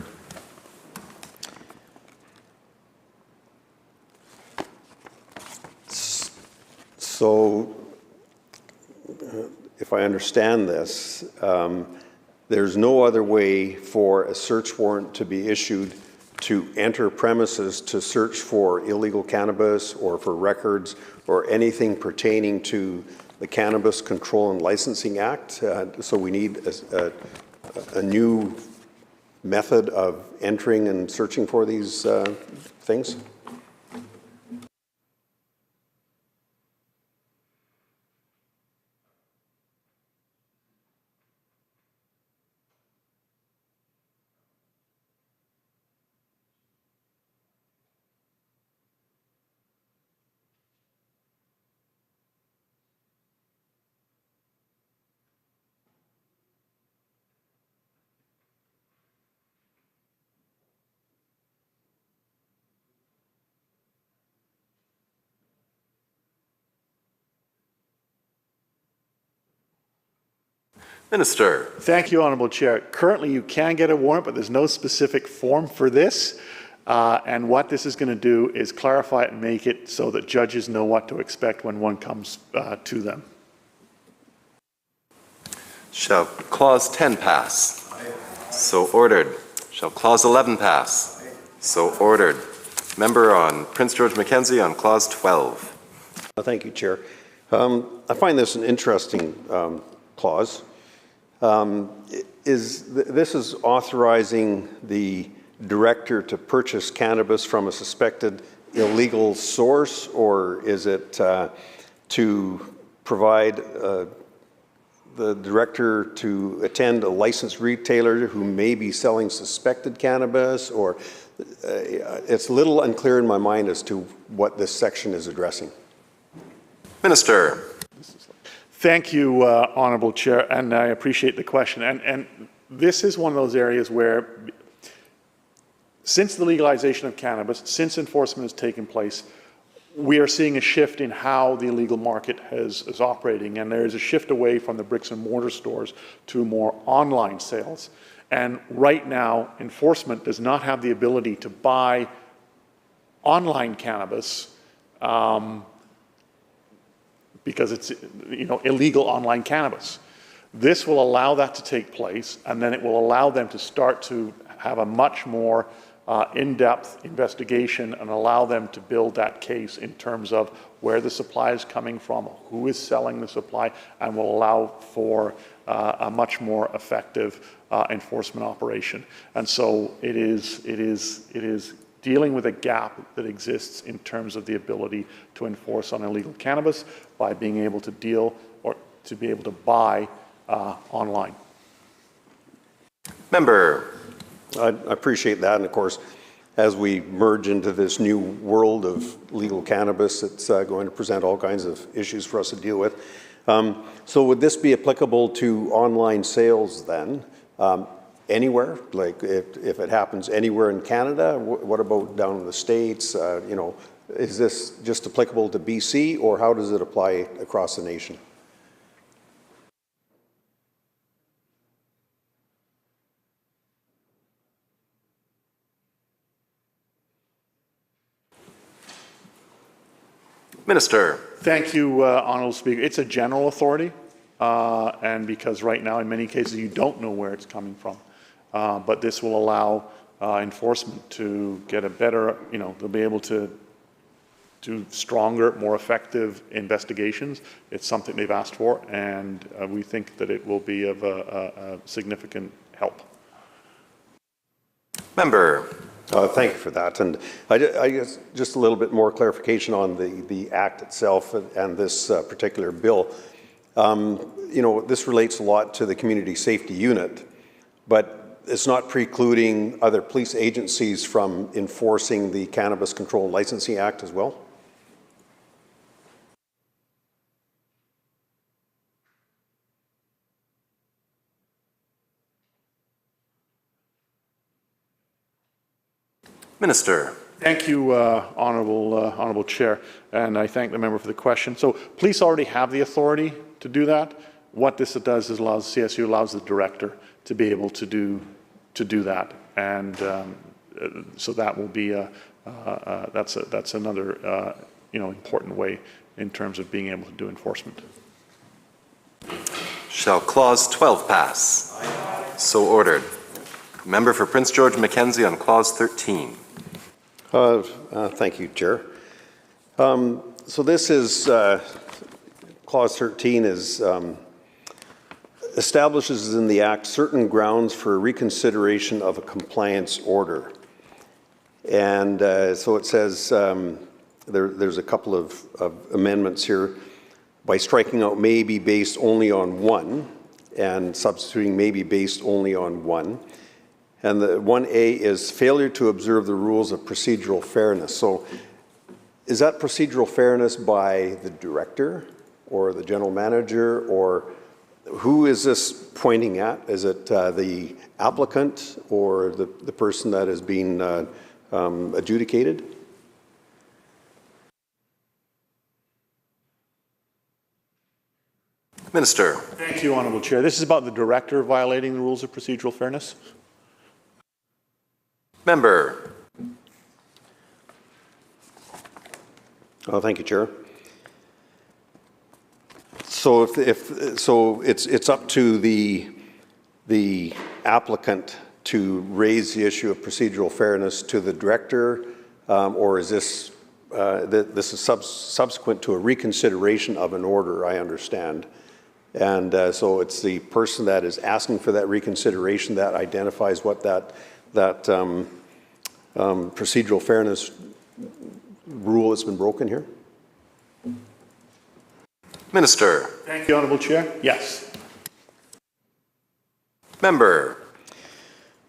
So, if I understand this, there's no other way for a search warrant to be issued to enter premises to search for illegal cannabis or for records or anything pertaining to the Cannabis Control and Licensing Act. So we need a new method of entering and searching for these things.
Minister.
Thank you, Honourable Chair. Currently, you can get a warrant, but there's no specific form for this. And what this is going to do is clarify it and make it so that judges know what to expect when one comes to them.
Shall Clause 10 pass? So ordered. Shall Clause 11 pass? So ordered. Member on Prince George Mackenzie on Clause 12.
Thank you, Chair. I find this an interesting clause. This is authorizing the director to purchase cannabis from a suspected illegal source, or is it to provide the director to attend a licensed retailer who may be selling suspected cannabis? Or it's a little unclear in my mind as to what this section is addressing.
Minister.
Thank you, Honourable Chair, and I appreciate the question. And this is one of those areas where, since the legalization of cannabis, since enforcement has taken place, we are seeing a shift in how the illegal market is operating, and there is a shift away from the bricks and mortar stores to more online sales. And right now, enforcement does not have the ability to buy online cannabis because it's illegal online cannabis. This will allow that to take place, and then it will allow them to start to have a much more in-depth investigation and allow them to build that case in terms of where the supply is coming from, who is selling the supply, and will allow for a much more effective enforcement operation. And so it is dealing with a gap that exists in terms of the ability to enforce on illegal cannabis by being able to deal or to be able to buy online.
Member.
I appreciate that, and of course, as we merge into this new world of legal cannabis, it's going to present all kinds of issues for us to deal with. So would this be applicable to online sales then? Anywhere? Like if it happens anywhere in Canada, what about down in the States? Is this just applicable to BC, or how does it apply across the nation?
Minister.
Thank you, Honourable Speaker. It's a general authority, and because right now in many cases you don't know where it's coming from. But this will allow enforcement to get a better, they'll be able to do stronger, more effective investigations. It's something they've asked for, and we think that it will be of a significant help.
Member.
Thank you for that. And I guess just a little bit more clarification on the Act itself and this particular bill. This relates a lot to the Community Safety Unit, but it's not precluding other police agencies from enforcing the Cannabis Control Licensing Act as well?
Minister.
Thank you, Honourable Chair, and I thank the member for the question. So police already have the authority to do that. What this does is CSU allows the director to be able to do that, and so that will be that's another important way in terms of being able to do enforcement.
Shall Clause 12 pass? Aye. So ordered. Member for Prince George Mackenzie on Clause 13.
Thank you, Chair. So this is, Clause 13 is, establishes in the Act certain grounds for reconsideration of a compliance order. And so it says, there's a couple of amendments here. By striking out may be based only on one, and substituting may be based only on one. And the 1A is failure to observe the rules of procedural fairness. So is that procedural fairness by the director or the general manager, or who is this pointing at? Is it the applicant or the person that is being adjudicated?
Minister.
Thank you, Honourable Chair. This is about the director violating the rules of procedural fairness.
Member.
Thank you, Chair. So so it's up to the applicant to raise the issue of procedural fairness to the director, or is this this is subsequent to a reconsideration of an order? I understand, and so it's the person that is asking for that reconsideration that identifies what that procedural fairness rule has been broken here?
Minister. Thank you, Honourable Chair. Yes.
Member.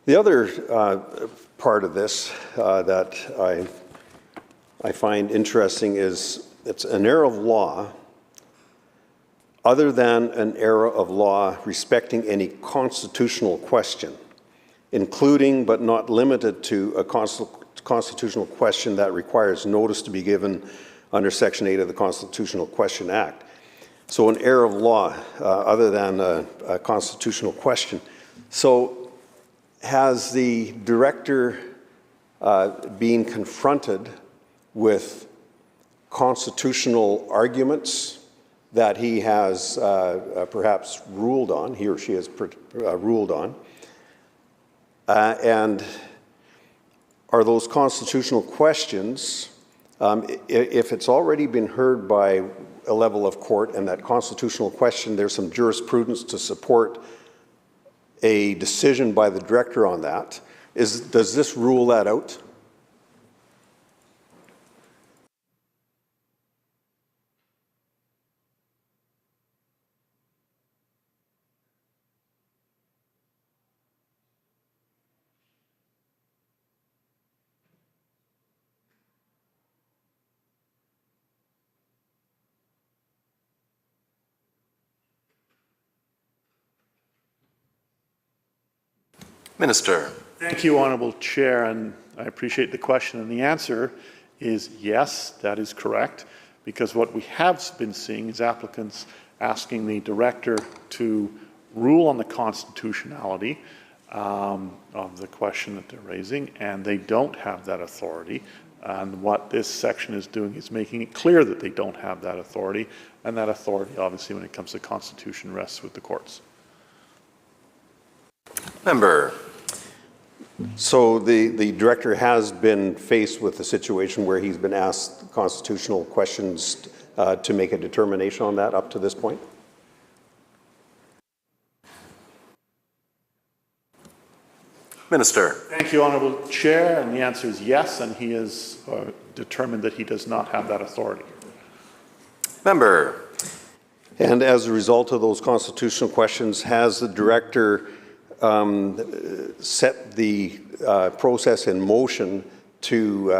The other part of this that I find interesting is it's an error of law other than an error of law respecting any constitutional question, including but not limited to a constitutional question that requires notice to be given under Section 8 of the Constitutional Question Act. So an error of law, other than a constitutional question. So has the director been confronted with constitutional arguments that he has perhaps ruled on, he or she has ruled on? And are those constitutional questions, if it's already been heard by a level of court and that constitutional question, there's some jurisprudence to support a decision by the director on that, does this rule that out?
Minister.
Thank you, Honourable Chair, and I appreciate the question. And the answer is yes, that is correct, because what we have been seeing is applicants asking the director to rule on the constitutionality of the question that they're raising, and they don't have that authority. And what this section is doing is making it clear that they don't have that authority, and that authority, obviously, when it comes to constitution, rests with the courts.
Member.
So the director has been faced with a situation where he's been asked constitutional questions to make a determination on that up to this point?
Minister.
Thank you, Honourable Chair, and the answer is yes, and he has determined that he does not have that authority.
Member.
And as a result of those constitutional questions, has the director set the process in motion to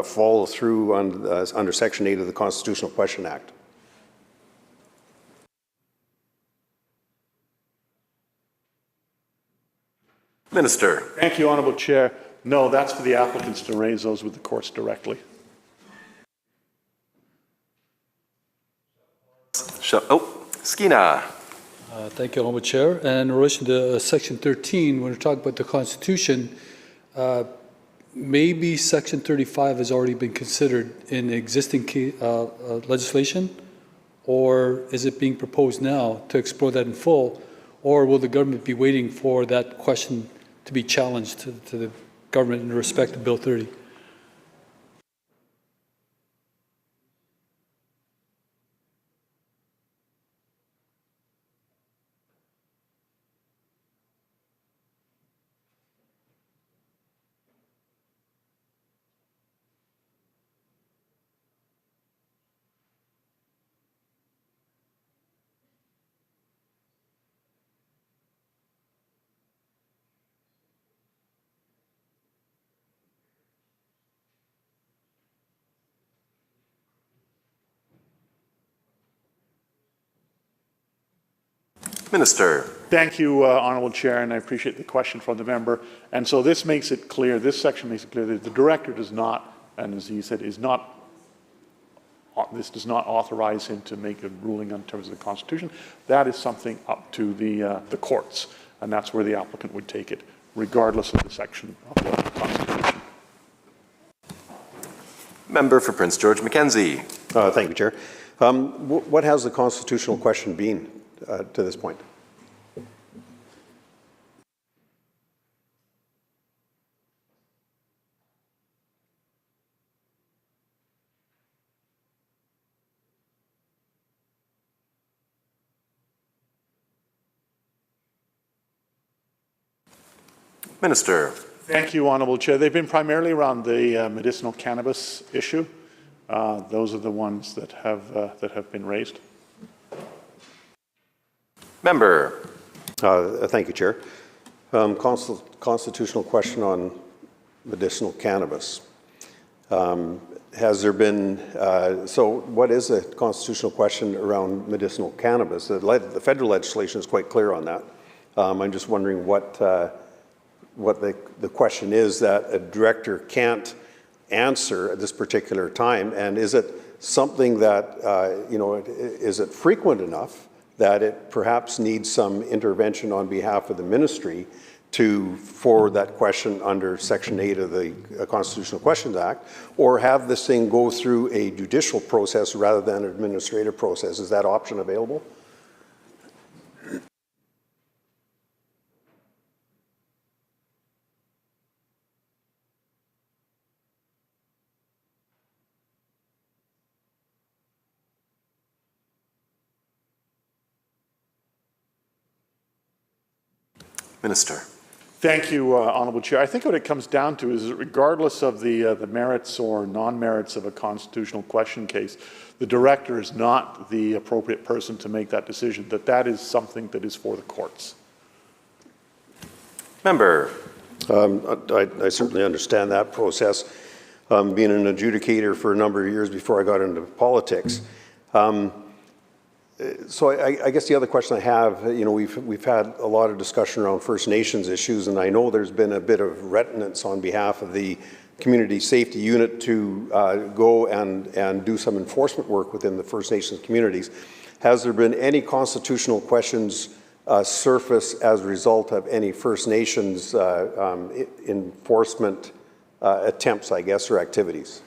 follow through on, under Section 8 of the Constitutional Question Act?
Minister.
Thank you, Honourable Chair. No, that's for the applicants to raise those with the courts directly.
Skeena.
Thank you, Honourable Chair. And in relation to Section 13, when we're talking about the Constitution, maybe Section 35 has already been considered in existing legislation, or is it being proposed now to explore that in full, or will the government be waiting for that question to be challenged to the government in respect to Bill 30?
Minister.
Thank you, Honourable Chair, and I appreciate the question from the member. And so this makes it clear, this section makes it clear that the director does not, and as he said, is not, this does not authorize him to make a ruling on terms of the Constitution. That is something up to the courts, and that's where the applicant would take it, regardless of the section of the Constitution.
Member for Prince George Mackenzie.
Thank you, Chair. What has the constitutional question been to this point?
Minister.
Thank you, Honourable Chair. They've been primarily around the medicinal cannabis issue. Those are the ones that have been raised.
Member.
Thank you, Chair. Constitutional question on medicinal cannabis. Has there been, so what is a constitutional question around medicinal cannabis? The federal legislation is quite clear on that. I'm just wondering what the question is that a director can't answer at this particular time? And is it something that, is it frequent enough that it perhaps needs some intervention on behalf of the ministry to forward that question under Section 8 of the Constitutional Questions Act, or have this thing go through a judicial process rather than an administrative process? Is that option available?
Minister.
Thank you, Honourable Chair. I think what it comes down to is that regardless of the merits or non-merits of a constitutional question case, the director is not the appropriate person to make that decision, that is something that is for the courts.
Member.
I certainly understand that process, being an adjudicator for a number of years before I got into politics. So I guess the other question I have, we've had a lot of discussion around First Nations issues, and I know there's been a bit of reticence on behalf of the Community Safety Unit to go and do some enforcement work within the First Nations communities. Has there been any constitutional questions surface as a result of any First Nations enforcement attempts, I guess, or activities?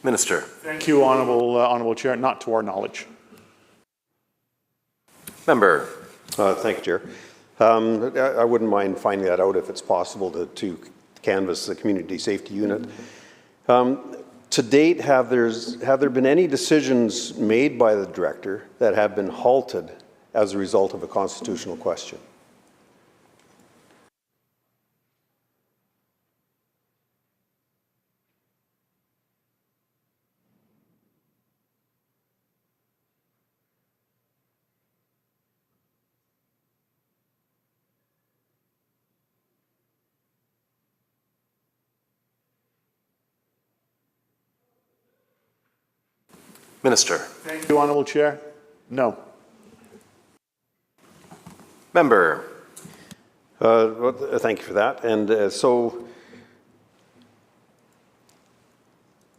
Minister.
Thank you, Honourable Chair. Not to our knowledge.
Member.
Thank you, Chair. I wouldn't mind finding that out if it's possible to canvass the Community Safety Unit. To date, have there been any decisions made by the director that have been halted as a result of a constitutional question?
Minister.
Thank you, Honourable Chair. No.
Member.
Well, thank you for that. And so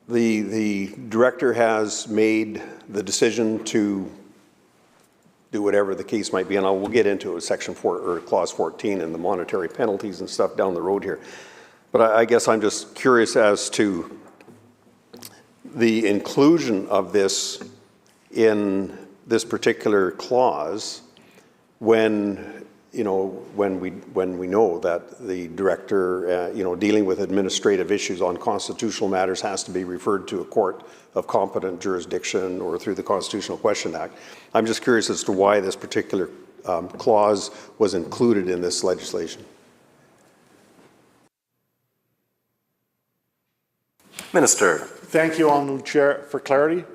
the director has made the decision to do whatever the case might be, and we'll get into it, Section 4 or Clause 14 and the monetary penalties and stuff down the road here. But I guess I'm just curious as to the inclusion of this in this particular clause when we know that the director dealing with administrative issues on constitutional matters has to be referred to a court of competent jurisdiction or through the Constitutional Question Act. I'm just curious as to why this particular clause was included in this legislation.
Minister.
Thank you, Honourable Chair, for clarity,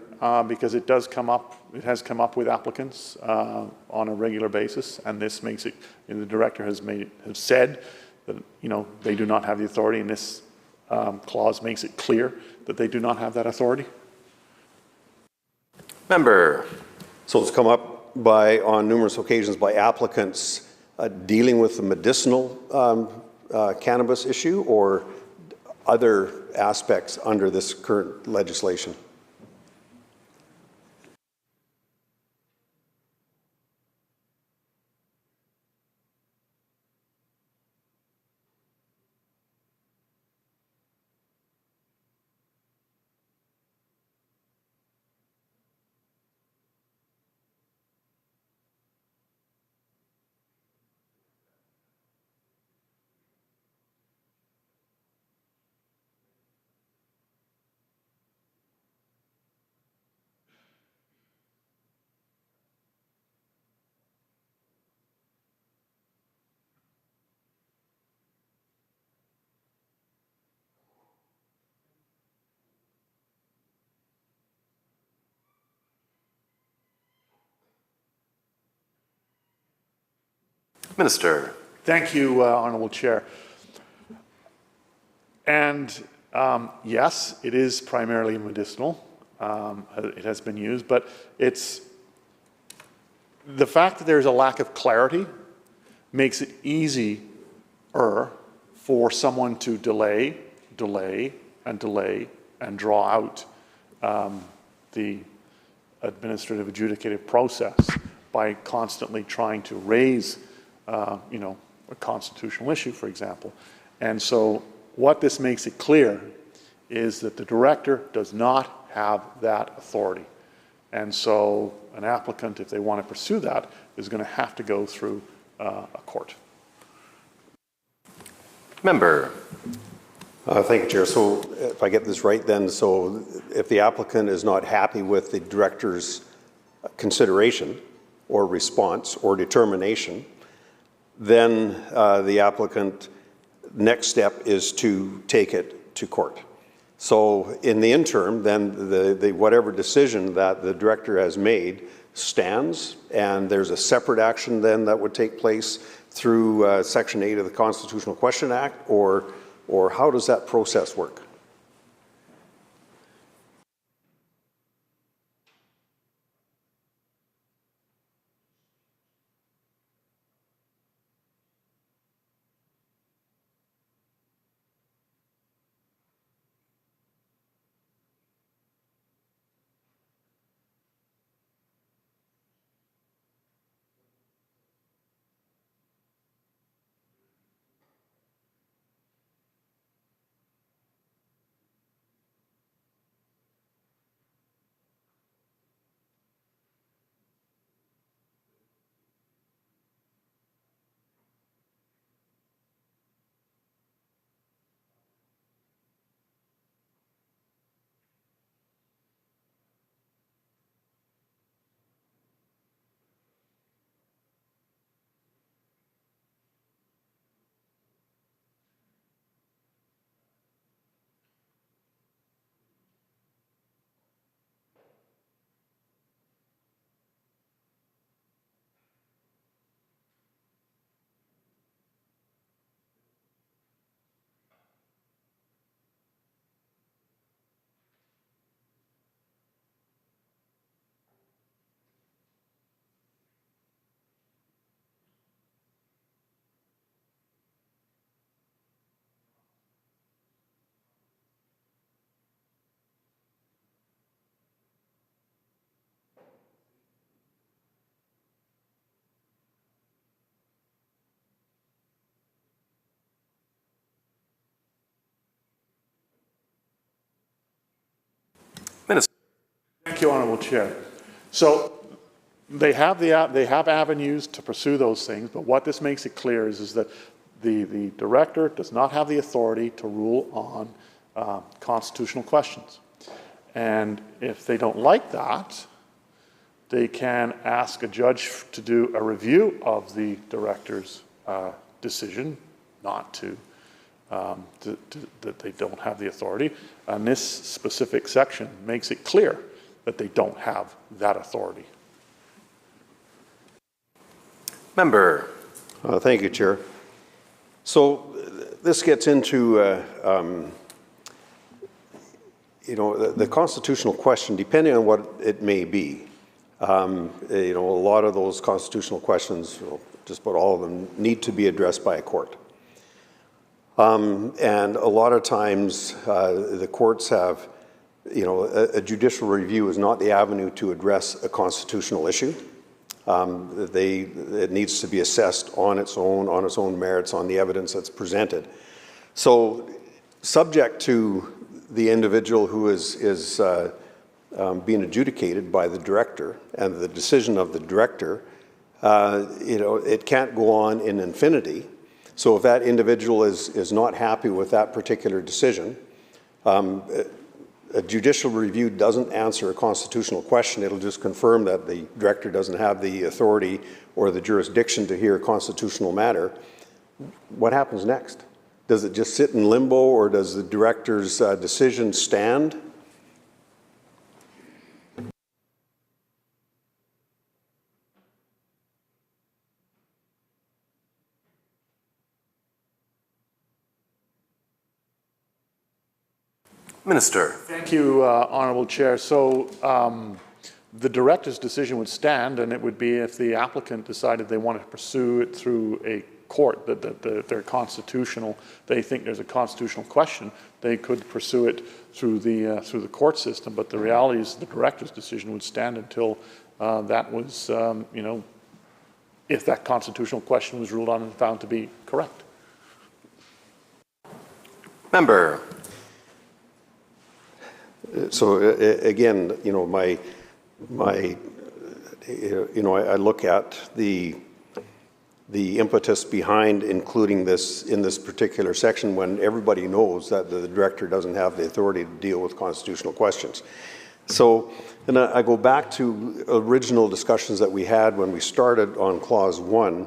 because it has come up with applicants on a regular basis, and this makes it, the director has said that, they do not have the authority, and this clause makes it clear that they do not have that authority.
Member.
So it's come up on numerous occasions by applicants dealing with the medicinal cannabis issue or other aspects under this current legislation?
Minister.
Thank you, Honourable Chair. And yes, it is primarily medicinal. It has been used, but it's the fact that there's a lack of clarity makes it easier for someone to delay, and draw out the administrative adjudicative process by constantly trying to raise, a constitutional issue, for example. And so what this makes it clear is that the director does not have that authority. And so an applicant, if they want to pursue that, is going to have to go through a court.
Member.
Thank you, Chair. So if I get this right then, so if the applicant is not happy with the director's consideration or response or determination, then the applicant next step is to take it to court. So in the interim, then the whatever decision that the director has made stands, and there's a separate action then that would take place through Section 8 of the Constitutional Question Act, or how does that process work?
Minister. Thank you, Honourable Chair. So they have avenues to pursue those things, but what this makes it clear is that the director does not have the authority to rule on constitutional questions. And if they don't like that, they can ask a judge to do a review of the director's decision, not to that they don't have the authority. And this specific section makes it clear that they don't have that authority.
Member.
Thank you, Chair. So this gets into, the constitutional question, depending on what it may be. A lot of those constitutional questions, just about all of them, need to be addressed by a court. And a lot of times the courts have, a judicial review is not the avenue to address a constitutional issue. It needs to be assessed on its own merits, on the evidence that's presented. So subject to the individual who is being adjudicated by the director and the decision of the director, it can't go on in infinity. So if that individual is not happy with that particular decision, a judicial review doesn't answer a constitutional question. It'll just confirm that the director doesn't have the authority or the jurisdiction to hear a constitutional matter. What happens next? Does it just sit in limbo, or does the director's decision stand?
Minister.
Thank you, Honourable Chair. So the director's decision would stand, and it would be if the applicant decided they wanted to pursue it through a court, that they're constitutional, they think there's a constitutional question, they could pursue it through the court system. But the reality is the director's decision would stand until that was, if that constitutional question was ruled on and found to be correct.
Member.
So again, I look at the impetus behind including this in this particular section when everybody knows that the director doesn't have the authority to deal with constitutional questions. So, and I go back to original discussions that we had when we started on Clause 1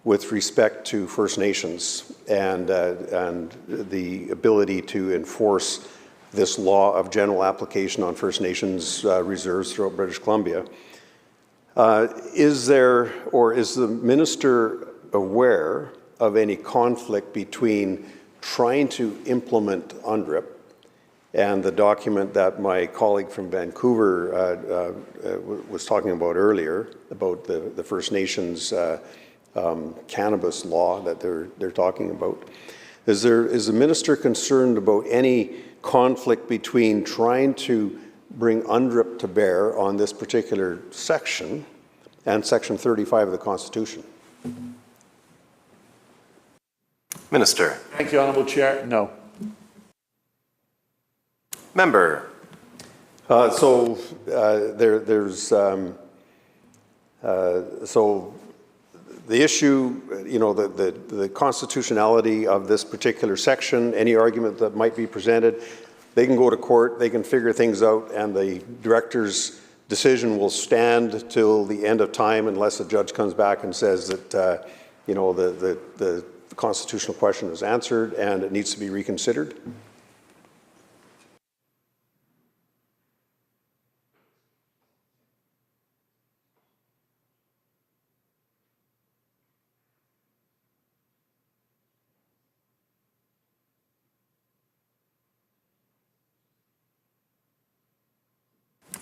with respect to First Nations and the ability to enforce this law of general application on First Nations reserves throughout British Columbia. Is there, or is the minister aware of any conflict between trying to implement UNDRIP and the document that my colleague from Vancouver was talking about earlier, about the First Nations cannabis law that they're talking about? Is the minister concerned about any conflict between trying to bring UNDRIP to bear on this particular section and Section 35 of the Constitution?
Minister.
Thank you, Honourable Chair. No.
Member.
So the issue, the constitutionality of this particular section, any argument that might be presented, they can go to court, they can figure things out, and the director's decision will stand till the end of time unless a judge comes back and says that, the constitutional question is answered and it needs to be reconsidered.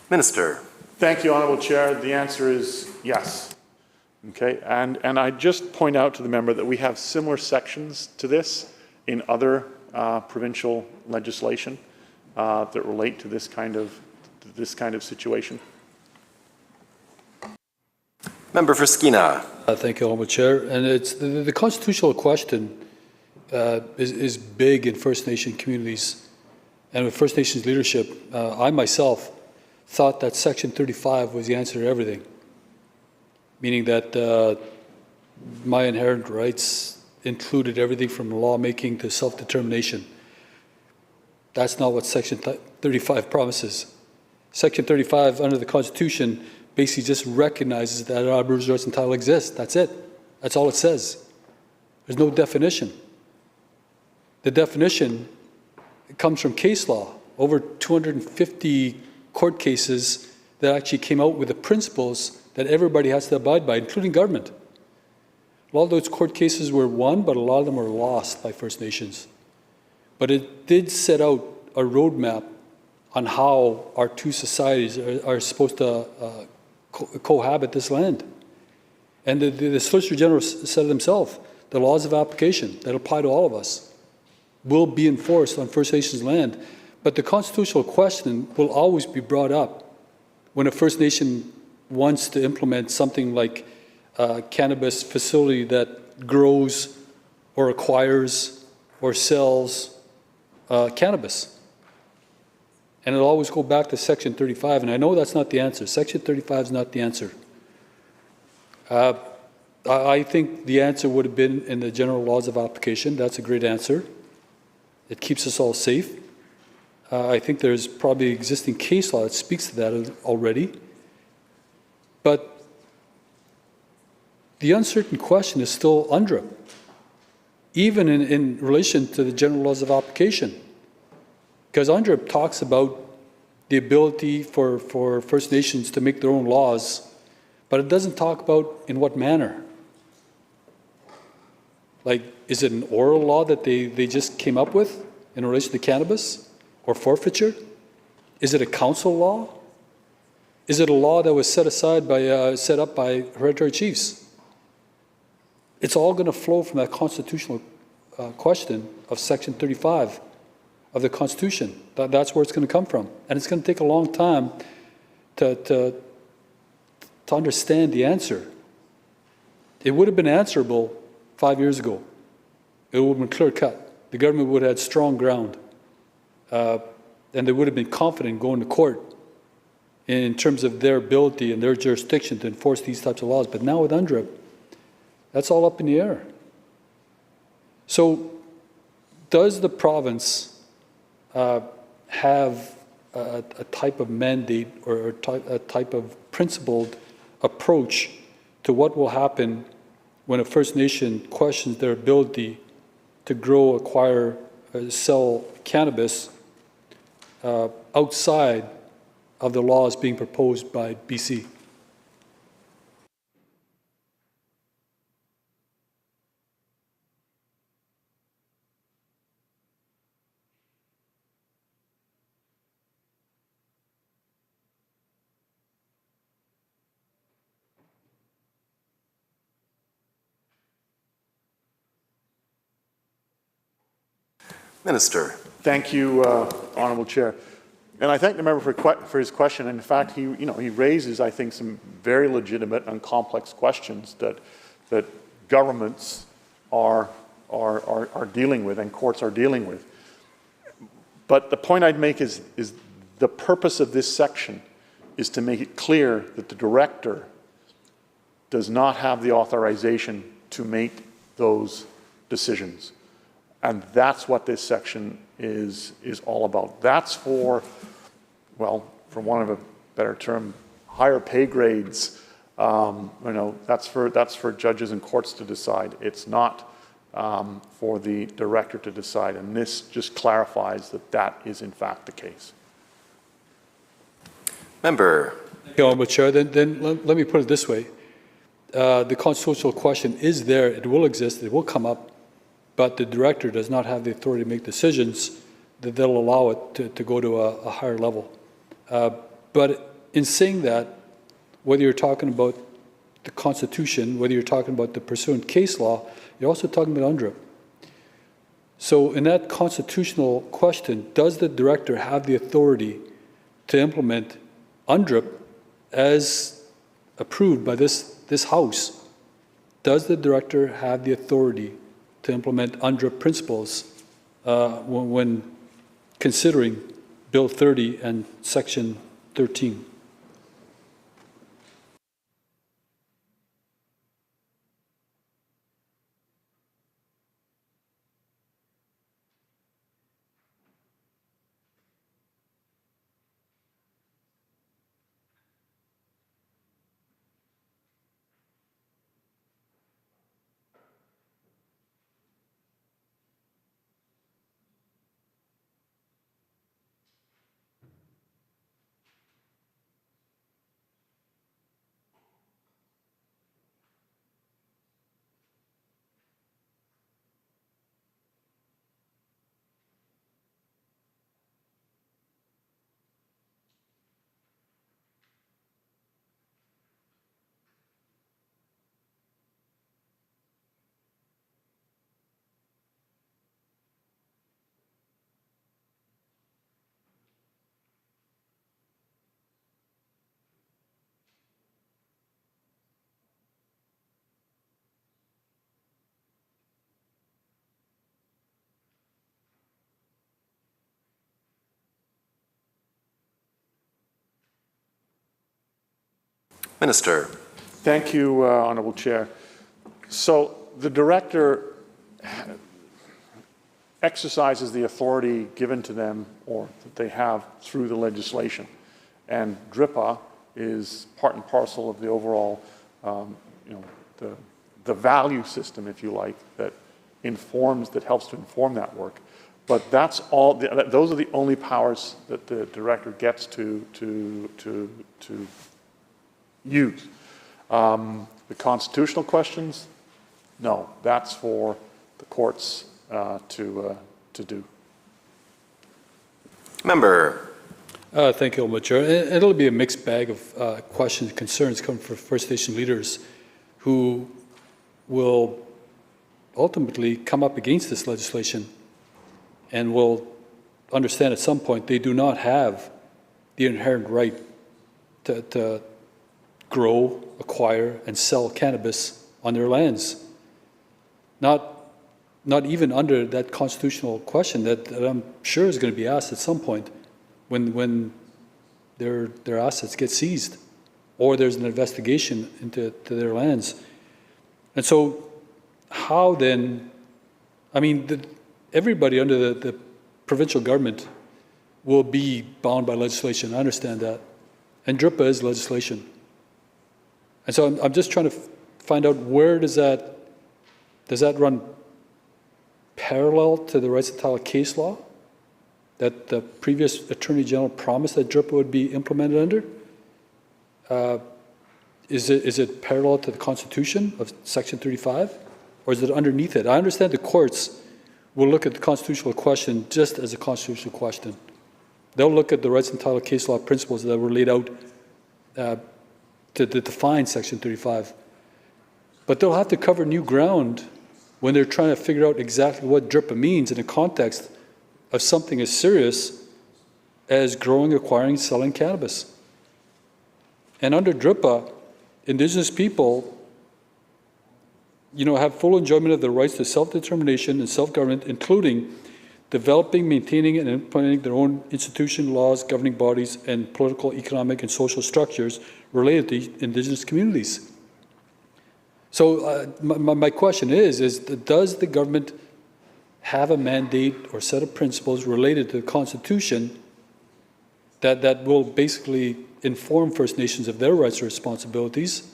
Minister.
Thank you, Honourable Chair. The answer is yes. Okay, and I just point out to the member that we have similar sections to this in other provincial legislation that relate to this kind of situation.
Member for Skeena.
Thank you, Honourable Chair. And it's the constitutional question is big in First Nation communities, and with First Nations leadership. I myself thought that Section 35 was the answer to everything, meaning that my inherent rights included everything from lawmaking to self-determination. That's not what Section 35 promises. Section 35 under the Constitution basically just recognizes that Aboriginal rights and title exist. That's it. That's all it says. There's no definition. The definition comes from case law. Over 250 court cases that actually came out with the principles that everybody has to abide by, including government. A lot of those court cases were won, but a lot of them were lost by First Nations. But it did set out a roadmap on how our two societies are supposed to cohabit this land. And the Solicitor General said it himself, the laws of application that apply to all of us will be enforced on First Nations land. But the constitutional question will always be brought up when a First Nation wants to implement something like a cannabis facility that grows or acquires or sells cannabis. And it'll always go back to Section 35, and I know that's not the answer. Section 35 is not the answer. I think the answer would have been in the general laws of application. That's a great answer. It keeps us all safe. I think there's probably existing case law that speaks to that already. But the uncertain question is still UNDRIP, even in relation to the general laws of application. Because UNDRIP talks about the ability for First Nations to make their own laws, but it doesn't talk about in what manner. Like, is it an oral law that they just came up with in relation to cannabis? or forfeiture? Is it a council law? Is it a law that was set up by hereditary chiefs? It's all going to flow from that constitutional question of Section 35 of the Constitution. That's where it's going to come from. And it's going to take a long time to understand the answer. It would have been answerable 5 years ago. It would have been clear cut. The government would have had strong ground. And they would have been confident going to court in terms of their ability and their jurisdiction to enforce these types of laws. But now with UNDRIP, that's all up in the air. So does the province have a type of mandate or a type of principled approach to what will happen when a First Nation questions their ability to grow, acquire, sell cannabis outside of the laws being proposed by BC?
Minister.
Thank you, Honourable Chair. And I thank the member for his question. And in fact, he raises, I think, some very legitimate and complex questions that governments are dealing with and courts are dealing with. But the point I'd make is the purpose of this section is to make it clear that the director does not have the authorization to make those decisions. And that's what this section is all about. That's for, well, for want of a better term, higher pay grades. That's for judges and courts to decide. It's not for the director to decide. And this just clarifies that that is in fact the case.
Member.
Thank you, Honourable Chair. Then let me put it this way. The constitutional question is there. It will exist. It will come up. But the director does not have the authority to make decisions that will allow it to go to a higher level. But in saying that, whether you're talking about the Constitution, whether you're talking about the pursuant case law, you're also talking about UNDRIP. So in that constitutional question, does the director have the authority to implement UNDRIP as approved by this House? Does the director have the authority to implement UNDRIP principles when considering Bill 30 and Section 13?
Minister.
Thank you, Honourable Chair. So the director exercises the authority given to them or that they have through the legislation. And DRIPA is part and parcel of the overall, the value system, if you like, that helps to inform that work. But that's all. Those are the only powers that the director gets to use. The constitutional questions, no, that's for the courts to do.
Member.
Thank you, Chair. It'll be a mixed bag of questions and concerns coming from First Nation leaders who will ultimately come up against this legislation and will understand at some point they do not have the inherent right to grow, acquire, and sell cannabis on their lands. Not even under that constitutional question that I'm sure is going to be asked at some point when their assets get seized or there's an investigation into their lands. And so how then, I mean, everybody under the provincial government will be bound by legislation. I understand that. And DRIPA is legislation. And so I'm just trying to find out where does that run parallel to the rights and title case law that the previous Attorney General promised that DRIPA would be implemented under? Is it parallel to the Constitution of Section 35? Or is it underneath it? I understand the courts will look at the constitutional question just as a constitutional question. They'll look at the rights and title case law principles that were laid out to define Section 35. But they'll have to cover new ground when they're trying to figure out exactly what DRIPA means in the context of something as serious as growing, acquiring, selling cannabis. And under DRIPA, Indigenous people, have full enjoyment of their rights to self-determination and self-government, including developing, maintaining, and implementing their own institution, laws, governing bodies, and political, economic, and social structures related to Indigenous communities. So my question is does the government have a mandate or set of principles related to the Constitution that will basically inform First Nations of their rights and responsibilities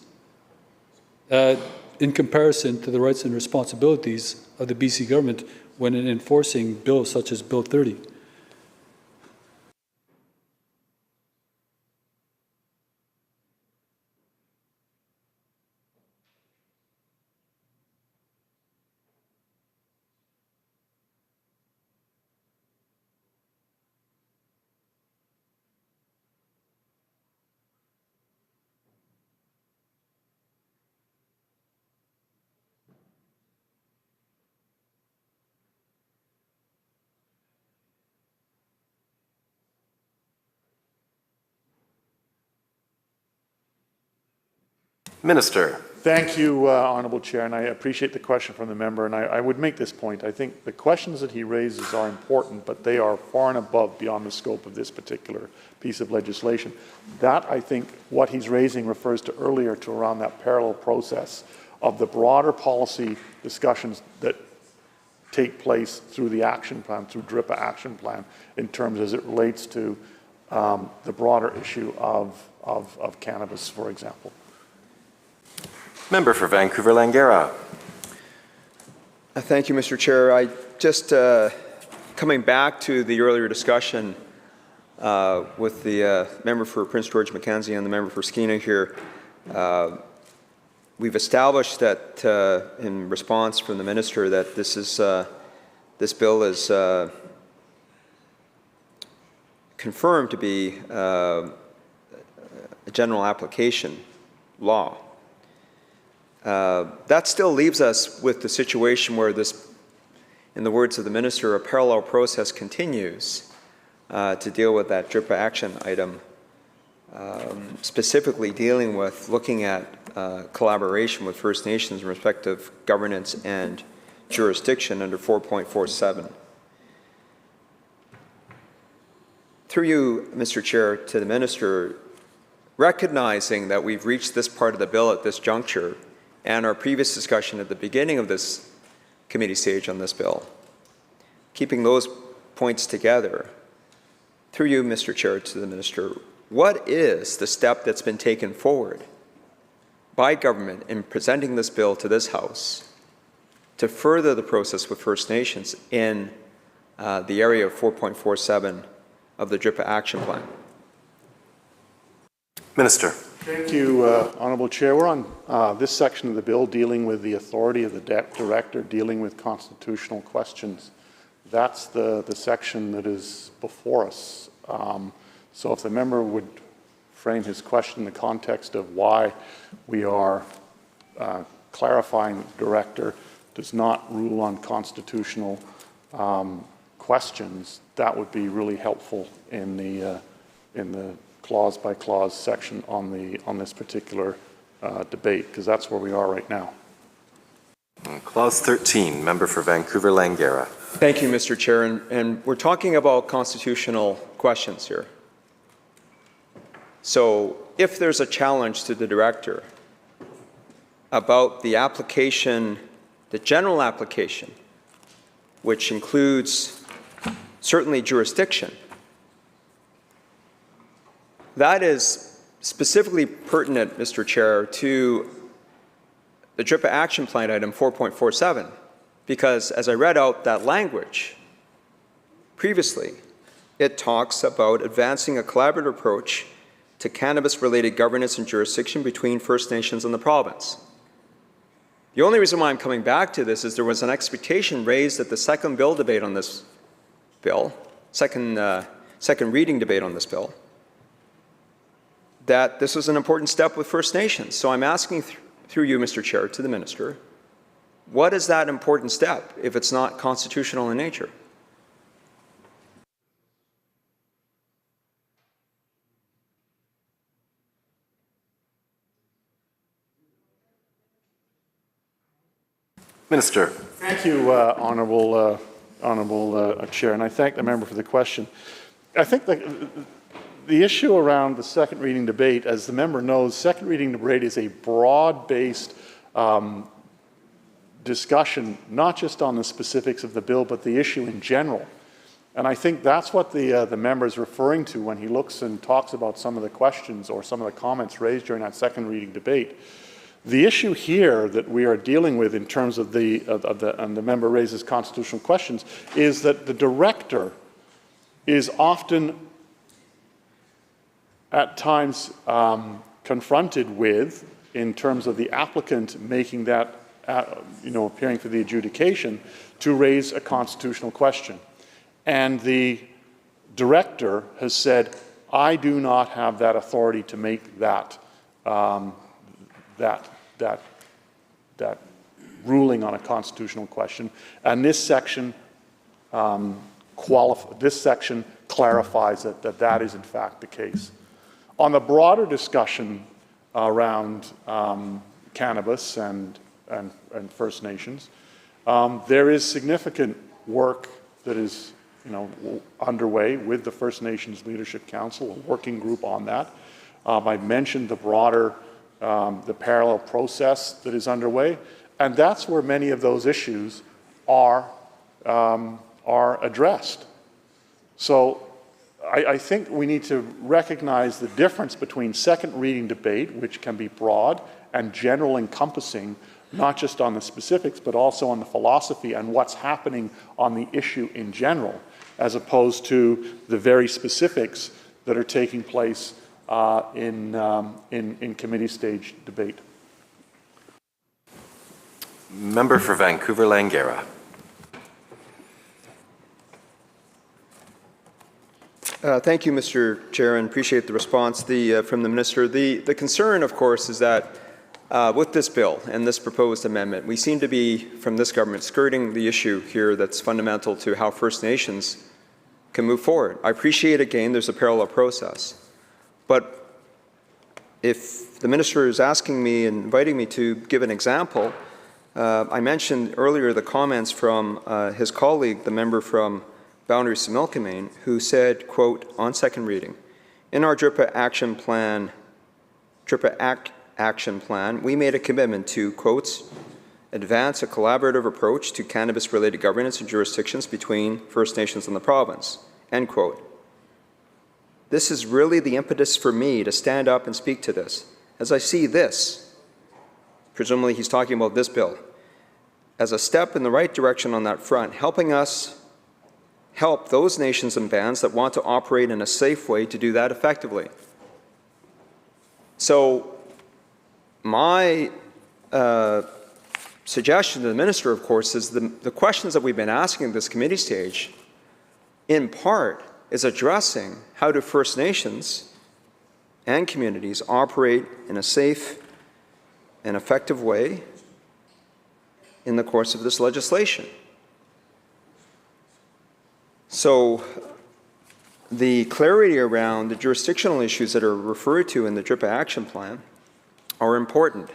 in comparison to the rights and responsibilities of the BC government when enforcing bills such as Bill 30?
Minister.
Thank you, Honourable Chair, and I appreciate the question from the member, and I would make this point. I think the questions that he raises are important, but they are far and above beyond the scope of this particular piece of legislation. That, I think, what he's raising refers to earlier to around that parallel process of the broader policy discussions that take place through the action plan, through DRIPA action plan, in terms as it relates to the broader issue of cannabis, for example.
Member for Vancouver Langara.
Thank you, Mr. Chair. I just coming back to the earlier discussion with the member for Prince George Mackenzie and the member for Skeena here. We've established that in response from the minister that this bill is confirmed to be a general application law. That still leaves us with the situation where this, in the words of the minister, a parallel process continues to deal with that DRIPA action item, specifically dealing with looking at collaboration with First Nations in respect of governance and jurisdiction under 4.47. Through you, Mr. Chair, to the minister, recognizing that we've reached this part of the bill at this juncture and our previous discussion at the beginning of this committee stage on this bill, keeping those points together, through you, Mr. Chair, to the minister, what is the step that's been taken forward by government in presenting this bill to this House to further the process with First Nations in the area of 4.47 of the DRIPA action plan?
Minister.
Thank you, Honourable Chair. We're on this section of the bill dealing with the authority of the director, dealing with constitutional questions That's the section that is before us. So if the member would frame his question in the context of why we are clarifying the director does not rule on constitutional questions, that would be really helpful in the clause by clause section on this particular debate, because that's where we are right now.
Clause 13, member for Vancouver Langara.
Thank you, Mr. Chair. And we're talking about constitutional questions here. So if there's a challenge to the director about the application, the general application, which includes certainly jurisdiction, that is specifically pertinent, Mr. Chair, to the DRIPA action plan item 4.47, because as I read out that language previously, it talks about advancing a collaborative approach to cannabis-related governance and jurisdiction between First Nations and the province. The only reason why I'm coming back to this is there was an expectation raised at the second bill debate on this bill, second reading debate on this bill, that this was an important step with First Nations. So I'm asking through you, Mr. Chair, to the Minister, what is that important step if it's not constitutional in nature?
Minister.
Thank you, Honourable Chair, and I thank the member for the question. I think the issue around the second reading debate, as the member knows, second reading debate is a broad-based discussion, not just on the specifics of the bill, but the issue in general. And I think that's what the member is referring to when he looks and talks about some of the questions or some of the comments raised during that second reading debate. The issue here that we are dealing with in terms of and the member raises constitutional questions, is that the director is often at times confronted with, in terms of the applicant making that, appearing for the adjudication, to raise a constitutional question. And the director has said, I do not have that authority to make that ruling on a constitutional question. And this section clarifies that is in fact the case. On the broader discussion around cannabis and First Nations, there is significant work that is underway with the First Nations Leadership Council, a working group on that. I mentioned the broader, the parallel process that is underway, and that's where many of those issues are addressed. So I think we need to recognize the difference between second reading debate, which can be broad and general encompassing, not just on the specifics, but also on the philosophy and what's happening on the issue in general, as opposed to the very specifics that are taking place in committee stage debate.
Member for Vancouver Langara.
Thank you, Mr. Chair, and appreciate the response from the Minister. The concern, of course, is that with this bill and this proposed amendment, we seem to be, from this government, skirting the issue here that's fundamental to how First Nations can move forward. I appreciate, again, there's a parallel process. But if the Minister is asking me and inviting me to give an example, I mentioned earlier the comments from his colleague, the member from Boundaries to Milkmain, who said, quote, on second reading, in our DRIPA action plan, we made a commitment to, quotes, advance a collaborative approach to cannabis-related governance and jurisdictions between First Nations and the province, end quote. This is really the impetus for me to stand up and speak to this. As I see this, presumably he's talking about this bill, as a step in the right direction on that front, helping us help those nations and bands that want to operate in a safe way to do that effectively. So my suggestion to the minister, of course, is the questions that we've been asking at this committee stage, in part, is addressing how do First Nations and communities operate in a safe and effective way in the course of this legislation. So the clarity around the jurisdictional issues that are referred to in the DRIPA action plan are important.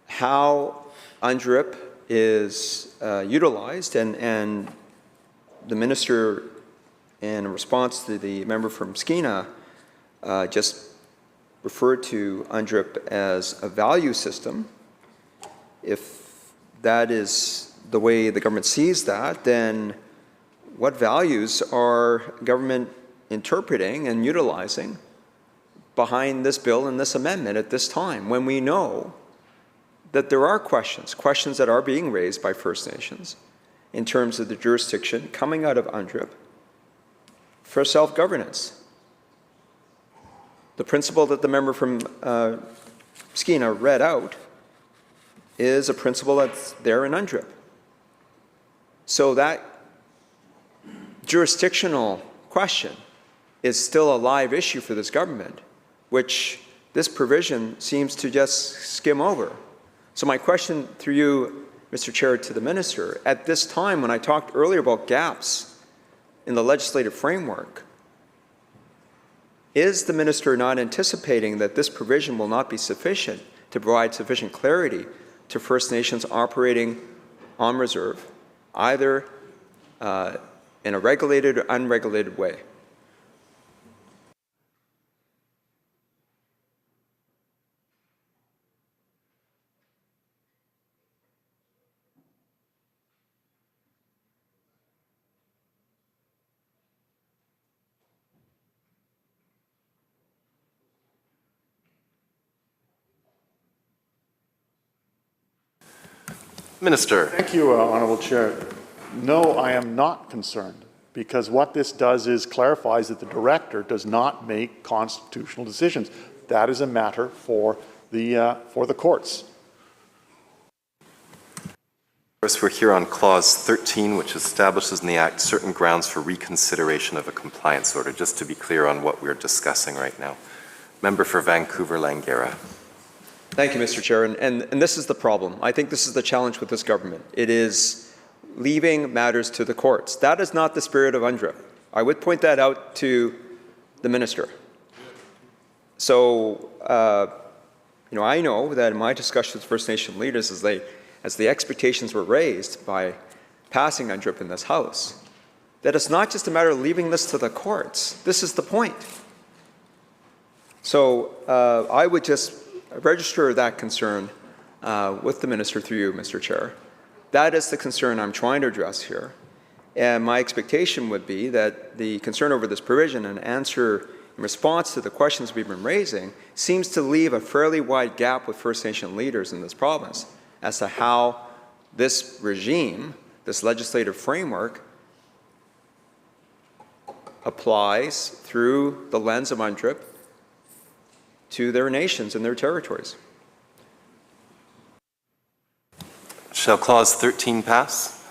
How UNDRIP is utilized, and the minister, in response to the member from Skeena, just referred to UNDRIP as a value system. If that is the way the government sees that, then what values are government interpreting and utilizing behind this bill and this amendment at this time, when we know that there are questions that are being raised by First Nations in terms of the jurisdiction coming out of UNDRIP for self-governance. The principle that the member from Skeena read out is a principle that's there in UNDRIP. So that jurisdictional question is still a live issue for this government, which this provision seems to just skim over. So my question through you, Mr. Chair, to the minister, at this time when I talked earlier about gaps in the legislative framework, is the minister not anticipating that this provision will not be sufficient to provide sufficient clarity to First Nations operating on reserve, either in a regulated or unregulated way?
Minister.
Thank you, Honourable Chair. No, I am not concerned, because what this does is clarifies that the director does not make constitutional decisions. That is a matter for the courts.
First, we're here on Clause 13, which establishes in the Act certain grounds for reconsideration of a compliance order, just to be clear on what we're discussing right now. Member for Vancouver-Langara.
Thank you, Mr. Chair. And this is the problem. I think this is the challenge with this government. It is leaving matters to the courts. That is not the spirit of UNDRIP. I would point that out to the minister. So, I know that in my discussions with First Nation leaders, as the expectations were raised by passing UNDRIP in this House, that it's not just a matter of leaving this to the courts. This is the point. So I would just register that concern with the minister through you, Mr. Chair. That is the concern I'm trying to address here. And my expectation would be that the concern over this provision and answer in response to the questions we've been raising seems to leave a fairly wide gap with First Nation leaders in this province as to how this regime, this legislative framework, applies through the lens of UNDRIP to their nations and their territories.
Shall Clause 13 pass?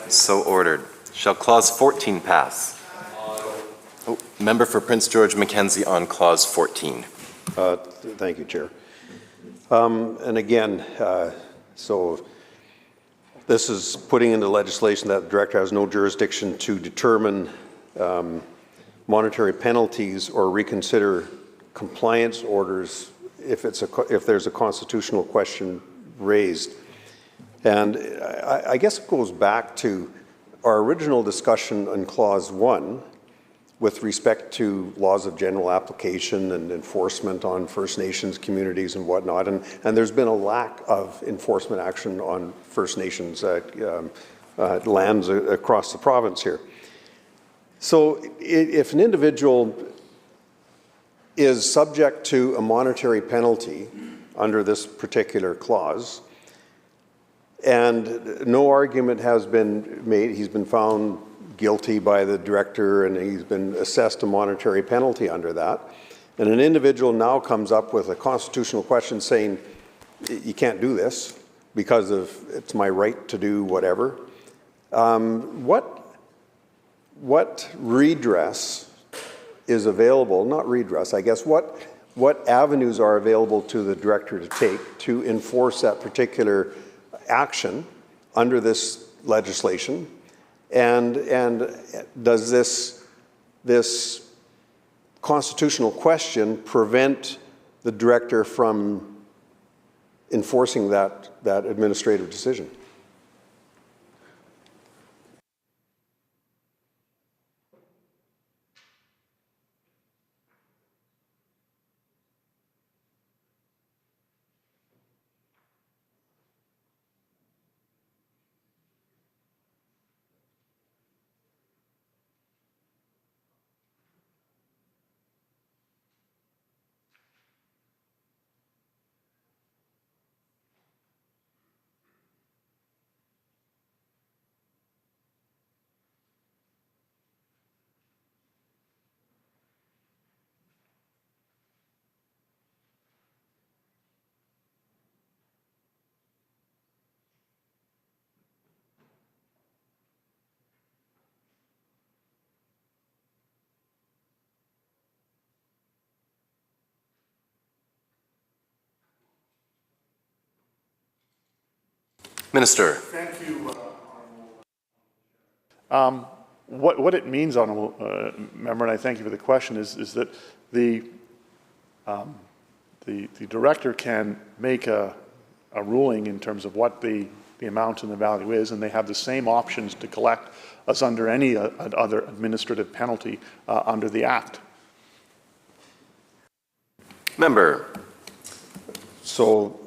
So ordered. Shall Clause 14 pass? Oh, member for Prince George Mackenzie on Clause 14.
Thank you, Chair. And again, so this is putting into legislation that the director has no jurisdiction to determine monetary penalties or reconsider compliance orders if there's a constitutional question raised. And I guess it goes back to our original discussion on Clause 1 with respect to laws of general application and enforcement on First Nations communities and whatnot. And there's been a lack of enforcement action on First Nations lands across the province here. So if an individual is subject to a monetary penalty under this particular clause, and no argument has been made, he's been found guilty by the director and he's been assessed a monetary penalty under that, and an individual now comes up with a constitutional question saying, you can't do this, because of it's my right to do whatever. What redress is available, not redress, I guess, what avenues are available to the director to take to enforce that particular action under this legislation? And does this constitutional question prevent the director from enforcing that administrative decision?
Minister.
Thank you, what it means, Honourable Member, and I thank you for the question, is that the director can make a ruling in terms of what the amount and the value is, and they have the same options to collect as under any other administrative penalty under the Act.
Member.
So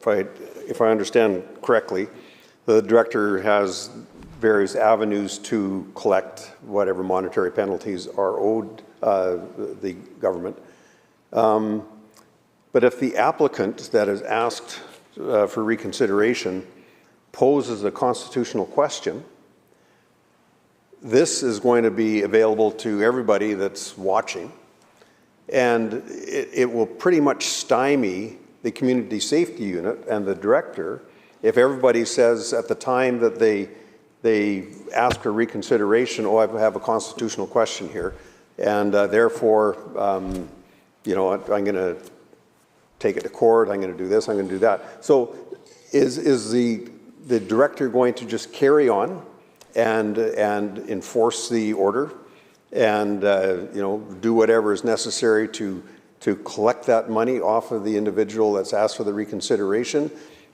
if I understand correctly, the director has various avenues to collect whatever monetary penalties are owed the government. But if the applicant that is asked for reconsideration poses a constitutional question, this is going to be available to everybody that's watching, and it will pretty much stymie the community safety unit and the director if everybody says at the time that they ask for reconsideration, oh, I have a constitutional question here, and therefore, you know, I'm going to take it to court, I'm going to do this, I'm going to do that. So is the director going to just carry on and enforce the order and, you know, do whatever is necessary to collect that money off of the individual that's asked for the reconsideration?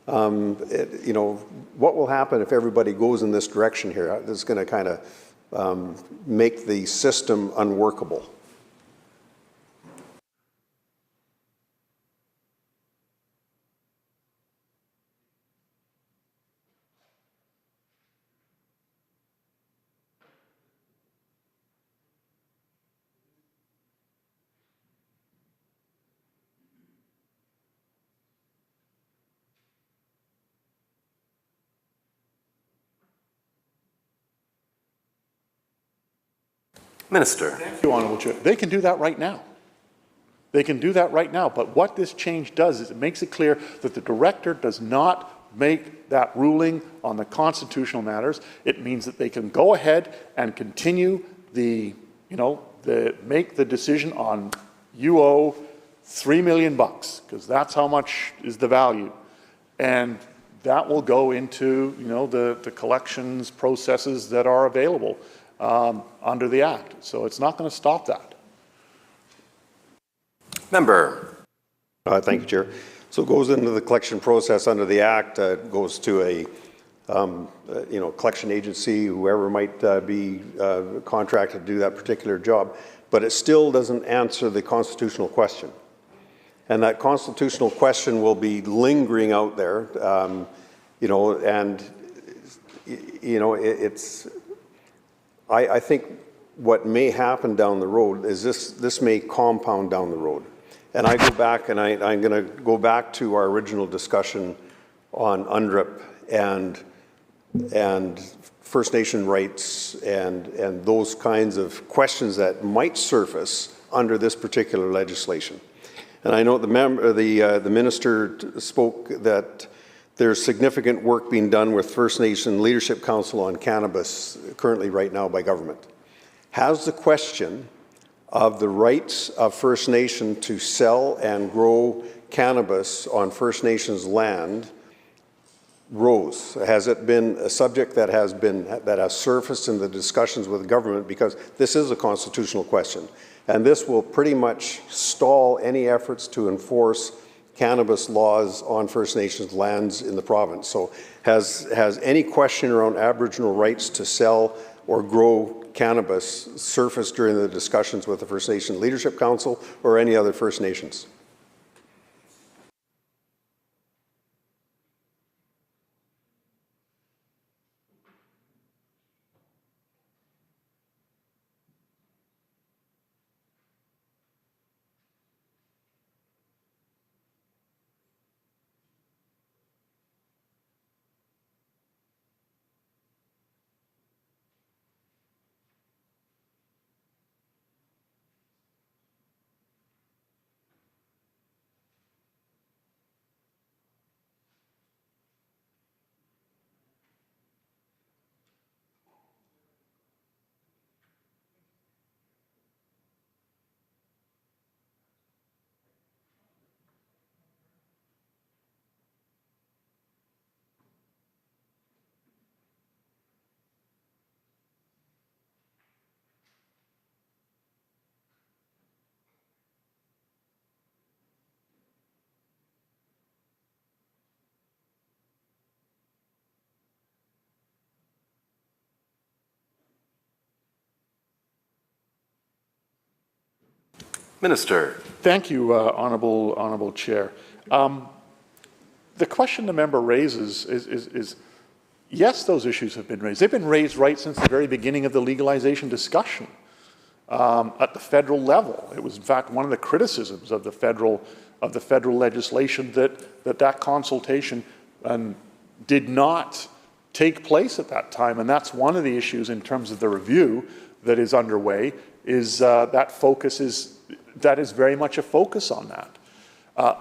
You know, what will happen if everybody goes in this direction here? This is going to kind of make the system unworkable.
Minister.
Thank you, Honourable Chair. They can do that right now. They can do that right now. But what this change does is it makes it clear that the director does not make that ruling on the constitutional matters. It means that they can go ahead and continue make the decision on you owe $3 million because that's how much is the value. And that will go into, you know, the collections processes that are available under the Act. So it's not going to stop that.
Member.
Thank you, Chair. So it goes into the collection process under the Act, goes to a collection agency, whoever might be contracted to do that particular job, but it still doesn't answer the constitutional question. And that constitutional question will be lingering out there, I think what may happen down the road is this may compound down the road. And I go back, and I'm going to go back to our original discussion on UNDRIP and First Nation rights and those kinds of questions that might surface under this particular legislation. And I know the minister spoke that there's significant work being done with First Nation Leadership Council on cannabis currently right now by government. Has the question of the rights of First Nation to sell and grow cannabis on First Nations land rose? Has it been a subject that has surfaced in the discussions with the government? Because this is a constitutional question, and this will pretty much stall any efforts to enforce cannabis laws on First Nations lands in the province. So has any question around Aboriginal rights to sell or grow cannabis surfaced during the discussions with the First Nation Leadership Council or any other First Nations?
Minister.
Thank you, Honourable Chair. The question the member raises is, yes, those issues have been raised. They've been raised right since the very beginning of the legalization discussion at the federal level. It was, in fact, one of the criticisms of the federal legislation that consultation did not take place at that time, and that's one of the issues in terms of the review that is underway. Is that is very much a focus on that.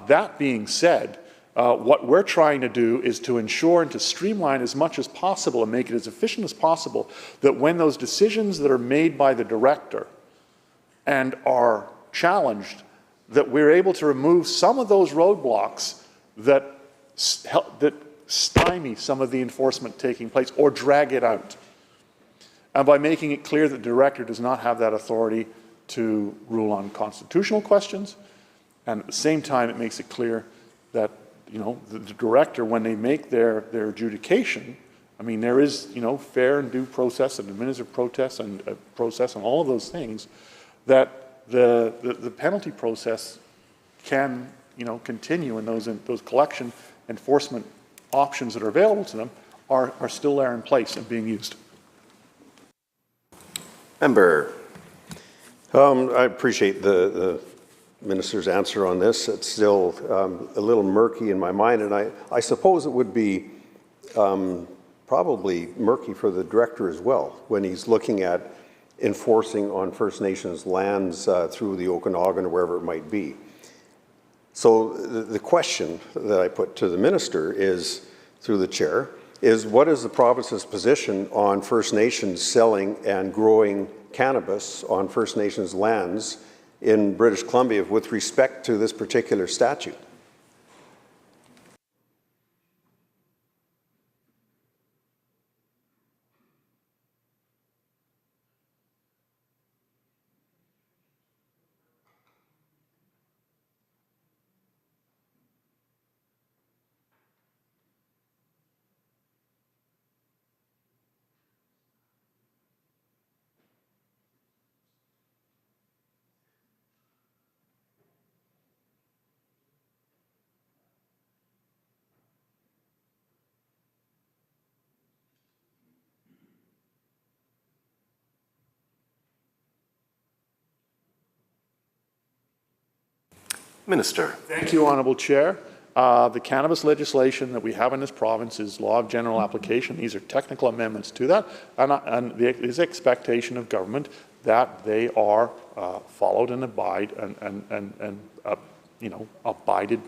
That being said, what we're trying to do is to ensure and to streamline as much as possible and make it as efficient as possible that when those decisions that are made by the director and are challenged, that we're able to remove some of those roadblocks that stymie some of the enforcement taking place or drag it out. And by making it clear that the director does not have that authority to rule on constitutional questions, and at the same time it makes it clear that the director, when they make their adjudication, I mean there is fair and due process and administrative process and all of those things, that the penalty process can continue, and those collection enforcement options that are available to them are still there in place and being used.
Member.
I appreciate the Minister's answer on this. It's still a little murky in my mind, and I suppose it would be probably murky for the director as well when he's looking at enforcing on First Nations lands through the Okanagan or wherever it might be. So the question that I put to the Minister is, through the Chair, is what is the province's position on First Nations selling and growing cannabis on First Nations lands in British Columbia with respect to this particular statute?
Minister.
Thank you, Honourable Chair. The cannabis legislation that we have in this province is law of general application. These are technical amendments to that, and there is expectation of government that they are followed and abided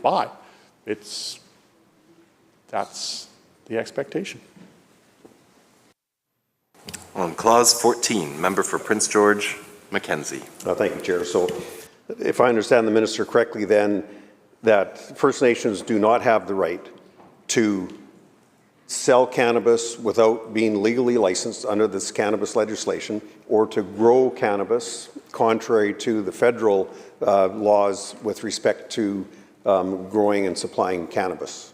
by. that's the expectation.
On Clause 14, member for Prince George, Mackenzie.
Thank you, Chair. So if I understand the minister correctly, then that First Nations do not have the right to sell cannabis without being legally licensed under this cannabis legislation, or to grow cannabis contrary to the federal laws with respect to growing and supplying cannabis.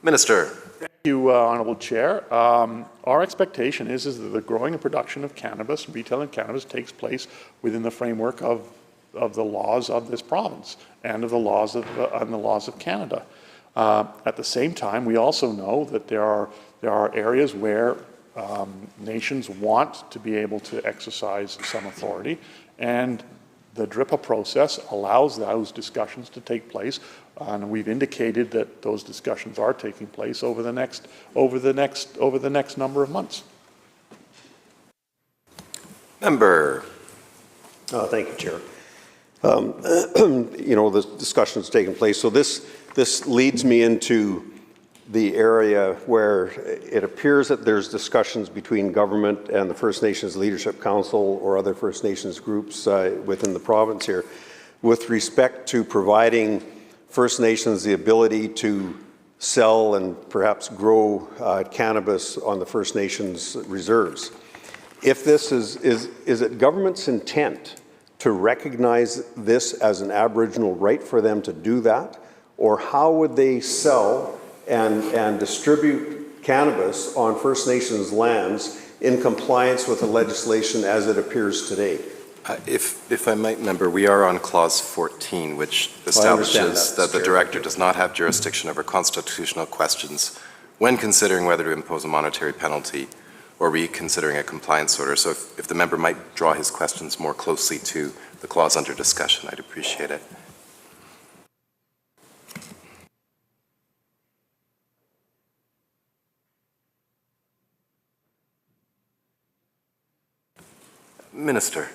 Minister.
Thank you, Honourable Chair. Our expectation is that the growing and production of cannabis, retail and cannabis, takes place within the framework of the laws of this province and of the laws of Canada. At the same time, we also know that there are areas where nations want to be able to exercise some authority, and the DRIPA process allows those discussions to take place, and we've indicated that those discussions are taking place over the next number of months.
Member.
Thank you, Chair. You know, the discussion's taking place. So this leads me into the area where it appears that there's discussions between government and the First Nations Leadership Council or other First Nations groups within the province here with respect to providing First Nations the ability to sell and perhaps grow cannabis on the First Nations reserves. If this is it government's intent to recognize this as an Aboriginal right for them to do that, or how would they sell and distribute cannabis on First Nations lands in compliance with the legislation as it appears today?
If I might, member, we are on Clause 14, which establishes that the Director does not have jurisdiction over constitutional questions when considering whether to impose a monetary penalty or reconsidering a compliance order. So if the member might draw his questions more closely to the clause under discussion, I'd appreciate it. Minister.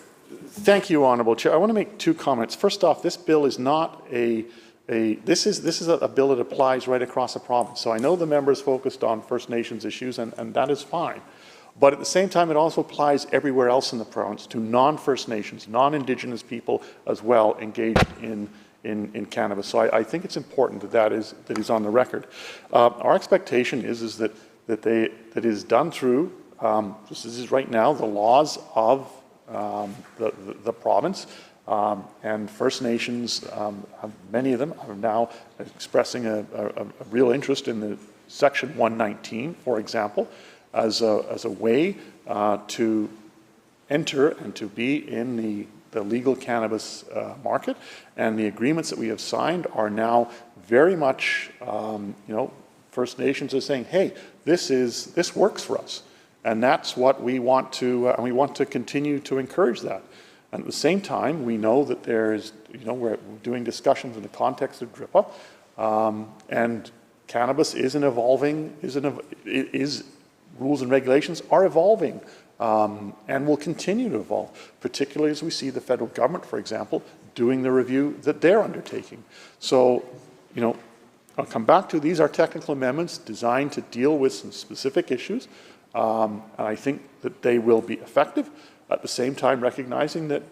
Thank you, Honourable Chair. I want to make two comments. First off, this bill is not this is a bill that applies right across the province. So I know the member is focused on First Nations issues, and that is fine. But at the same time, it also applies everywhere else in the province to non-First Nations, non-Indigenous people as well engaged in cannabis. So I think it's important that is on the record. Our expectation is that it is done through, this is right now, the laws of the province, and First Nations, many of them are now expressing a real interest in the Section 119, for example, as a way to enter and to be in the legal cannabis market. And the agreements that we have signed are now very much, First Nations are saying, hey, this works for us. And that's what we want to continue to encourage that. And at the same time, we know that there's, we're doing discussions in the context of DRIPA, and cannabis is rules and regulations are evolving, and will continue to evolve, particularly as we see the federal government, for example, doing the review that they're undertaking. So, I'll come back to, these are technical amendments designed to deal with some specific issues. And I think that they will be effective, at the same time recognizing that,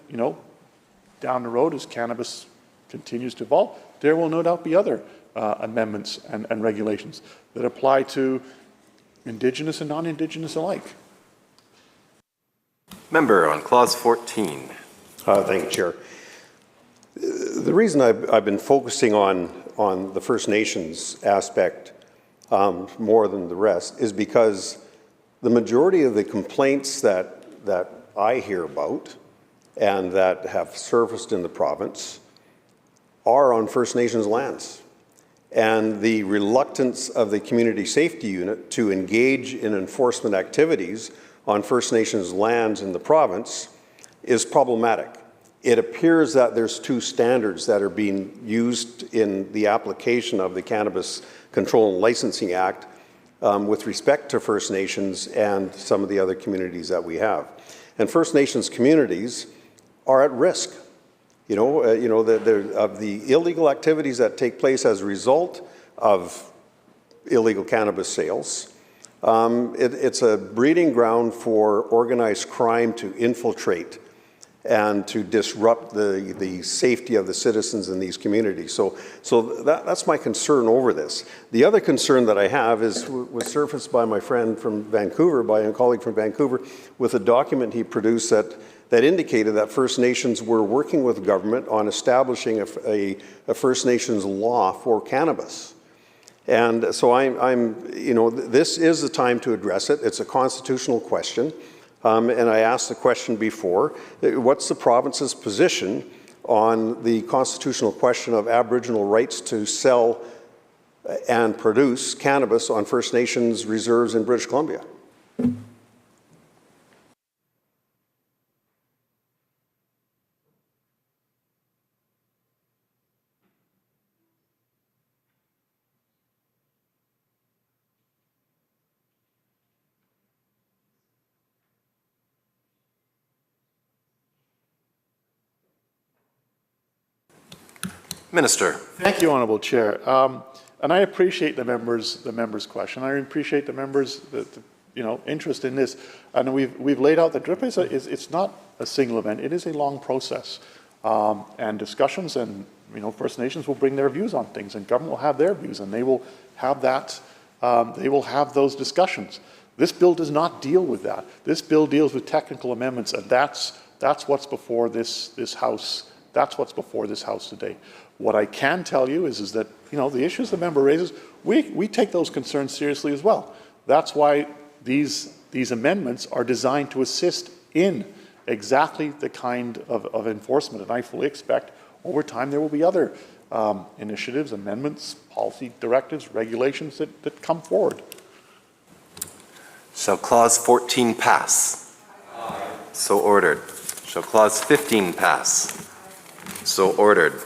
down the road as cannabis continues to evolve, there will no doubt be other amendments and regulations that apply to Indigenous and non-Indigenous alike.
Member on Clause 14.
Thank you, Chair. The reason I've been focusing on the First Nations aspect more than the rest is because the majority of the complaints that I hear about and that have surfaced in the province are on First Nations lands. And the reluctance of the Community Safety Unit to engage in enforcement activities on First Nations lands in the province is problematic. it appears that there's two standards that are being used in the application of the Cannabis Control and Licensing Act with respect to First Nations and some of the other communities that we have. And First Nations communities are at risk, of the illegal activities that take place as a result of illegal cannabis sales. It's a breeding ground for organized crime to infiltrate and to disrupt the safety of the citizens in these communities. So that's my concern over this. The other concern that I have was surfaced by my friend from Vancouver, by a colleague from Vancouver, with a document he produced that indicated that First Nations were working with government on establishing a First Nations law for cannabis. And so this is the time to address it. It's a constitutional question. And I asked the question before, what's the province's position on the constitutional question of Aboriginal rights to sell and produce cannabis on First Nations reserves in British Columbia?
Minister.
Thank you, Honourable Chair. And I appreciate the members' question. I appreciate the members' interest in this. And we've laid out the DRIP it's not a single event. It is a long process and discussions. And First Nations will bring their views on things, and government will have their views, and they will have that. They will have those discussions. This bill does not deal with that. This bill deals with technical amendments, and that's what's before this House. That's what's before this House today. What I can tell you is that the issues the member raises, we take those concerns seriously as well. That's why these amendments are designed to assist in exactly the kind of enforcement. And I fully expect over time there will be other initiatives, amendments, policy directives, regulations that come forward.
Shall Clause 14 pass? Aye. So ordered. Shall Clause 15 pass? So ordered.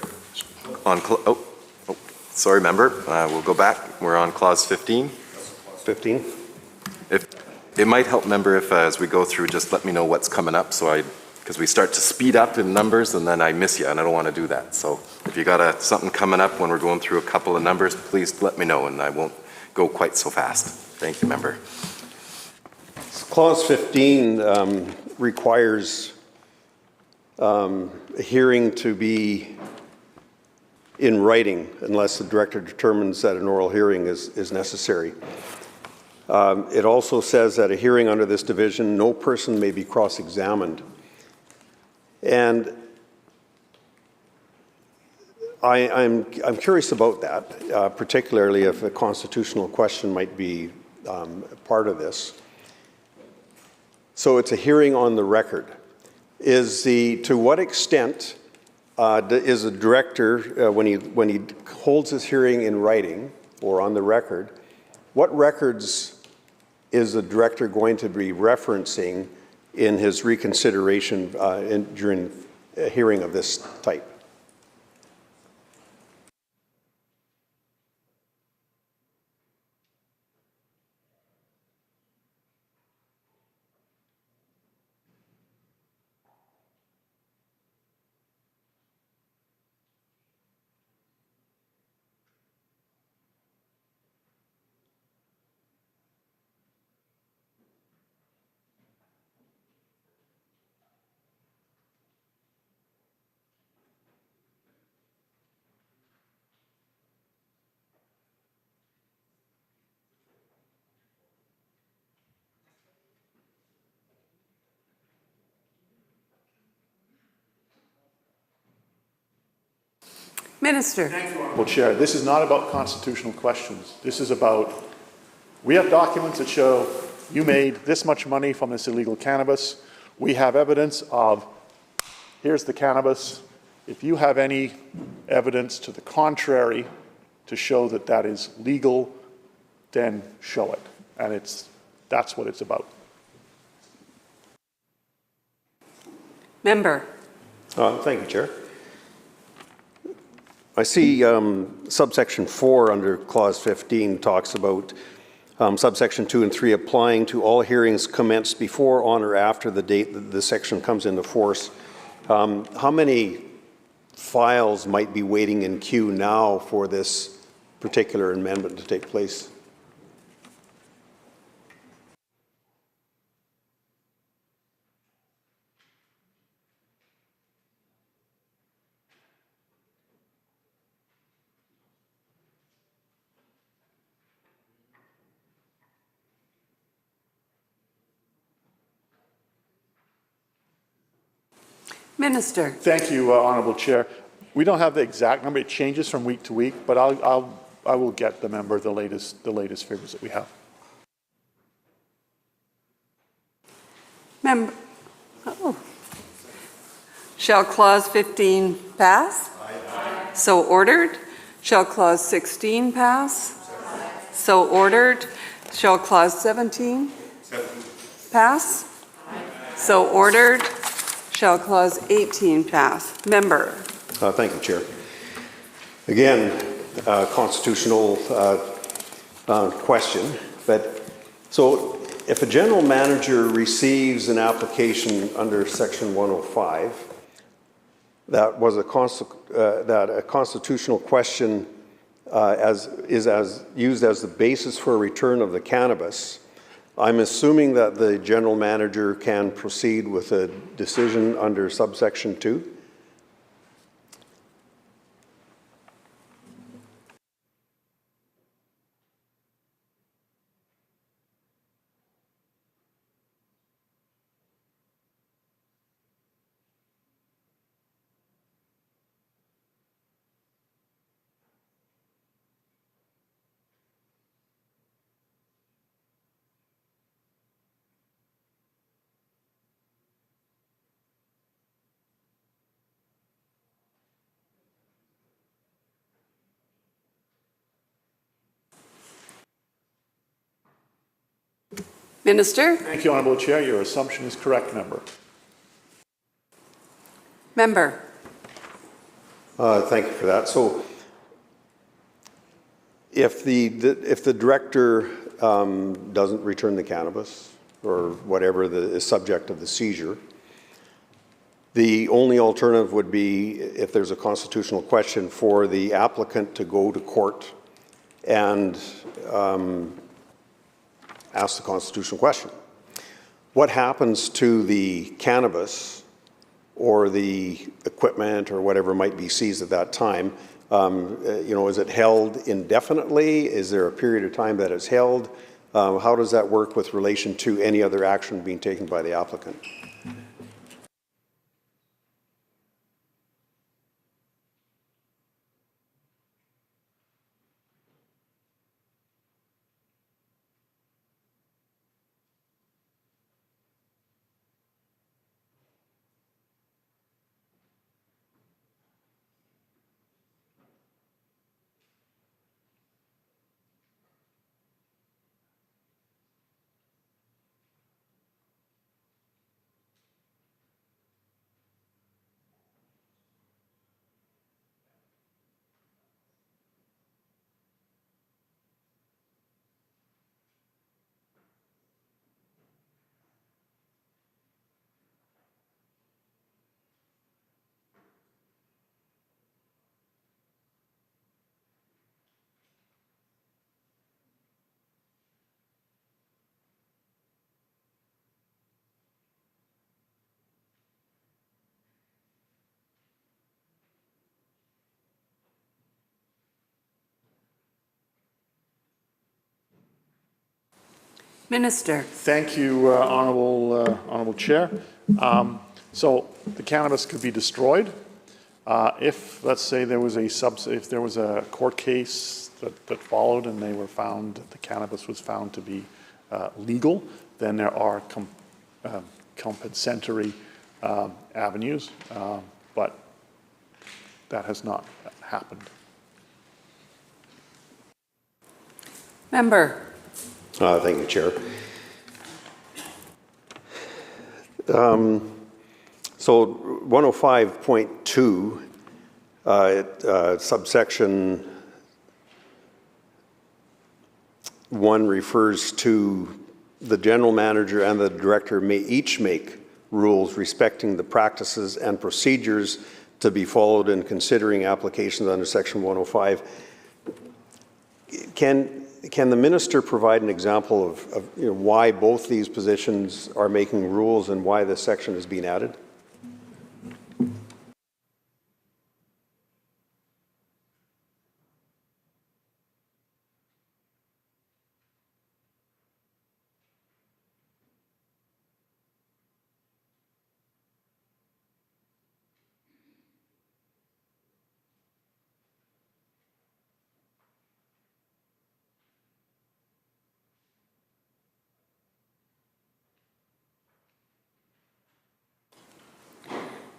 Sorry, member. We'll go back. We're on Clause 15.
15.
It might help, member, if as we go through, just let me know what's coming up, because we start to speed up in numbers and then I miss you, and I don't want to do that. So if you got something coming up when we're going through a couple of numbers, please let me know, and I won't go quite so fast. Thank you, member.
Clause 15 requires a hearing to be in writing unless the director determines that an oral hearing is necessary. It also says that a hearing under this division, no person may be cross-examined. And I'm curious about that, particularly if a constitutional question might be part of this. So it's a hearing on the record. To what extent is a director, when he holds his hearing in writing or on the record, what records is the director going to be referencing in his reconsideration during a hearing of this type?
Minister.
Well, Chair, this is not about constitutional questions. This is about, we have documents that show you made this much money from this illegal cannabis. We have evidence of, here's the cannabis. If you have any evidence to the contrary to show that that is legal, then show it. And that's what it's about.
Member
Thank you, Chair. I see subsection 4 under clause 15 talks about subsection 2 and 3 applying to all hearings commenced before, on, or after the date that the section comes into force. How many files might be waiting in queue now for this particular amendment to take place?
Minister.
Thank you, Honourable Chair. We don't have the exact number. It changes from week to week, but I will get the member the latest figures that we have.
Member. Oh. Shall clause 15 pass? Aye. So ordered. Shall clause 16 pass? Aye. So ordered. Shall clause 17 pass? Aye. So ordered. Shall clause 18 pass? Member.
Thank you, Chair. Again, constitutional question, but so if a general manager receives an application under Section 105 that was a constitutional question used as the basis for a return of the cannabis, I'm assuming that the general manager can proceed with a decision under subsection 2?
Minister.
Thank you, Honourable Chair. Your assumption is correct, member.
Member.
Thank you for that. So, if the director doesn't return the cannabis or whatever is subject of the seizure, the only alternative would be, if there's a constitutional question, for the applicant to go to court and ask the constitutional question. What happens to the cannabis or the equipment or whatever might be seized at that time? Is it held indefinitely? Is there a period of time that it's held? How does that work with relation to any other action being taken by the applicant?
Minister.
Thank you, Honourable Chair. So the cannabis could be destroyed if, let's say, there was a court case that followed and they were found, the cannabis was found to be legal. Then there are compensatory avenues, but that has not happened.
Member.
Thank So 105.2, subsection 1 refers to the general manager and the director may each make rules respecting the practices and procedures to be followed in considering applications under section 105. Can the minister provide an example of why both these positions are making rules and why this section is being added?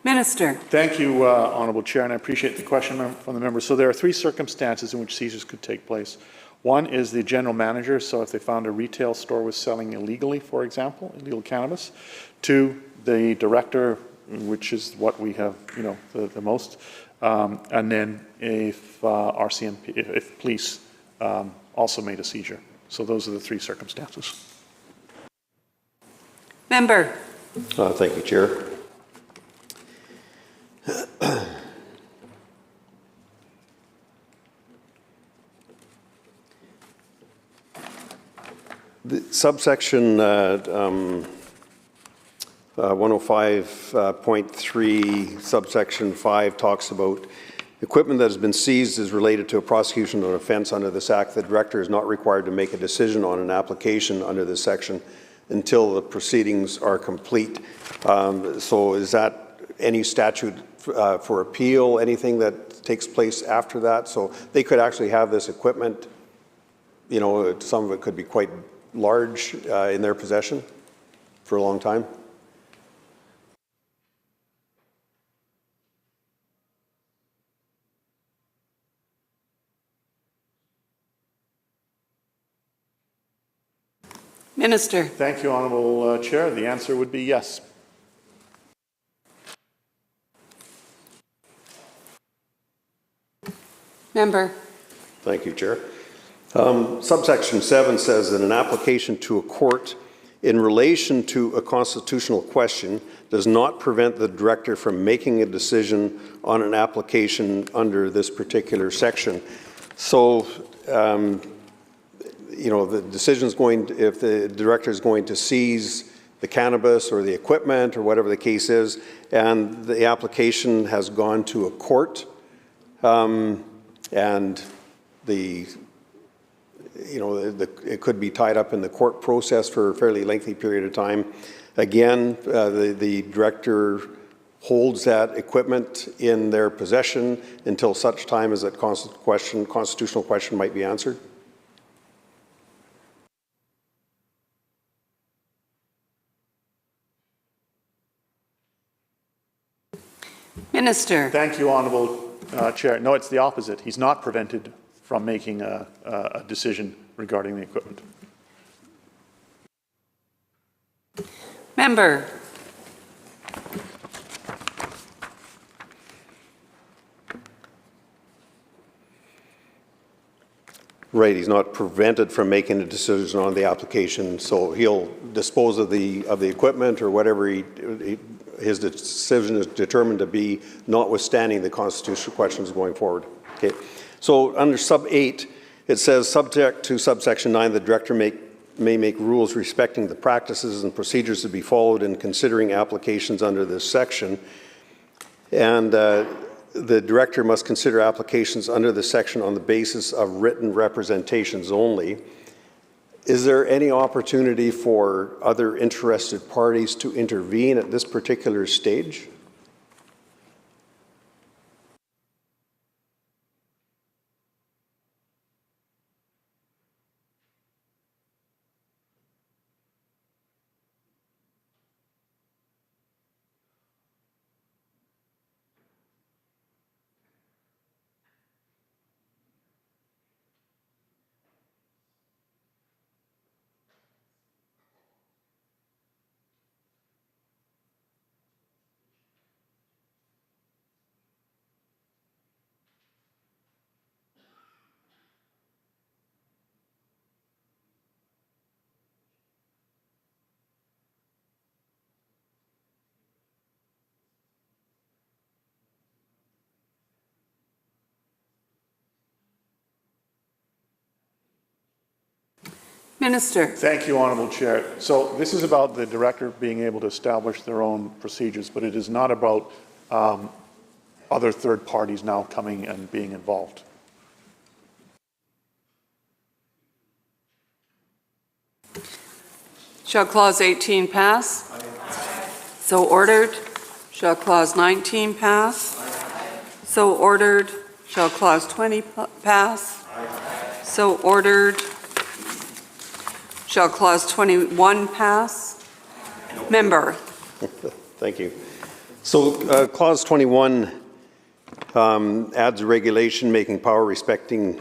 Minister.
Thank you, Honourable Chair, and I appreciate the question from the member. So there are three circumstances in which seizures could take place. One is the general manager, so if they found a retail store was selling illegally, for example, illegal cannabis. Two, the director, which is what we have, the most. And then if RCMP, if police also made a seizure. So those are the three circumstances.
Member.
Thank you, Chair. The subsection 105.3, subsection 5 talks about equipment that has been seized is related to a prosecution of an offence under this Act. The director is not required to make a decision on an application under this section until the proceedings are complete. So is that any statute for appeal, anything that takes place after that? So they could actually have this equipment, some of it could be quite large in their possession for a long time?
Minister.
Thank you, Honourable Chair. The answer would be yes.
Member.
Thank you, Chair. Subsection 7 says that an application to a court in relation to a constitutional question does not prevent the director from making a decision on an application under this particular section. So, the decision is if the director is going to seize the cannabis or the equipment or whatever the case is, and the application has gone to a court, and it could be tied up in the court process for a fairly lengthy period of time. Again, the director holds that equipment in their possession until such time as that constitutional question might be answered.
Minister.
Thank you, Honourable Chair. No, it's the opposite. He's not prevented from making a decision regarding the equipment.
Member.
Right, he's not prevented from making a decision on the application, so he'll dispose of the equipment or whatever his decision is determined to be, notwithstanding the constitutional questions going forward. Okay. So under sub 8, it says, subject to subsection 9, the director may make rules respecting the practices and procedures to be followed in considering applications under this section. And the director must consider applications under the section on the basis of written representations only. Is there any opportunity for other interested parties to intervene at this particular stage?
Minister.
Thank you, Honourable Chair. So this is about the director being able to establish their own procedures, but it is not about other third parties now coming and being involved.
Shall Clause 18 pass? So ordered. Shall Clause 19 pass? So ordered. Shall Clause 20 pass? So ordered. Shall Clause 21 pass? Member.
Thank you. So Clause 21 adds a regulation making power respecting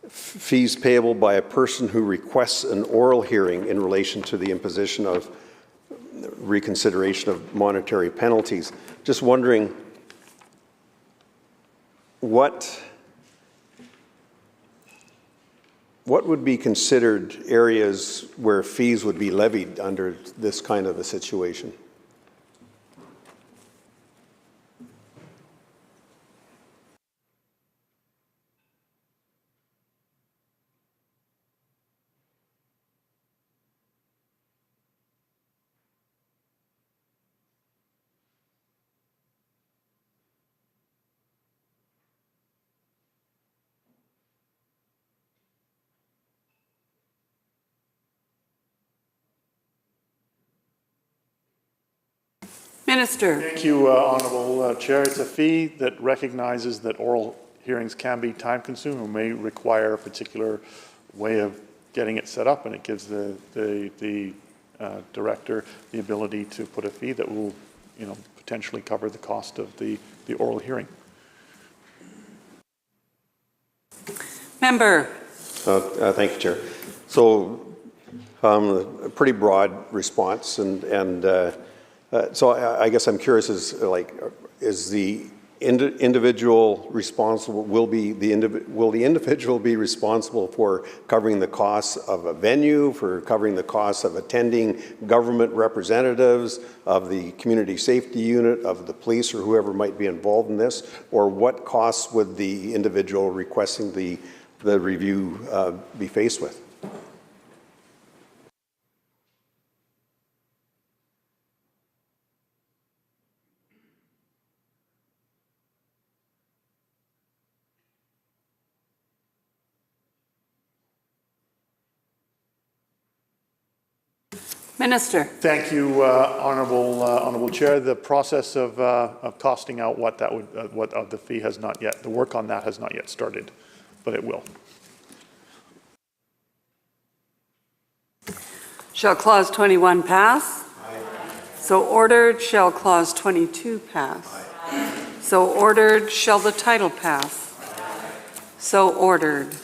fees payable by a person who requests an oral hearing in relation to the imposition of reconsideration of monetary penalties. Just wondering what would be considered areas where fees would be levied under this kind of a situation?
Minister.
Thank you, Honourable Chair. It's a fee that recognizes that oral hearings can be time-consuming or may require a particular way of getting it set up, and it gives the director the ability to put a fee that will, potentially cover the cost of the oral hearing.
Member.
Thank you, Chair. So a pretty broad response, and so I guess I'm curious, is the individual responsible, will the individual be responsible for covering the costs of a venue, for covering the costs of attending government representatives, of the community safety unit, of the police, or whoever might be involved in this? Or what costs would the individual requesting the review be faced with?
Minister.
Thank you, Honourable Chair. The process of costing out what the fee has not yet, the work on that has not yet started, but it will.
Shall Clause 21 pass? Aye. So ordered. Shall Clause 22 pass? Aye. So ordered. Shall the title pass? Aye. So ordered.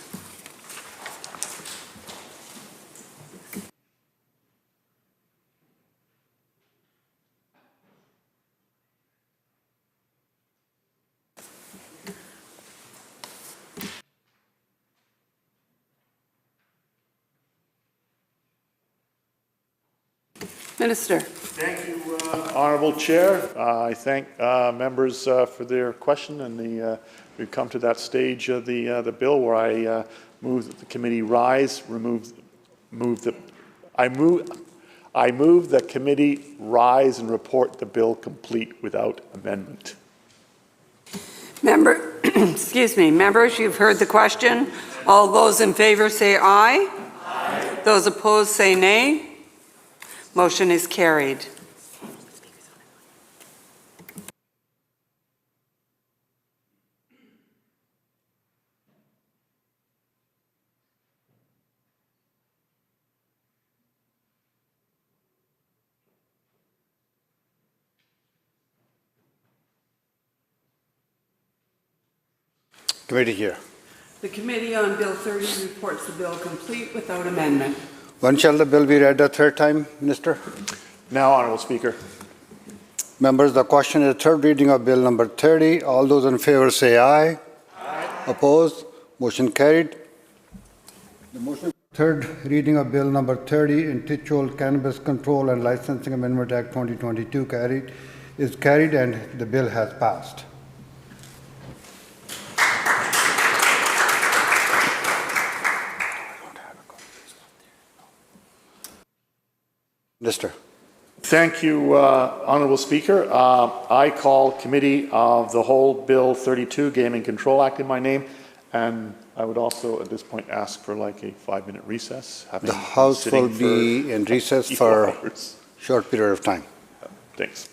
Minister.
Thank you, Honourable Chair. I thank members for their question, and we've come to that stage of the bill where I move that the committee rise, I move the committee rise and report the bill complete without amendment.
Excuse me, members, you've heard the question. All those in favour say aye. Aye. Those opposed say nay. Motion is carried.
Committee here.
The Committee on Bill 30 reports the bill complete without amendment.
When shall the bill be read a third time, Minister?
Now, Honourable Speaker.
Members, the question is third reading of Bill number 30. All those in favour say aye. Aye. Opposed? Motion carried. The motion. Third reading of Bill number 30, intituled Cannabis Control and Licensing Amendment Act 2022 is carried and the bill has passed. Minister.
Thank you, Honourable Speaker. I call Committee of the Whole Bill 32, Gaming Control Act in my name, and I would also at this point ask for like a 5-minute recess.
The House will be in recess for a short period of time.
Thanks.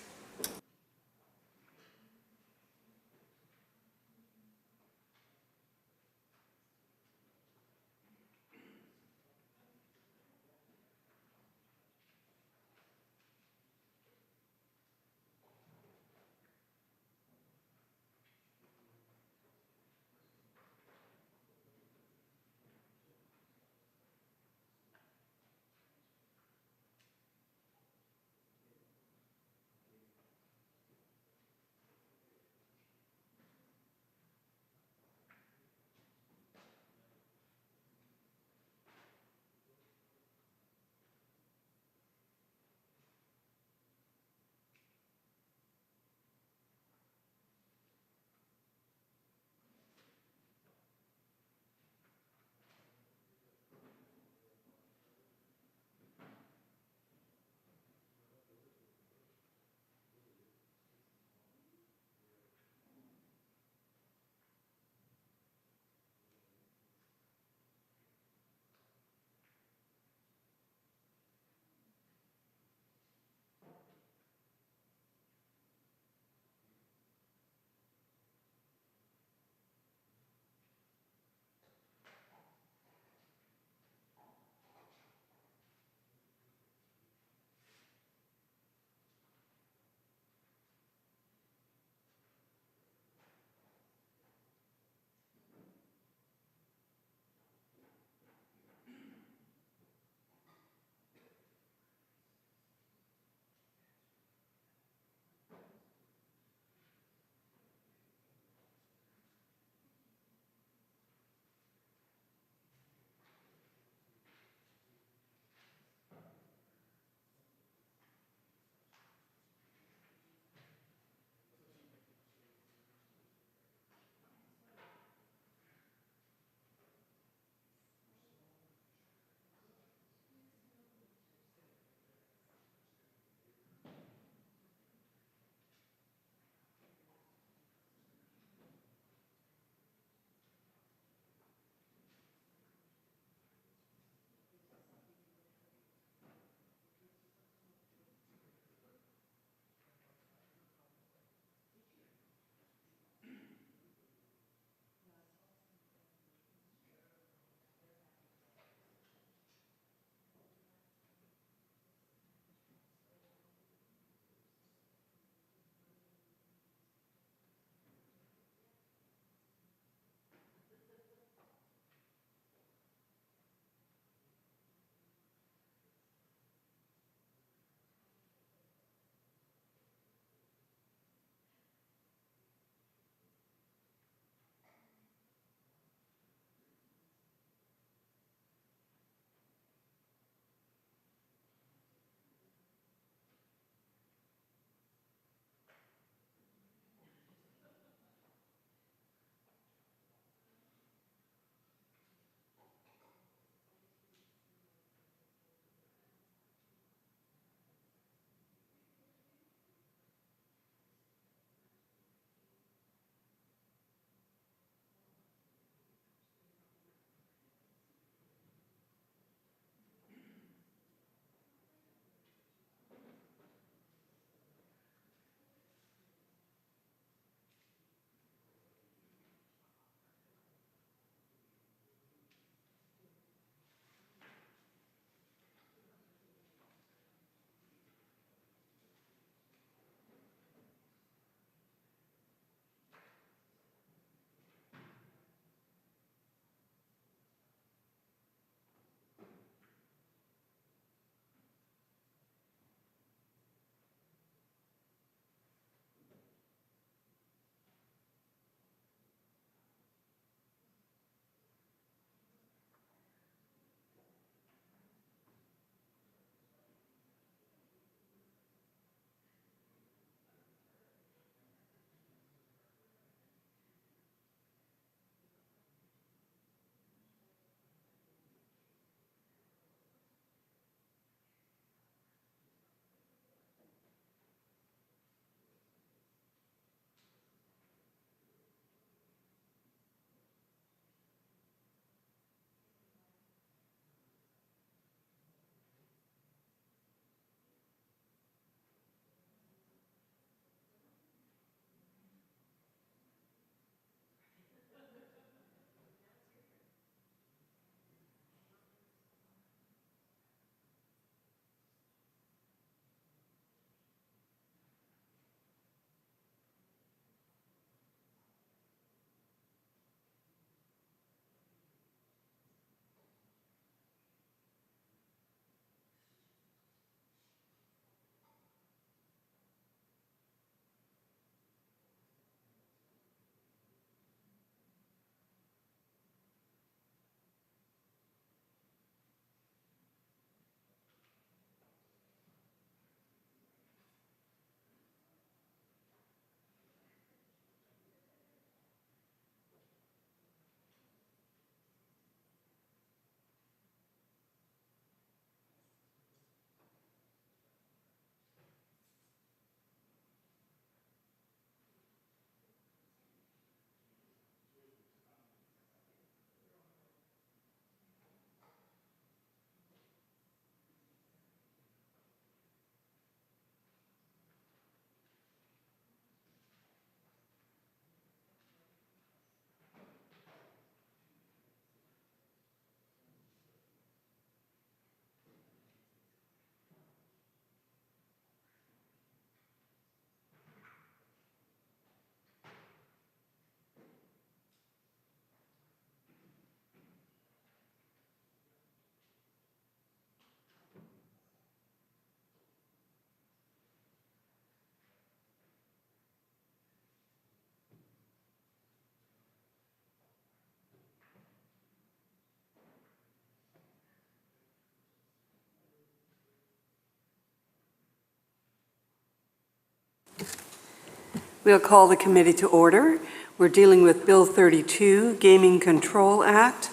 We'll call the committee to order. We're dealing with Bill 32, Gaming Control Act,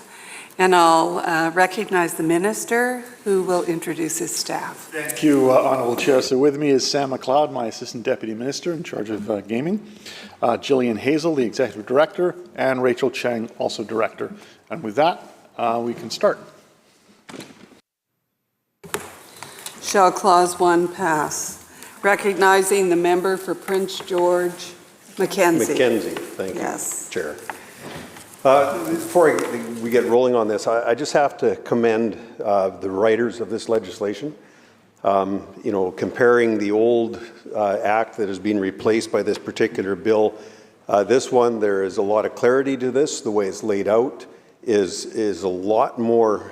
and I'll recognize the minister who will introduce his staff.
Thank you, Honourable Chair. So with me is Sam MacLeod, my Assistant Deputy Minister in charge of gaming, Gillian Hazel, the Executive Director, and Rachel Cheng, also Director. And with that, we can start.
Shall Clause 1 pass? Recognizing the member for Prince George, Mackenzie.
Mackenzie, thank you,
Yes.
Chair. Before we get rolling on this, I just have to commend the writers of this legislation. You know, comparing the old act that has been replaced by this particular bill, this one, there is a lot of clarity to this. The way it's laid out is a lot more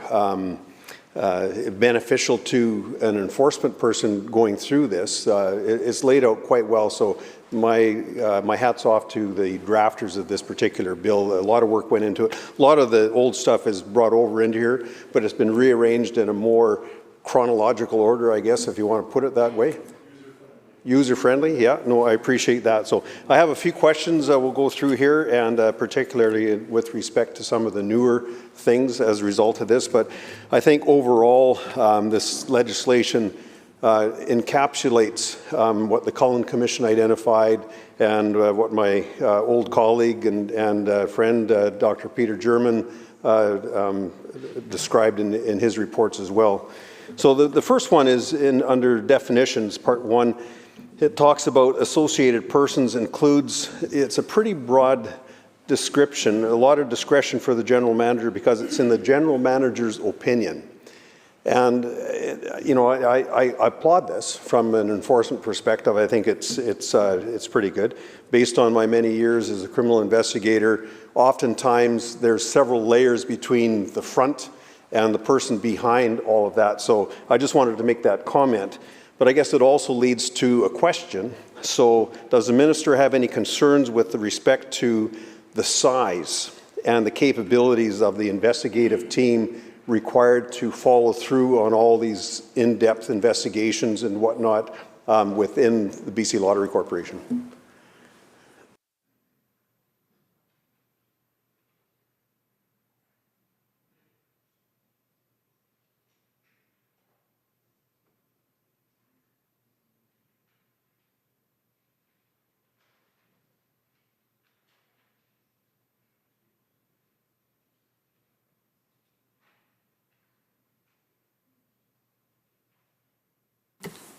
beneficial to an enforcement person going through this. It's laid out quite well, so my hat's off to the drafters of this particular bill. A lot of work went into it. A lot of the old stuff is brought over into here, but it's been rearranged in a more chronological order, I guess, if you want to put it that way. User-friendly, yeah, no, I appreciate that. So I have a few questions we'll go through here, and particularly with respect to some of the newer things as a result of this. But I think overall, this legislation encapsulates what the Cullen Commission identified and what my old colleague and friend, Dr. Peter German, described in his reports as well. So the first one is under definitions, part 1. It talks about associated persons, it's a pretty broad description, a lot of discretion for the general manager because it's in the general manager's opinion. And, you know, I applaud this from an enforcement perspective. I think it's pretty good. Based on my many years as a criminal investigator, oftentimes there's several layers between the front and the person behind all of that. So I just wanted to make that comment. But I guess it also leads to a question. So does the minister have any concerns with respect to the size and the capabilities of the investigative team required to follow through on all these in-depth investigations and whatnot within the BC Lottery Corporation?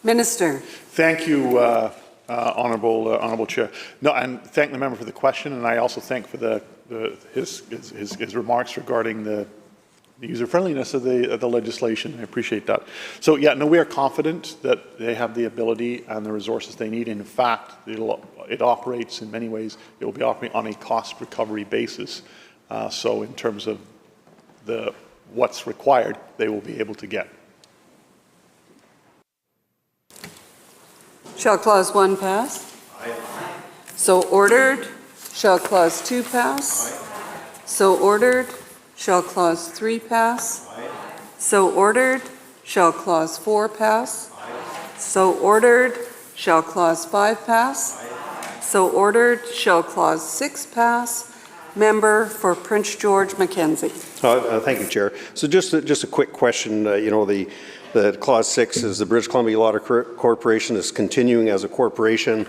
Minister.
Thank you, Honourable Chair. No, and thank the member for the question, and I also thank for his remarks regarding the user-friendliness of the legislation. I appreciate that. So yeah, no, we are confident that they have the ability and the resources they need. In fact, it operates in many ways. It will be operating on a cost recovery basis. So in terms of what's required, they will be able to get.
Shall Clause 1 pass? Aye. So ordered. Shall Clause 2 pass? Aye. So ordered. Shall Clause 3 pass? Aye. So ordered. Shall Clause 4 pass? Aye. So ordered. Shall Clause 5 pass? Aye. So ordered. Shall Clause 6 pass? Member for Prince George, Mackenzie.
Thank you, Chair. So just a quick question. You know, the Clause 6 is the British Columbia Lottery Corporation is continuing as a corporation.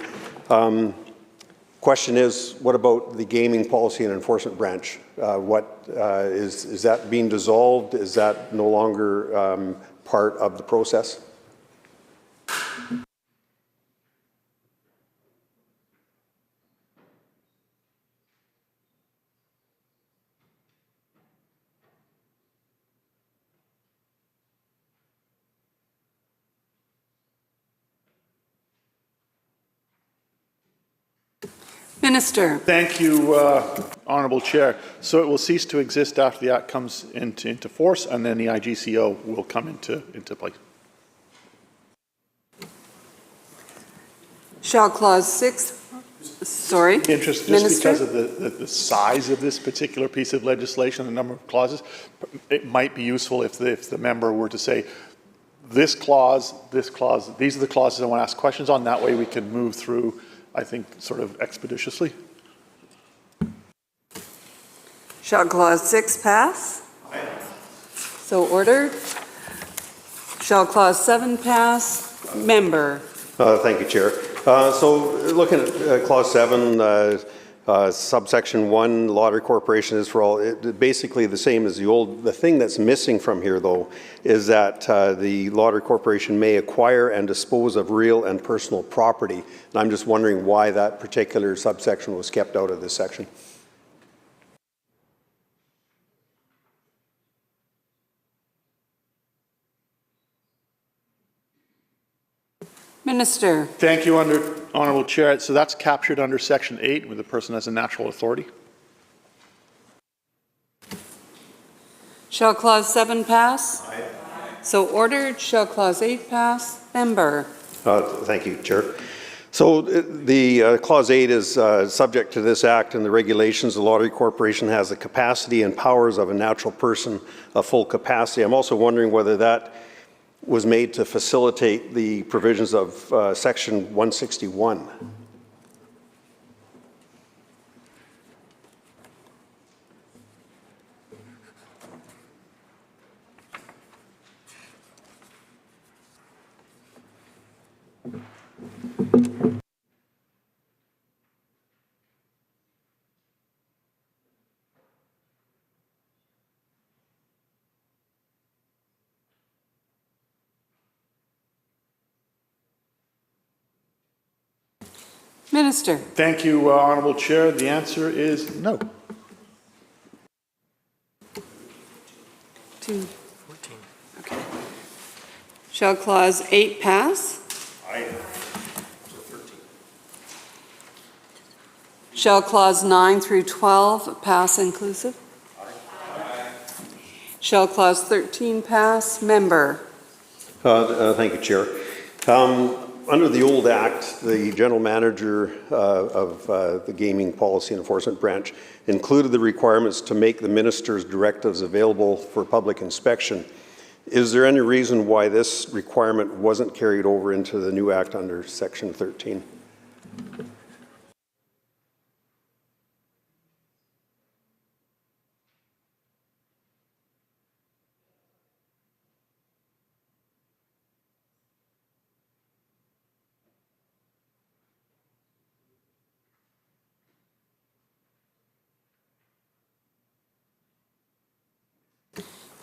Question is, what about the Gaming Policy and Enforcement Branch? Is that being dissolved? Is that no longer part of the process?
Minister.
Thank you, Honourable Chair. So it will cease to exist after the Act comes into force, and then the IGCO will come into place.
Shall Clause 6, sorry,
just because of the size of this particular piece of legislation, the number of clauses, it might be useful if the member were to say, this clause, these are the clauses I want to ask questions on. That way we can move through I think, sort of expeditiously.
Shall Clause 6 pass? So ordered. Shall Clause 7 pass? Member.
Thank you, Chair. So looking at Clause 7, subsection 1, lottery corporation is for all, basically the same as the old. The thing that's missing from here, though, is that the lottery corporation may acquire and dispose of real and personal property. And I'm just wondering why that particular subsection was kept out of this section.
Minister.
Thank you, Honourable Chair. So that's captured under Section 8, where the person has a natural authority.
Shall Clause 7 pass? Aye. So ordered. Shall Clause 8 pass? Member.
Thank you, Chair. So the Clause 8 is subject to this Act and the regulations. The Lottery Corporation has the capacity and powers of a natural person of full capacity. I'm also wondering whether that was made to facilitate the provisions of Section 161.
Minister.
Thank you, Honourable Chair. The answer is no.
2. 14. Okay. Shall Clause 8 pass?
Aye.
Shall Clause 9 through 12 pass inclusive? Aye. Shall Clause 13 pass? Member.
Thank you, Chair. Under the old Act, the General Manager of the Gaming Policy Enforcement Branch included the requirements to make the Minister's directives available for public inspection. Is there any reason why this requirement wasn't carried over into the new Act under Section 13?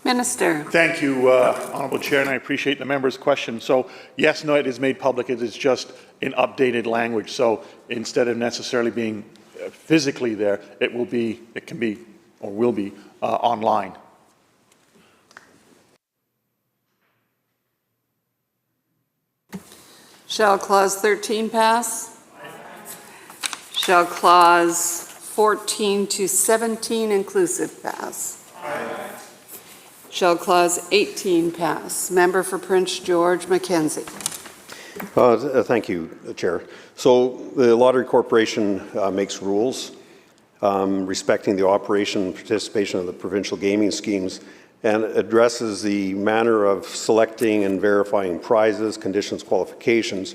Minister.
Thank you, Honourable Chair, and I appreciate the member's question. So, yes, no, it is made public. It is just in updated language. So, instead of necessarily being physically there, it can be, or will be, online.
Shall Clause 13 pass? Shall Clause 14 to 17 inclusive pass? Shall Clause 18 pass? Member for Prince George Mackenzie.
Thank you, Chair. So the Lottery Corporation makes rules respecting the operation and participation of the provincial gaming schemes and addresses the manner of selecting and verifying prizes, conditions, qualifications,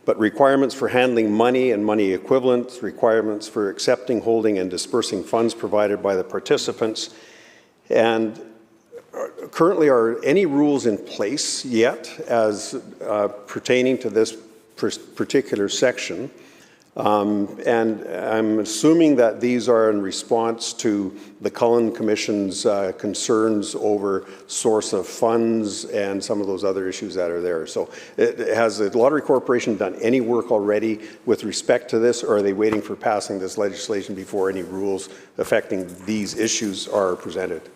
but requirements for handling money and money equivalents, requirements for accepting, holding, and dispersing funds provided by the participants. And currently, are any rules in place yet as pertaining to this particular section? And I'm assuming that these are in response to the Cullen Commission's concerns over source of funds and some of those other issues that are there. So has the Lottery Corporation done any work already with respect to this, or are they waiting for passing this legislation before any rules affecting these issues are presented?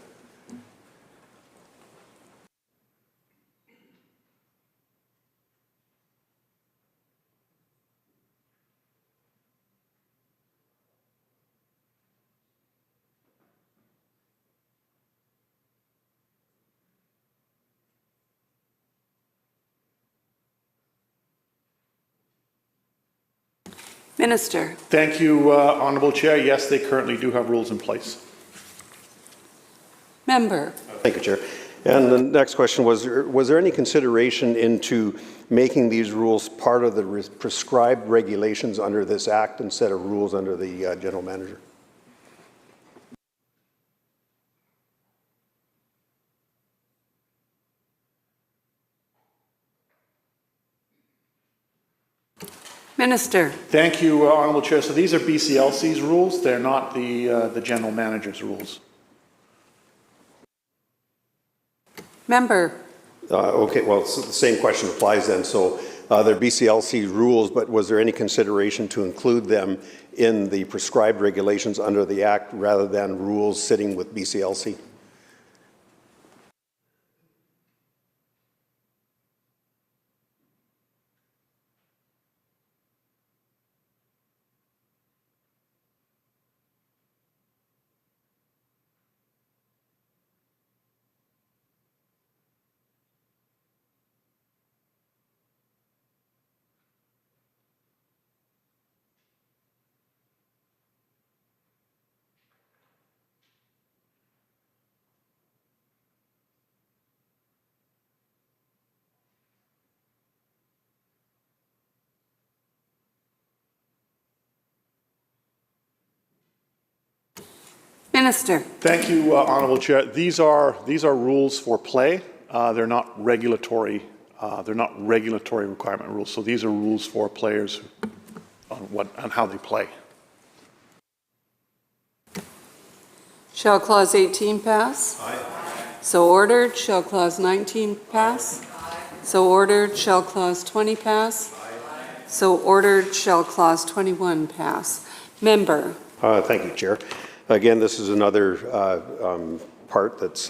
Minister.
Thank you, Honourable Chair. Yes, they currently do have rules in place.
Member.
Thank you, Chair. And the next question was there any consideration into making these rules part of the prescribed regulations under this Act instead of rules under the General Manager?
Minister.
Thank you, Honourable Chair. So these are BCLC's rules. They're not the General Manager's rules.
Member.
Okay, well, the same question applies then. So they're BCLC rules, but was there any consideration to include them in the prescribed regulations under the Act rather than rules sitting with BCLC?
Minister.
Thank you, Honourable Chair. These are rules for play. They're not regulatory. They're not regulatory requirement rules. So these are rules for players on how they play.
Shall Clause 18 pass?
Aye.
So ordered. Shall Clause 19 pass? Aye. So ordered. Shall Clause 20 pass? Aye. So ordered. Shall Clause 21 pass? Member.
Thank you, Chair. Again, this is another part that's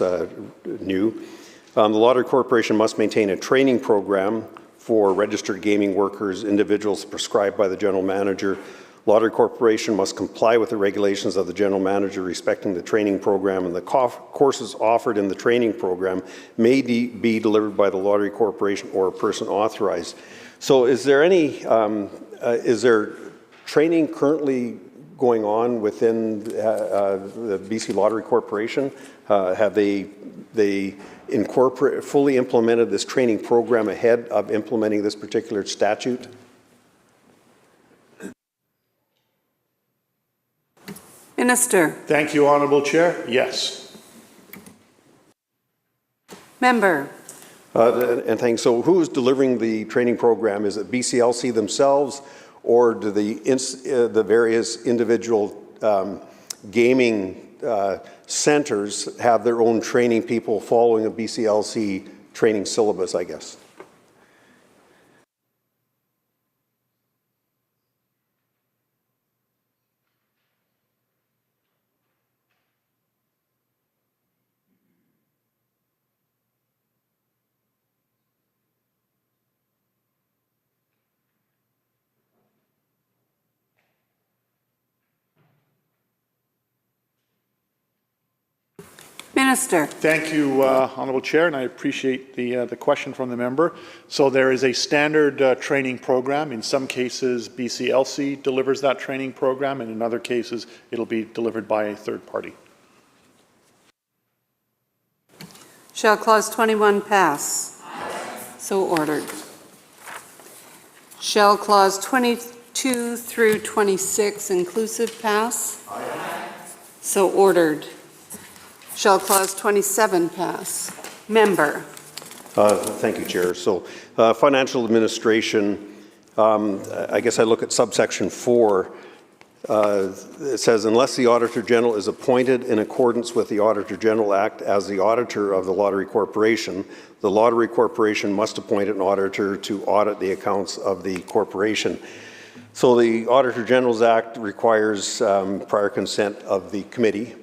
new. The Lottery Corporation must maintain a training program for registered gaming workers, individuals prescribed by the General Manager. Lottery Corporation must comply with the regulations of the General Manager respecting the training program, and the courses offered in the training program may be delivered by the Lottery Corporation or a person authorized. So is there any, is there training currently going on within the BC Lottery Corporation? Have they fully implemented this training program ahead of implementing this particular statute?
Minister.
Thank you, Honourable Chair. Yes.
Member.
And thanks. So who is delivering the training program? Is it BCLC themselves, or do the various individual gaming centers have their own training people following a BCLC training syllabus, I guess?
Minister.
Thank you, Honourable Chair, and I appreciate the question from the member. So there is a standard training program. In some cases, BCLC delivers that training program, and in other cases, it'll be delivered by a third party.
Shall Clause 21 pass? So ordered. Shall Clause 22 through 26 inclusive pass? So ordered. Shall Clause 27 pass? Member.
Thank you, Chair. So financial administration, I guess I look at subsection 4. It says, unless the Auditor General is appointed in accordance with the Auditor General Act as the auditor of the Lottery Corporation, the Lottery Corporation must appoint an auditor to audit the accounts of the corporation. So the Auditor General's Act requires prior consent of the committee.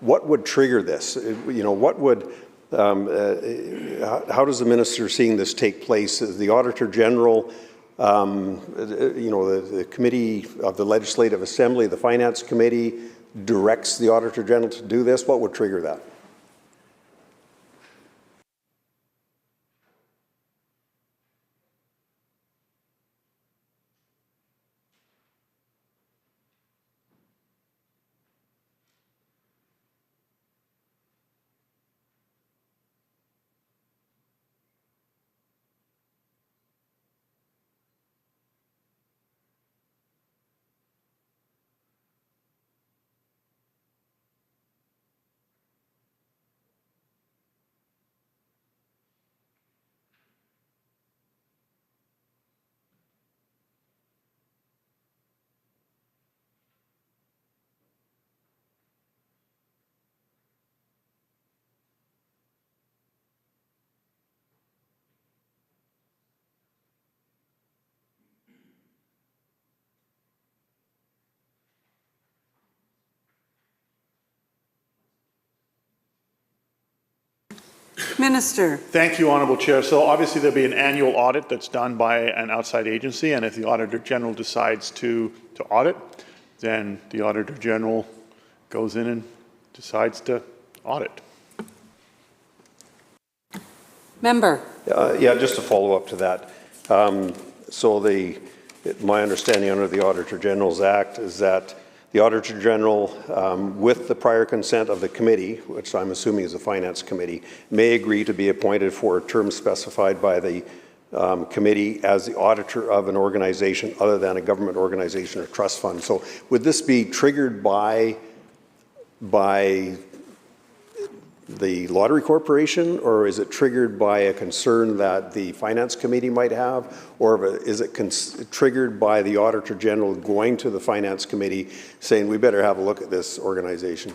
What would trigger this? You know, what would, how does the minister seeing this take place? Is the Auditor General, you know, the committee of the Legislative Assembly, the Finance Committee directs the Auditor General to do this? What would trigger that?
Minister.
Thank you, Honourable Chair. So obviously there'll be an annual audit that's done by an outside agency, and if the Auditor General decides to audit, then the Auditor General goes in and decides to audit.
Member.
Yeah, just to follow up to that. My understanding under the Auditor General's Act is that the Auditor General, with the prior consent of the committee, which I'm assuming is the Finance Committee, may agree to be appointed for a term specified by the committee as the auditor of an organization other than a government organization or trust fund. So would this be triggered by the Lottery Corporation, or is it triggered by a concern that the Finance Committee might have, or is it triggered by the Auditor General going to the Finance Committee saying we better have a look at this organization?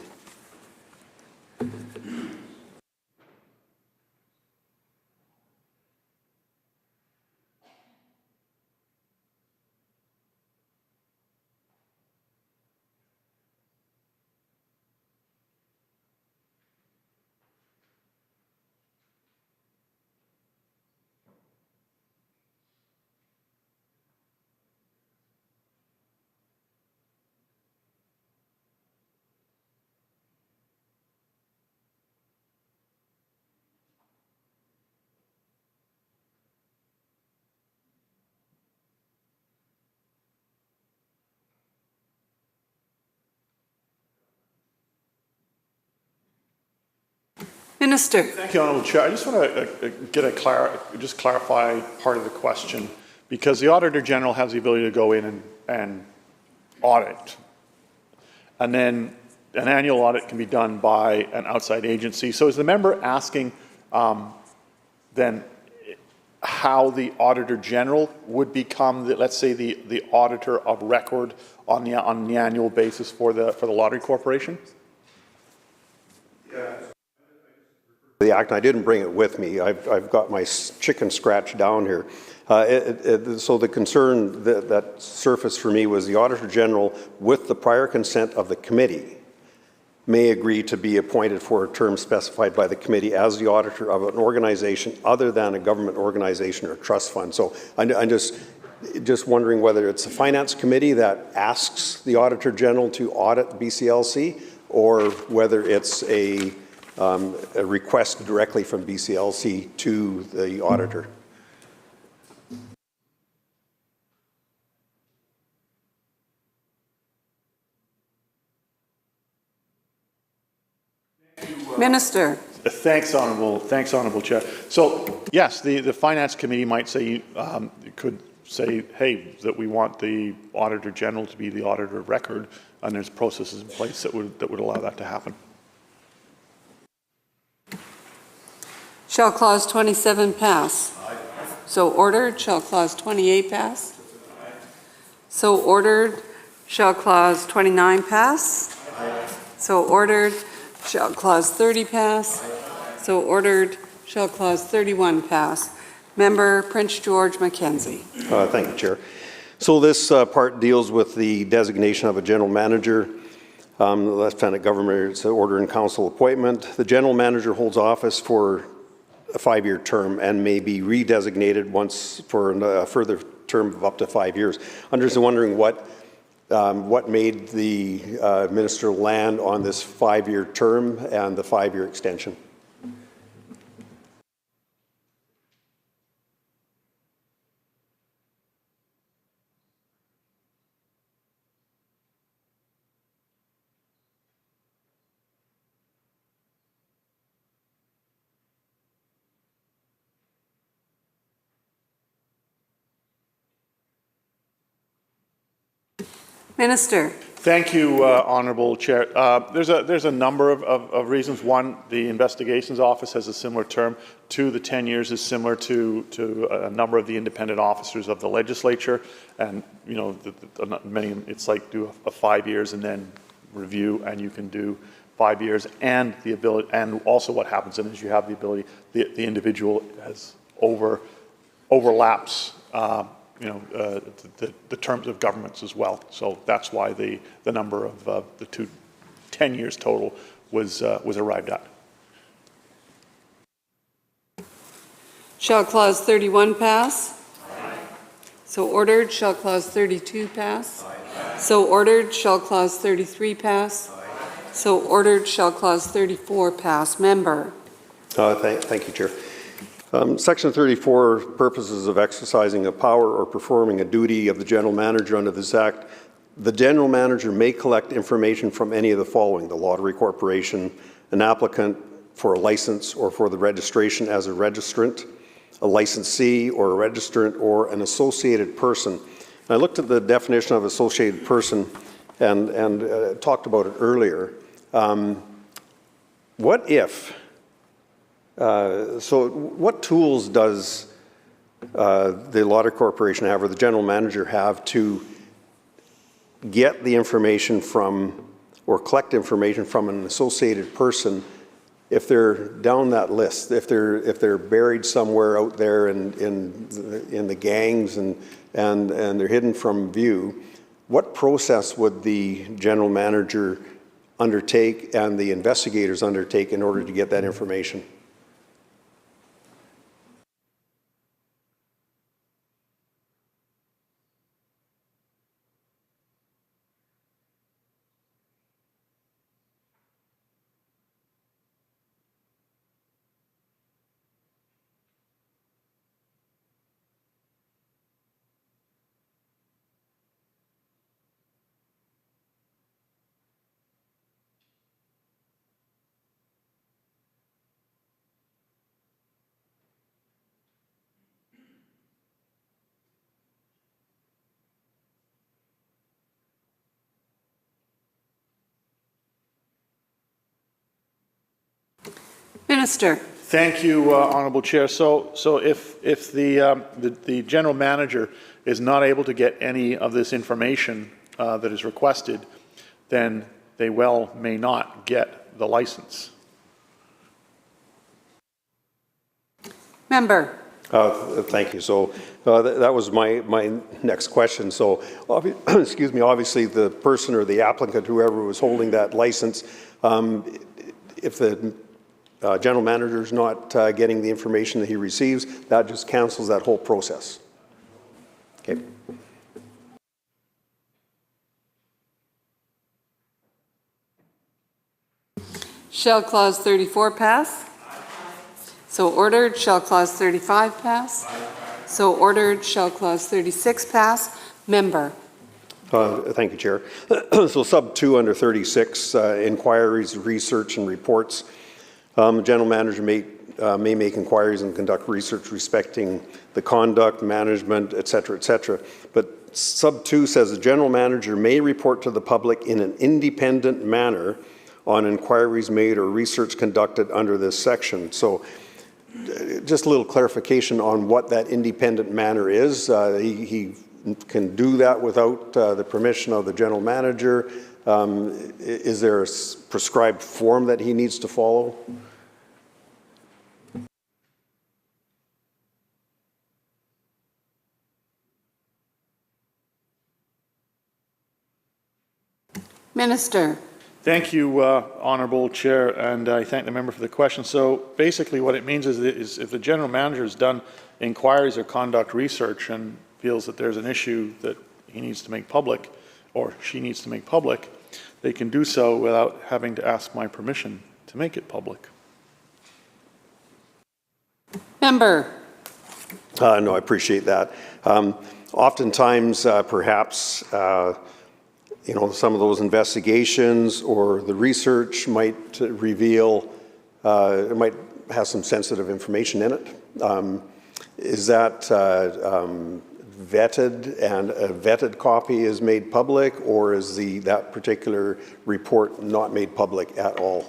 Minister.
Thank you, Honourable Chair. I just want to just clarify part of the question, because the Auditor General has the ability to go in and audit, and then an annual audit can be done by an outside agency. So is the member asking then how the Auditor General would become, let's say, the auditor of record on the annual basis for the Lottery Corporation?
Yeah. The act, I didn't bring it with me. I've got my chicken scratch down here. So the concern that surfaced for me was the Auditor General, with the prior consent of the committee, may agree to be appointed for a term specified by the committee as the auditor of an organization other than a government organization or trust fund. So I'm just wondering whether it's the Finance Committee that asks the Auditor General to audit BCLC, or whether it's a request directly from BCLC to the auditor.
Minister.
Thanks, Honourable Chair. So yes, the Finance Committee might say, could say, hey, that we want the Auditor General to be the auditor of record, and there's processes in place that would allow that to happen.
Shall Clause 27 pass? Aye. So ordered. Shall Clause 28 pass? Aye. So ordered. Shall Clause 29 pass? Aye. So ordered. Shall Clause 30 pass? Aye. So ordered. Shall Clause 31 pass? Member Prince George Mackenzie.
Thank you, Chair. So this part deals with the designation of a general manager. The Lieutenant Governor, it's an order in council appointment. The general manager holds office for a 5-year term and may be redesignated once for a further term of up to 5 years. I'm just wondering what made the minister land on this 5-year term and the 5-year extension.
Minister.
Thank you, Honourable Chair. There's a number of reasons. One, the Investigations Office has a similar term. Two, the 10 years is similar to a number of the independent officers of the Legislature, and many. It's like do a 5 years and then review, and you can do 5 years, and the ability, and also what happens is you have the ability. The individual has overlaps. The terms of governments as well. So that's why the number of the 10 years total was arrived at.
Shall Clause 31 pass? So ordered. Shall Clause 32 pass? So ordered. Shall Clause 33 pass? So ordered. Shall Clause 34 pass? Member.
Thank you, Chair. Section 34, purposes of exercising a power or performing a duty of the general manager under this Act. The general manager may collect information from any of the following: the lottery corporation, an applicant for a license or for the registration as a registrant, a licensee or a registrant, or an associated person. And I looked at the definition of associated person and talked about it earlier. What if? So what tools does the lottery corporation have, or the general manager have, to get the information from or collect information from an associated person if they're down that list, if they're buried somewhere out there in the gangs and they're hidden from view? What process would the general manager undertake and the investigators undertake in order to get that information?
Minister.
Thank you, Honourable Chair. So if the general manager is not able to get any of this information that is requested, then they may not get the license.
Member.
Thank you. So that was my next question. So, excuse me, obviously the person or the applicant, whoever was holding that license, if the general manager is not getting the information that he receives, that just cancels that whole process. Okay.
Shall Clause 34 pass? So ordered. Shall Clause 35 pass? So ordered. Shall Clause 36 pass? Member.
Thank you, Chair. So sub 2 under 36, inquiries, research, and reports. General manager may make inquiries and conduct research respecting the conduct, management, et cetera, but sub 2 says the general manager may report to the public in an independent manner on inquiries made or research conducted under this section. So just a little clarification on what that independent manner is. He can do that without the permission of the general manager. Is there a prescribed form that he needs to follow?
Minister.
Thank you, Honourable Chair, and I thank the member for the question. So basically what it means is if the general manager has done inquiries or conduct research and feels that there's an issue that he needs to make public or she needs to make public, they can do so without having to ask my permission to make it public.
Member.
No, I appreciate that. Oftentimes, perhaps, some of those investigations or the research might reveal, it might have some sensitive information in it. Is that vetted and a vetted copy is made public, or is that particular report not made public at all?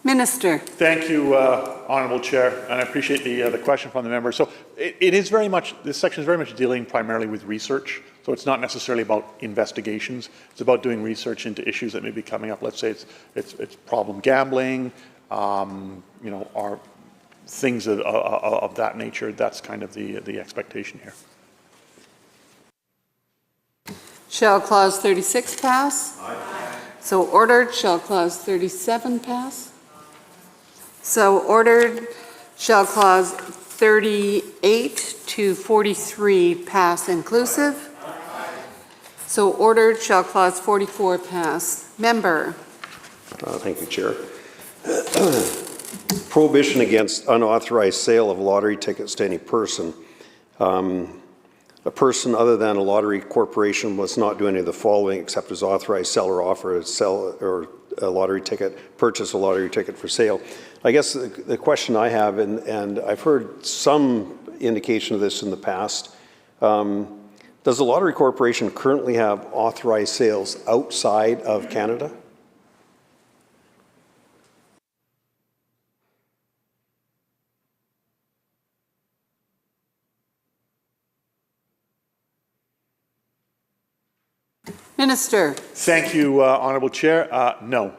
Minister.
Thank you, Honourable Chair, and I appreciate the question from the member. So this section is very much dealing primarily with research. So it's not necessarily about investigations. It's about doing research into issues that may be coming up. Let's say it's problem gambling, things of that nature. That's kind of the expectation here.
Shall Clause 36 pass? Aye. So ordered. Shall Clause 37 pass? So ordered. Shall Clause 38 to 43 pass inclusive? So ordered. Shall Clause 44 pass? Member.
Thank you, Chair. Prohibition against unauthorized sale of lottery tickets to any person. A person other than a lottery corporation must not do any of the following except as authorized seller offer or a lottery ticket, purchase a lottery ticket for sale. I guess the question I have, and I've heard some indication of this in the past, does the lottery corporation currently have authorized sales outside of Canada?
Minister.
Thank you, Honourable Chair. No.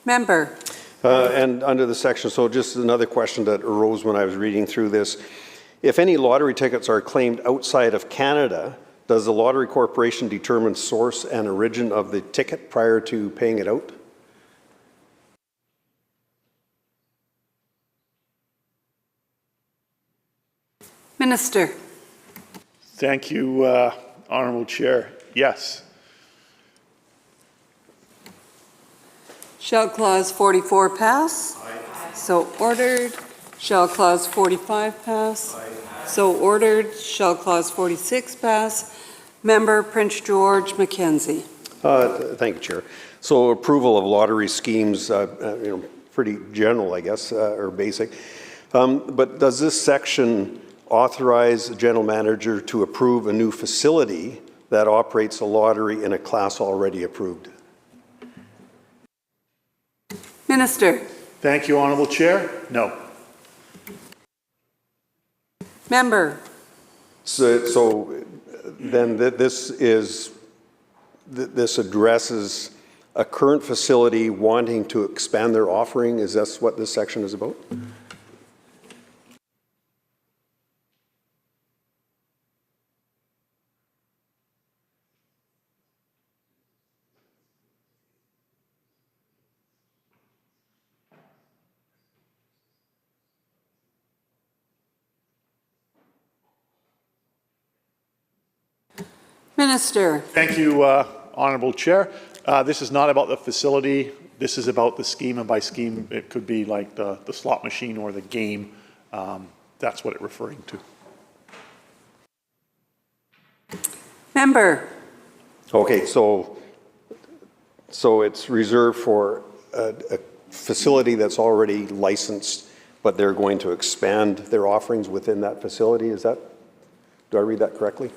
Member.
And under the section, so just another question that arose when I was reading through this. If any lottery tickets are claimed outside of Canada, does the lottery corporation determine source and origin of the ticket prior to paying it out?
Minister.
Thank you, Honourable Chair. Yes.
Shall Clause 44 pass? Aye. So ordered. Shall Clause 45 pass? Aye. So ordered. Shall Clause 46 pass? Member Prince George Mackenzie.
Thank you, Chair. So approval of lottery schemes, pretty general, I guess, or basic. But does this section authorize the general manager to approve a new facility that operates a lottery in a class already approved?
Minister.
Thank you, Honourable Chair. No.
Member.
So then this addresses a current facility wanting to expand their offering. Is that what this section is about?
Minister.
Thank you, Honourable Chair. This is not about the facility. This is about the scheme, and by scheme, it could be like the slot machine or the game. That's what it's referring to.
Member.
Okay, so it's reserved for a facility that's already licensed, but they're going to expand their offerings within that facility. Is that, do I read that correctly?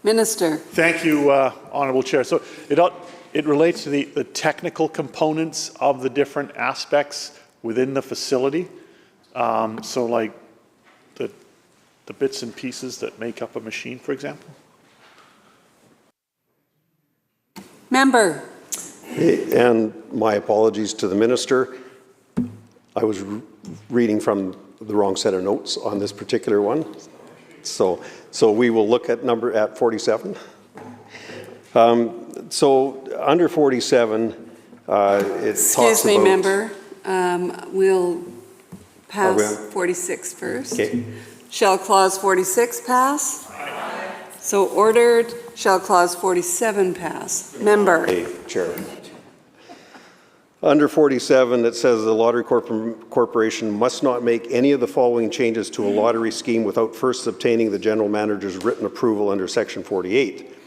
Minister.
Thank you, Honourable Chair. So it relates to the technical components of the different aspects within the facility. So like the bits and pieces that make up a machine, for example.
Member.
And my apologies to the minister. I was reading from the wrong set of notes on this particular one. So we will look at 47. So under 47, it talks about...
Excuse me, member. We'll pass 46 first.
Okay.
Shall Clause 46 pass? Aye. So ordered. Shall Clause 47 pass? Member.
Okay, Chair. Under 47, it says the lottery corporation must not make any of the following changes to a lottery scheme without first obtaining the general manager's written approval under section 48.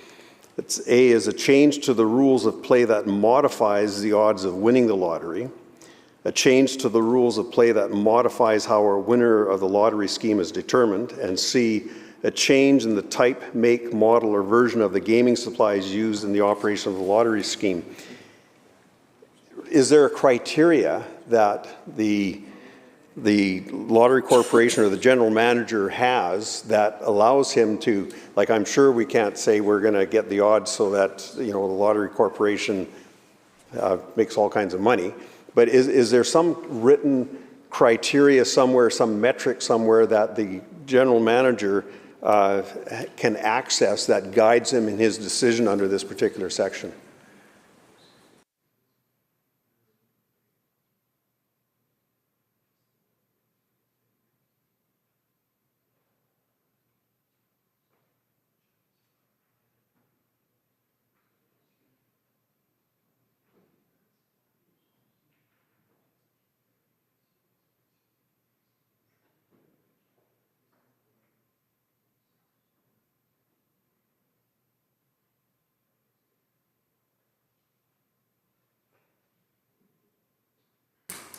A is a change to the rules of play that modifies the odds of winning the lottery. a change to the rules of play that modifies how a winner of the lottery scheme is determined, and C, a change in the type, make, model, or version of the gaming supplies used in the operation of the lottery scheme. Is there a criteria that the lottery corporation or the general manager has that allows him to, like, I'm sure we can't say we're going to get the odds so that, you know, the lottery corporation makes all kinds of money, but is there some written criteria somewhere, some metric somewhere that the general manager can access that guides him in his decision under this particular section?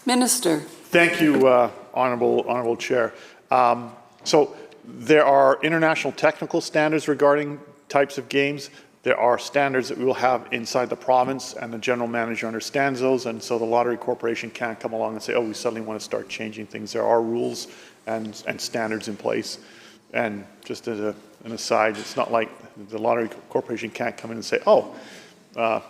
Minister.
Thank you, Honourable Chair. So there are international technical standards regarding types of games. There are standards that we will have inside the province, and the general manager understands those, and so the Lottery Corporation can't come along and say, oh, we suddenly want to start changing things. There are rules and standards in place. And just as an aside, it's not like the Lottery Corporation can't come in and say, oh,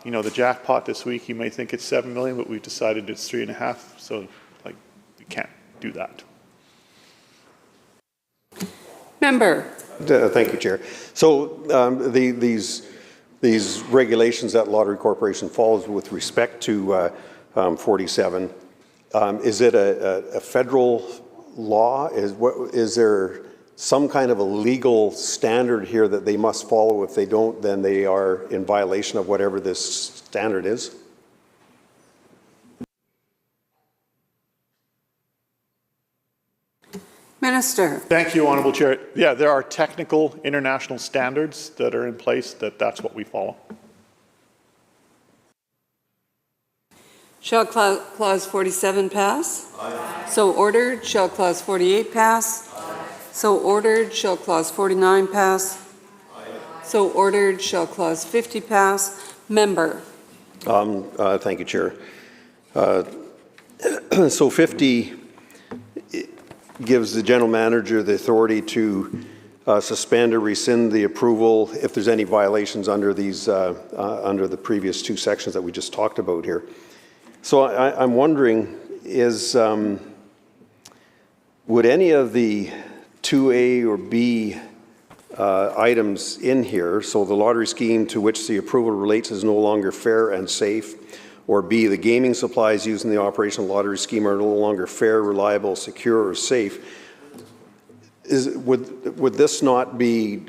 you know, the jackpot this week, you may think it's 7 million, but we've decided it's 3.5. So, like, you can't do that.
Member.
Thank you, Chair. So these regulations that Lottery Corporation follows with respect to 47, is it a federal law? Is there some kind of a legal standard here that they must follow? If they don't, then they are in violation of whatever this standard is?
Minister.
Thank you, Honourable Chair. Yeah, there are technical international standards that are in place that's what we follow.
Shall Clause 47 pass? Aye. So ordered. Shall Clause 48 pass? Aye. So ordered. Shall Clause 49 pass? Aye. So ordered. Shall Clause 50 pass? Member.
Thank you, Chair. So 50 gives the general manager the authority to suspend or rescind the approval if there's any violations under these under the previous two sections that we just talked about here. So I'm wondering, would any of the 2A or B items in here, so the lottery scheme to which the approval relates is no longer fair and safe, or B, the gaming supplies used in the operation of the lottery scheme are no longer fair, reliable, secure, or safe, would this not be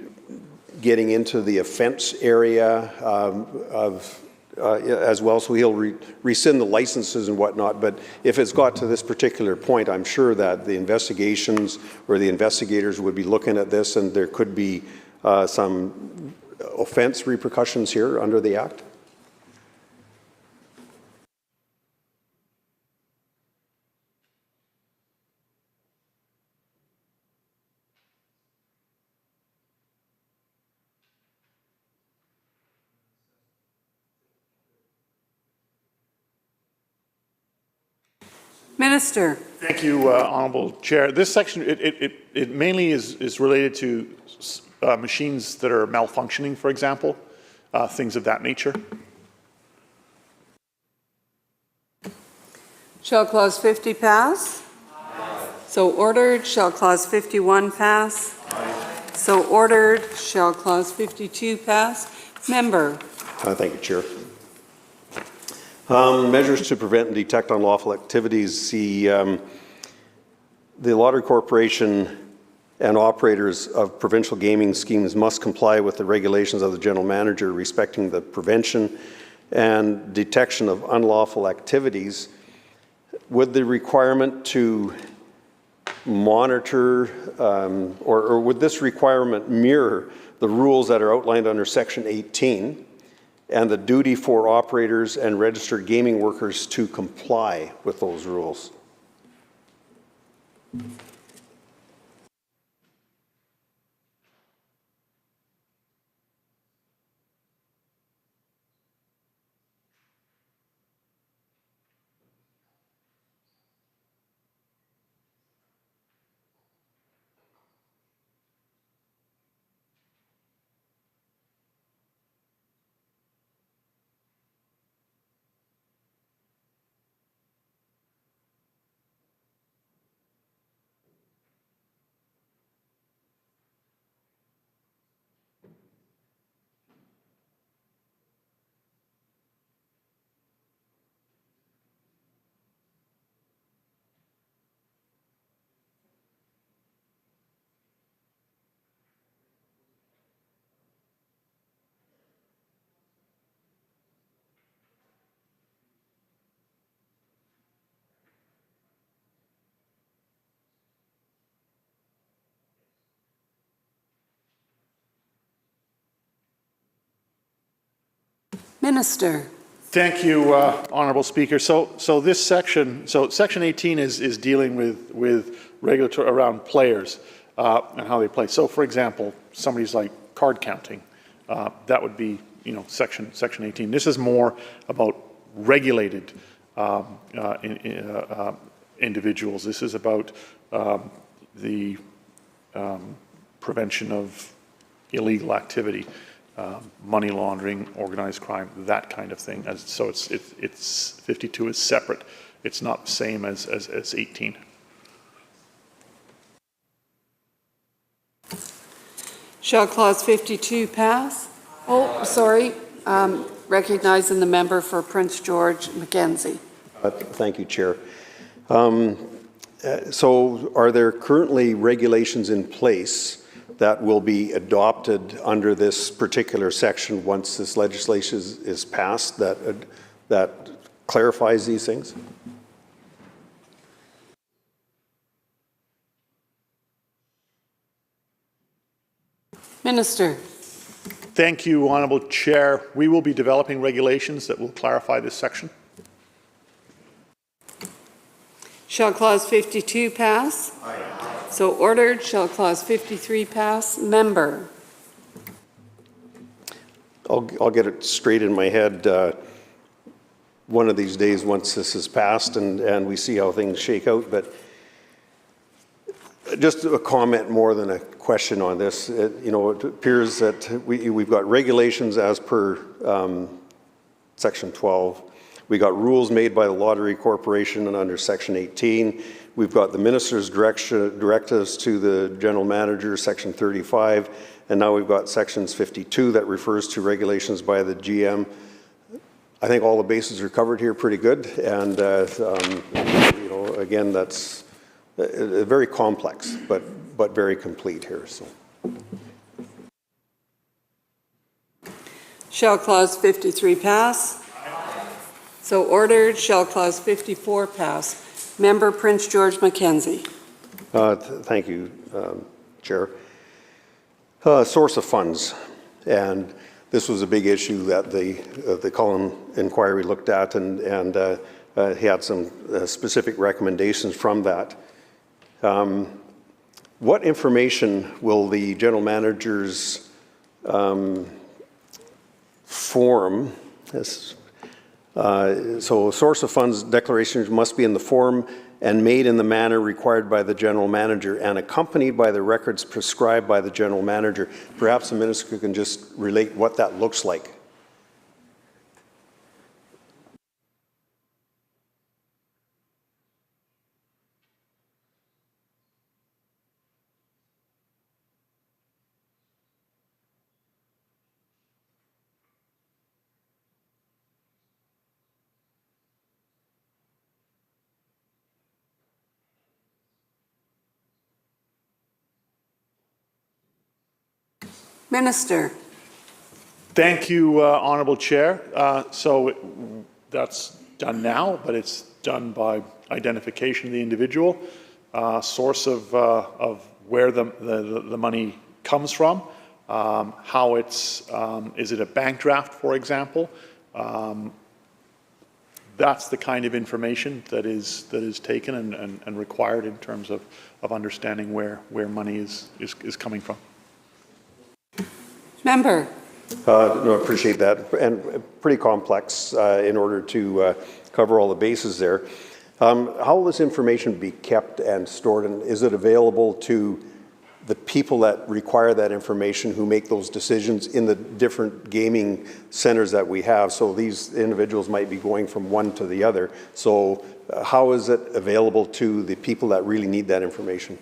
getting into the offense area as well? So he'll rescind the licenses and whatnot, but if it's got to this particular point, I'm sure that the investigations or the investigators would be looking at this, and there could be some offense repercussions here under the Act.
Minister.
Thank you, Honourable Chair. This section, it mainly is related to machines that are malfunctioning, for example, things of that nature.
Shall Clause 50 pass? Aye. So ordered. Shall Clause 51 pass? Aye. So ordered. Shall Clause 52 pass? Member.
Thank you, Chair. Measures to prevent and detect unlawful activities. The Lottery Corporation and operators of provincial gaming schemes must comply with the regulations of the General Manager respecting the prevention and detection of unlawful activities. Would the requirement to monitor or would this requirement mirror the rules that are outlined under Section 18? and the duty for operators and registered gaming workers to comply with those rules.
Minister.
Thank you, Honourable Speaker. So this section, Section 18 is dealing with regulatory around players and how they play. So, for example, somebody's like card counting, that would be, Section 18. This is more about regulated individuals. This is about the prevention of illegal activity. Money laundering, organized crime, that kind of thing. So it's 52 is separate. It's not the same as 18.
Shall Clause 52 pass? Oh, sorry. Recognizing the member for Prince George Mackenzie.
Thank you, Chair. So are there currently regulations in place that will be adopted under this particular section once this legislation is passed that clarifies these things?
Minister.
Thank you, Honourable Chair. We will be developing regulations that will clarify this section.
Shall Clause 52 pass? Aye. So ordered. Shall Clause 53 pass? Member.
I'll get it straight in my head one of these days once this is passed and we see how things shake out. But just a comment more than a question on this. It appears that we've got regulations as per Section 12. We got rules made by the Lottery Corporation and under Section 18. We've got the Minister's directives to the General Manager, Section 35, and now we've got Sections 52 that refers to regulations by the GM. I think all the bases are covered here pretty good, and again, that's very complex, but very complete here. So.
Shall Clause 53 pass? So ordered. Shall Clause 54 pass? Member Prince George Mackenzie.
Thank you, Chair. Source of funds, and this was a big issue that the Cullen inquiry looked at, and he had some specific recommendations from that. What information will the General Manager's form? So source of funds declarations must be in the form and made in the manner required by the General Manager and accompanied by the records prescribed by the General Manager. Perhaps the Minister can just relate what that looks like.
Minister.
Thank you, Honourable Chair. So that's done now, but it's done by identification of the individual, source of where the money comes from, how it's, is it a bank draft, for example? That's the kind of information that is taken and required in terms of understanding where money is coming from.
Member.
No, I appreciate that, and pretty complex in order to cover all the bases there. How will this information be kept and stored, and is it available to the people that require that information who make those decisions in the different gaming centers that we have? So these individuals might be going from one to the other. So how is it available to the people that really need that information?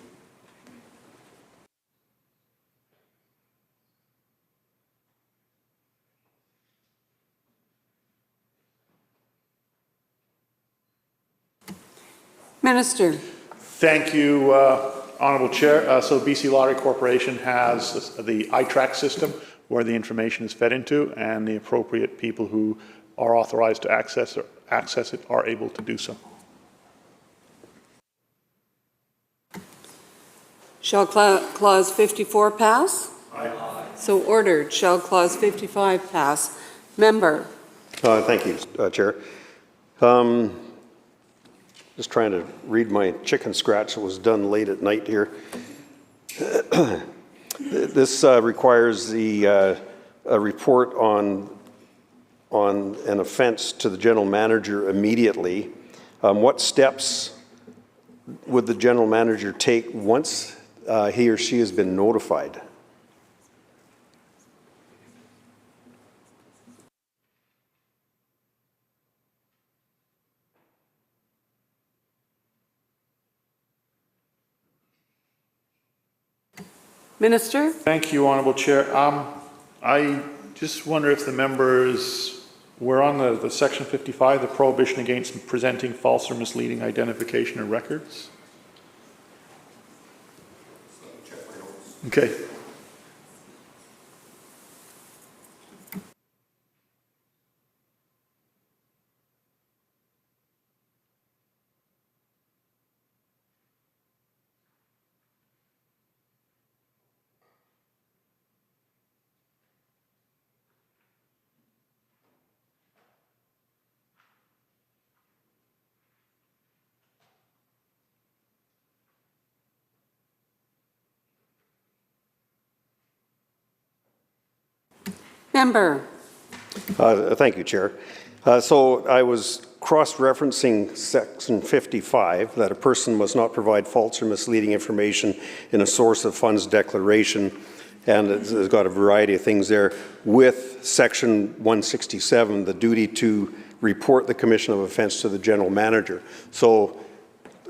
Minister.
Thank you, Honourable Chair. So BC Lottery Corporation has the iTrack system where the information is fed into, and the appropriate people who are authorized to access it are able to do so.
Shall Clause 54 pass? Aye. So ordered. Shall Clause 55 pass? Member.
Thank you, Chair. Just trying to read my chicken scratch that was done late at night here. This requires a report on an offense to the general manager immediately. What steps would the general manager take once he or she has been notified?
Minister.
Thank you, Honourable Chair. I just wonder if the members, we're on the Section 55, the prohibition against presenting false or misleading identification of records. Okay.
Member.
Thank you, Chair. So I was cross-referencing Section 55, that a person must not provide false or misleading information in a source of funds declaration, and it's got a variety of things there, with Section 167, the duty to report the commission of offence to the general manager. So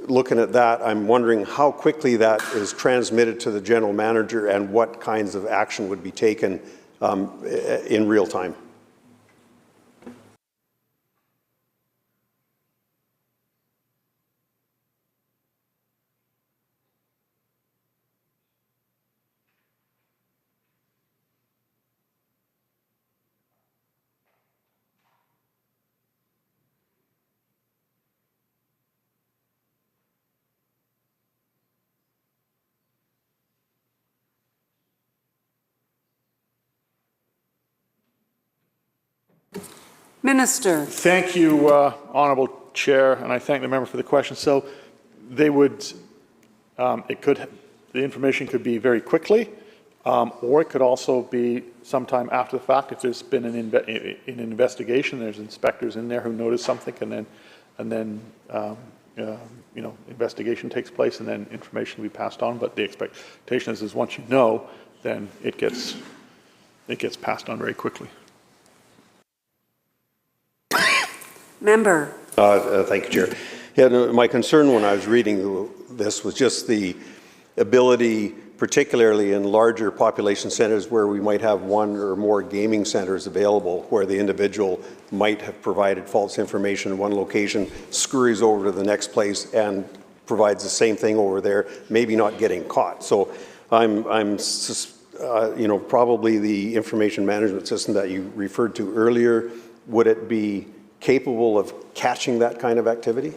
looking at that, I'm wondering how quickly that is transmitted to the general manager and what kinds of action would be taken in real time.
Minister.
Thank you, Honourable Chair, and I thank the member for the question. So they would, the information could be very quickly, or it could also be sometime after the fact. If there's been an investigation, there's inspectors in there who notice something, and then you know, investigation takes place, and then information will be passed on. But the expectation is once you know, then it gets passed on very quickly.
Member.
Thank you, Chair. Yeah, no, my concern when I was reading this was just the ability, particularly in larger population centres where we might have one or more gaming centres available, where the individual might have provided false information in one location, scurries over to the next place and provides the same thing over there, maybe not getting caught. So you know, probably the information management system that you referred to earlier, would it be capable of catching that kind of activity?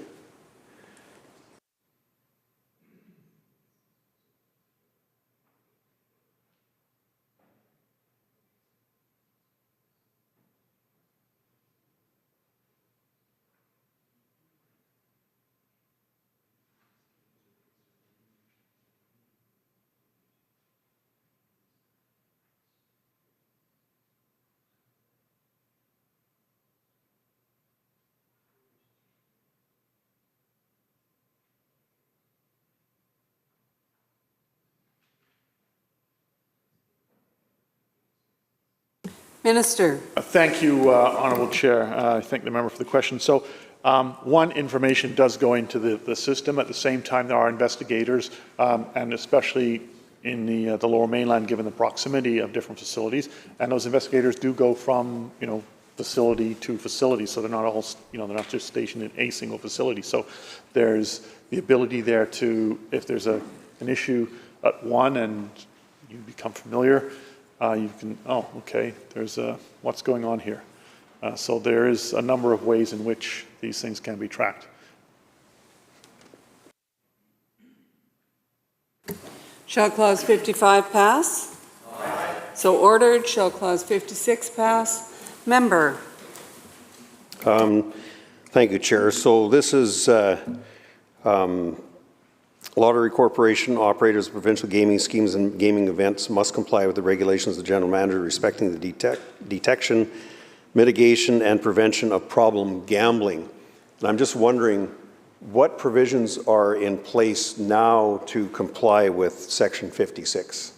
Minister.
Thank you, Honourable Chair. I thank the member for the question. So, one, information does go into the system. At the same time, there are investigators, and especially in the Lower Mainland, given the proximity of different facilities, and those investigators do go from, facility to facility, so they're not all, they're not just stationed in a single facility. So there's the ability there to, if there's an issue at one and you become familiar, you can, oh, okay, there's what's going on here. So there is a number of ways in which these things can be tracked.
Shall Clause 55 pass? Aye. So ordered. Shall Clause 56 pass? Member.
Thank you, Chair. So this is Lottery Corporation operators of provincial gaming schemes and gaming events must comply with the regulations of the General Manager respecting the detection, mitigation, and prevention of problem gambling. And I'm just wondering what provisions are in place now to comply with Section 56?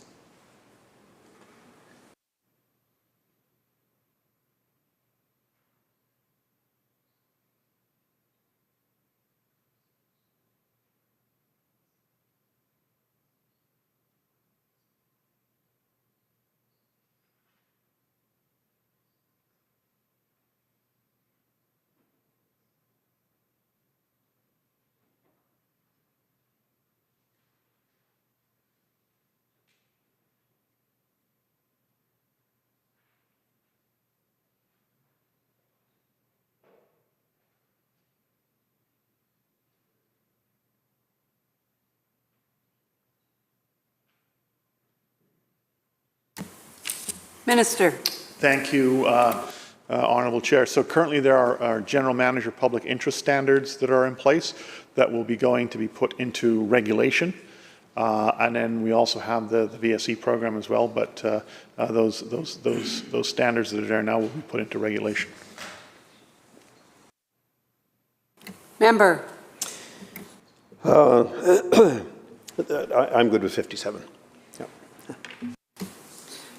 Minister.
Thank you, Honourable Chair. So currently there are General Manager public interest standards that are in place that will be going to be put into regulation. And then we also have the VSE program as well, but those standards that are there now will be put into regulation.
Member.
I'm good with 57. Yep.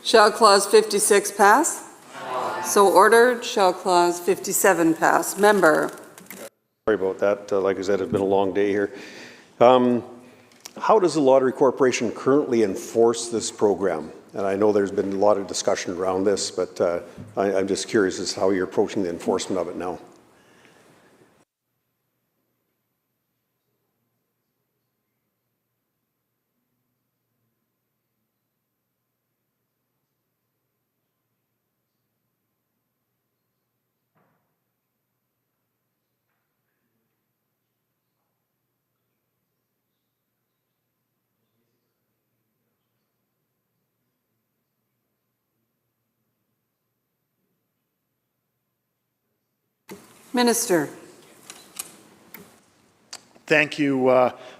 Shall Clause 56 pass? Aye. So ordered. Shall Clause 57 pass? Member.
Sorry about that. Like I said, it's been a long day here. How does the Lottery Corporation currently enforce this program? And I know there's been a lot of discussion around this, but I'm just curious as to how you're approaching the enforcement of it now.
Minister.
Thank you,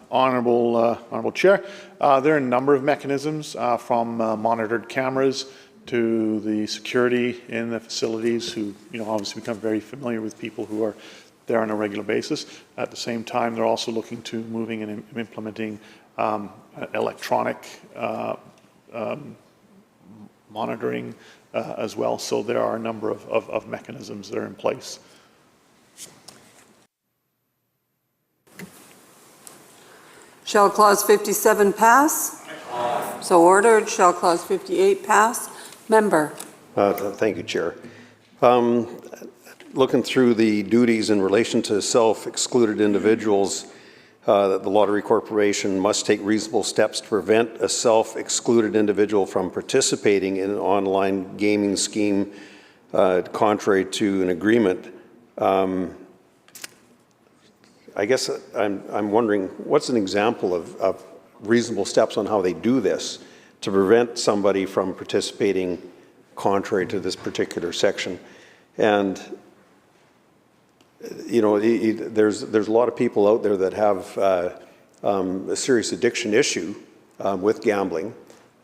Honourable Chair. There are a number of mechanisms from monitored cameras to the security in the facilities who, obviously become very familiar with people who are there on a regular basis. At the same time, they're also looking to moving and implementing electronic monitoring as well. So there are a number of mechanisms that are in place.
Shall Clause 57 pass? Aye. So ordered. Shall Clause 58 pass? Member.
Thank you, Chair. Looking through the duties in relation to self-excluded individuals, that the Lottery Corporation must take reasonable steps to prevent a self-excluded individual from participating in an online gaming scheme contrary to an agreement. I guess I'm wondering, what's an example of reasonable steps on how they do this to prevent somebody from participating contrary to this particular section? And there's a lot of people out there that have a serious addiction issue with gambling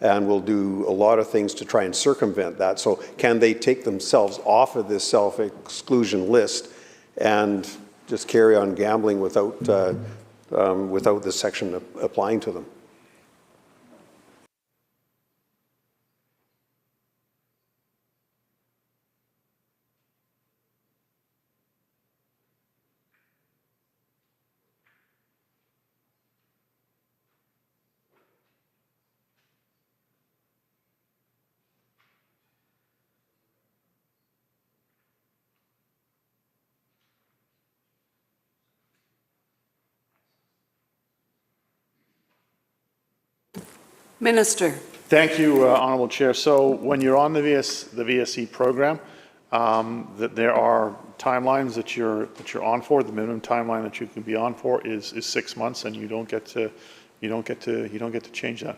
and will do a lot of things to try and circumvent that. So can they take themselves off of this self-exclusion list and just carry on gambling without this section applying to them?
Minister.
Thank you, Honourable Chair. So when you're on the VSE program, that there are timelines that you're on for. The minimum timeline that you can be on for is 6 months, and you don't get to change that.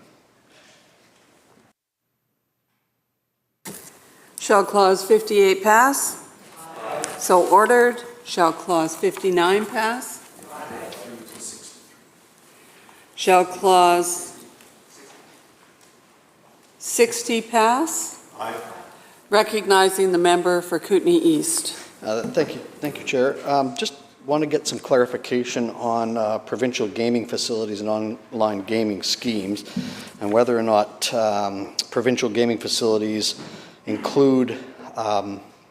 Shall Clause 58 pass? So ordered. Shall Clause 59 pass? Shall Clause 60 pass?
Aye.
Recognizing the member for Kootenay East.
Thank you, Chair. Just want to get some clarification on provincial gaming facilities and online gaming schemes, and whether or not provincial gaming facilities include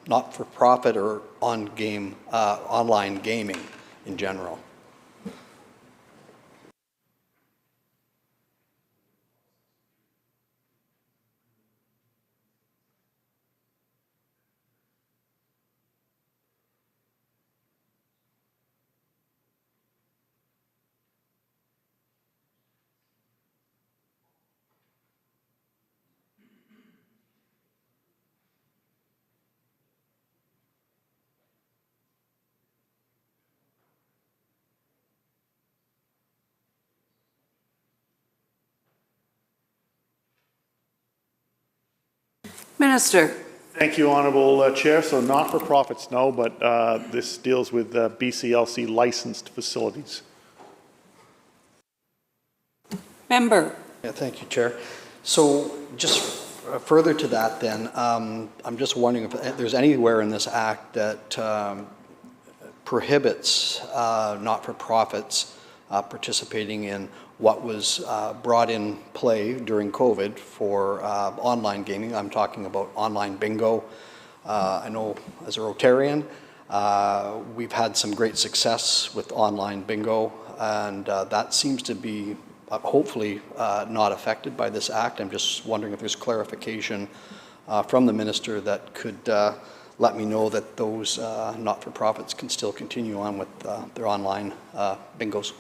not-for-profit or online gaming in general.
Minister.
Thank you, Honourable Chair. So not-for-profits, no, but this deals with BCLC licensed facilities.
Member.
Yeah, thank you, Chair. So just further to that then, I'm just wondering if there's anywhere in this Act that prohibits not-for-profits participating in what was brought in play during COVID for online gaming. I'm talking about online bingo. I know as a Rotarian, we've had some great success with online bingo, and that seems to be hopefully not affected by this Act. I'm just wondering if there's clarification from the Minister that could let me know that those not-for-profits can still continue on with their online bingos.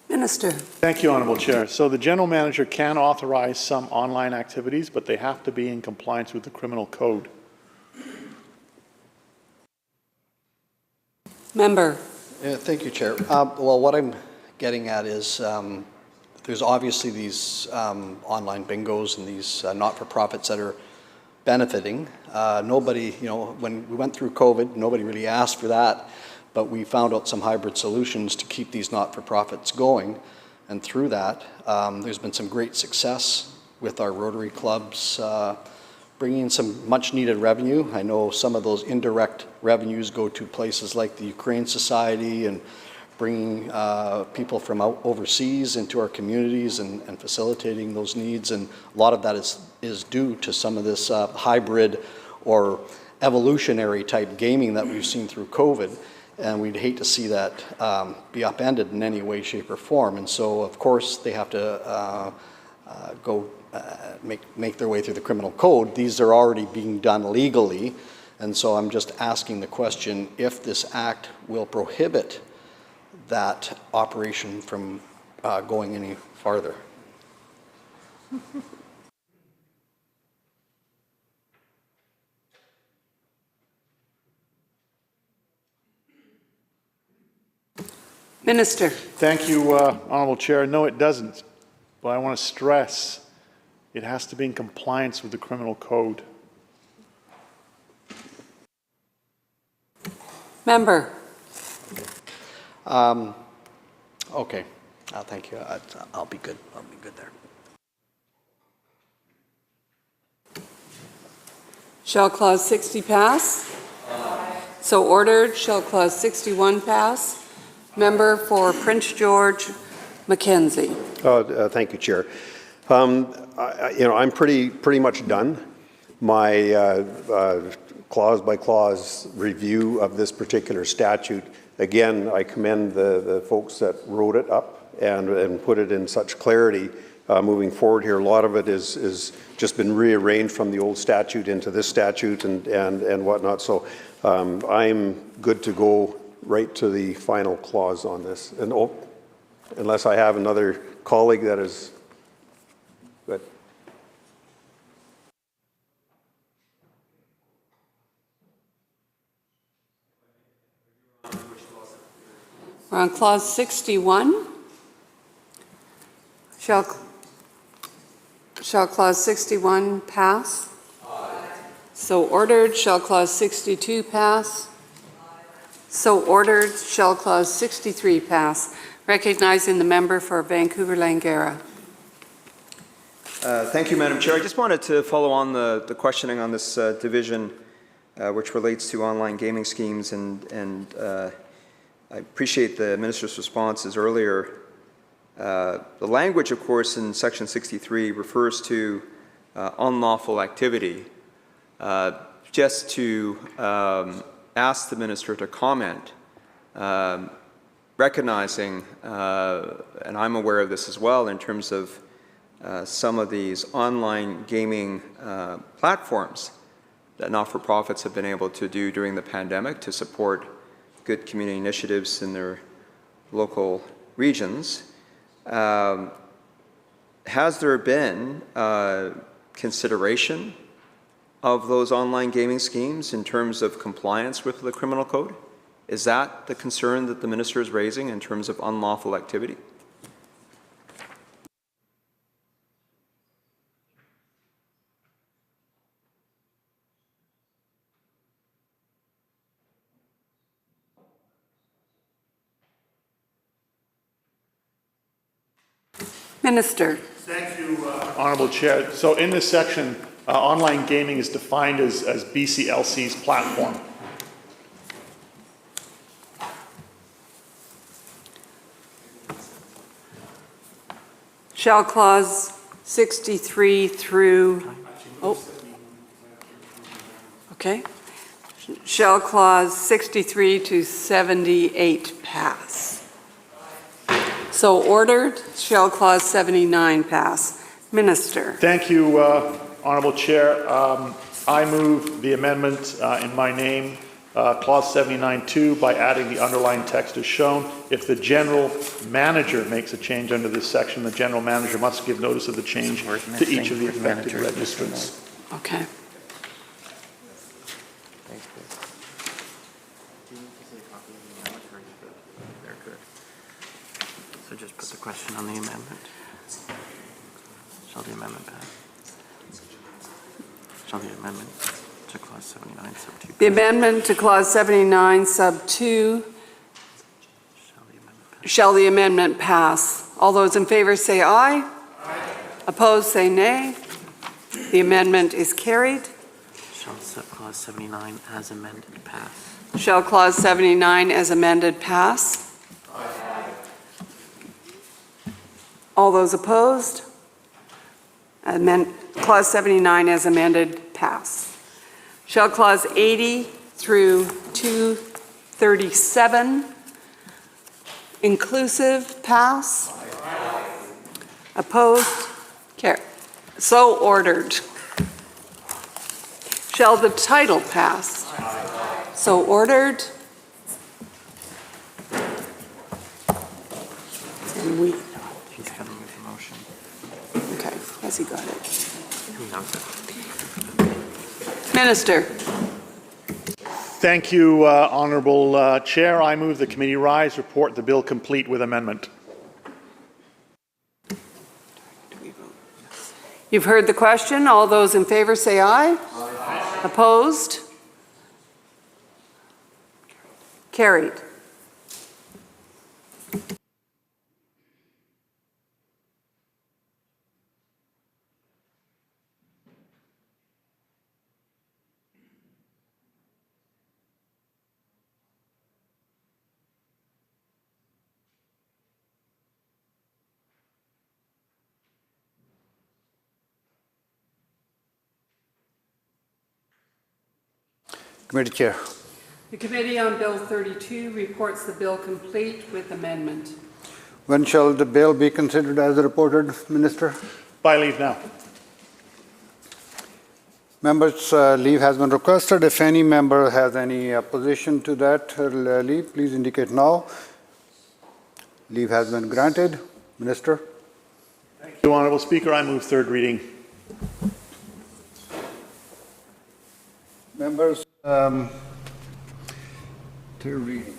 Minister.
Thank you, Honourable Chair. So the General Manager can authorize some online activities, but they have to be in compliance with the Criminal Code.
Member.
Yeah, thank you, Chair. Well, what I'm getting at is there's obviously these online bingos and these not-for-profits that are benefiting. Nobody, when we went through COVID, nobody really asked for that, but we found out some hybrid solutions to keep these not-for-profits going. And through that, there's been some great success with our Rotary clubs, bringing in some much-needed revenue. I know some of those indirect revenues go to places like the Ukraine Society and bringing people from overseas into our communities and facilitating those needs. And a lot of that is due to some of this hybrid or evolutionary type gaming that we've seen through COVID. And we'd hate to see that be upended in any way, shape, or form. And so, of course, they have to go make their way through the criminal code. These are already being done legally. And so I'm just asking the question if this act will prohibit that operation from going any farther.
Minister.
Thank you, Honourable Chair. No, it doesn't. But I want to stress it has to be in compliance with the criminal code.
Member.
Okay. Thank you. I'll be good. I'll be good there.
Shall Clause 60 pass? So ordered. Shall Clause 61 pass? Member for Prince George, Mackenzie.
Thank you, Chair. I'm pretty much done. My clause-by-clause review of this particular statute, again, I commend the folks that wrote it up and put it in such clarity moving forward here. A lot of it is just been rearranged from the old statute into this statute and whatnot. So I'm good to go right to the final clause on this. And unless I have another colleague that is good.
We're on Clause 61. Shall Clause 61 pass? Aye. So ordered. Shall Clause 62 pass? Aye. So ordered. Shall Clause 63 pass? Recognizing the member for Vancouver-Langara.
Thank you, Madam Chair. I just wanted to follow on the questioning on this division which relates to online gaming schemes, and I appreciate the Minister's responses earlier. The language, of course, in Section 63 refers to unlawful activity. Just to ask the Minister to comment, recognizing, and I'm aware of this as well, in terms of some of these online gaming platforms that not-for-profits have been able to do during the pandemic to support good community initiatives in their local regions. Has there been consideration of those online gaming schemes in terms of compliance with the criminal code? Is that the concern that the Minister is raising in terms of unlawful activity?
Minister.
Thank you, Honourable Chair. So in this section, online gaming is defined as BCLC's platform.
Shall Clause 63 through, okay. Shall Clause 63 to 78 pass? So ordered. Shall Clause 79 pass? Minister.
Thank you, Honourable Chair. I move the amendment in my name, Clause 79.2, by adding the underlined text as shown. If the General Manager makes a change under this section, the General Manager must give notice of the change to each of the affected registrants.
Okay.
So just put the question on the amendment. Shall the amendment pass? Shall the amendment to Clause 79 sub 2?
The amendment to Clause 79 sub 2. Shall the amendment pass? All those in favor say aye. Aye. Opposed say nay. The amendment is carried.
Shall Clause 79 as amended pass?
Shall Clause 79 as amended pass?
Aye.
All those opposed? Clause 79 as amended, pass. Shall Clause 80 through 237 inclusive, pass? Opposed? Carry. So ordered. Shall the title pass? So ordered. And we,
He's going to move the motion.
okay, has he got it?
He knows it.
Minister.
Thank you, Honourable Chair. I move the committee rise, report the bill complete with amendment.
You've heard the question. All those in favor say aye. Aye. Opposed? Carried.
Committee Chair.
The Committee on Bill 32 reports the bill complete with amendment.
When shall the bill be considered as reported, Minister?
By leave now.
Members, leave has been requested. If any member has any opposition to that leave, please indicate now. Leave has been granted. Minister?
Thank you, Honourable Speaker. I move third reading.
Members, third reading.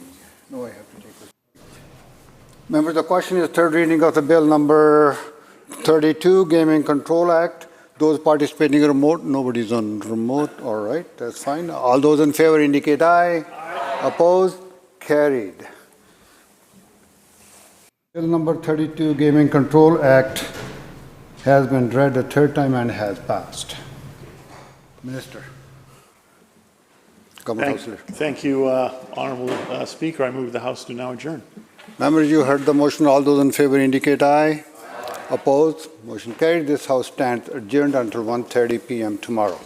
No, I have to take this. Members, the question is third reading of the bill number 32, Gaming Control Act. Those participating remote, nobody's on remote. All right, that's fine. All those in favor indicate aye. Aye. Opposed? Carried. Bill number 32, Gaming Control Act has been read a third time and has passed. Minister.
Thank you, Honourable Speaker. I move the House to now adjourn.
Members, you heard the motion. All those in favor indicate aye. Opposed? Motion carried. This House stands adjourned until 1:30 p.m. tomorrow.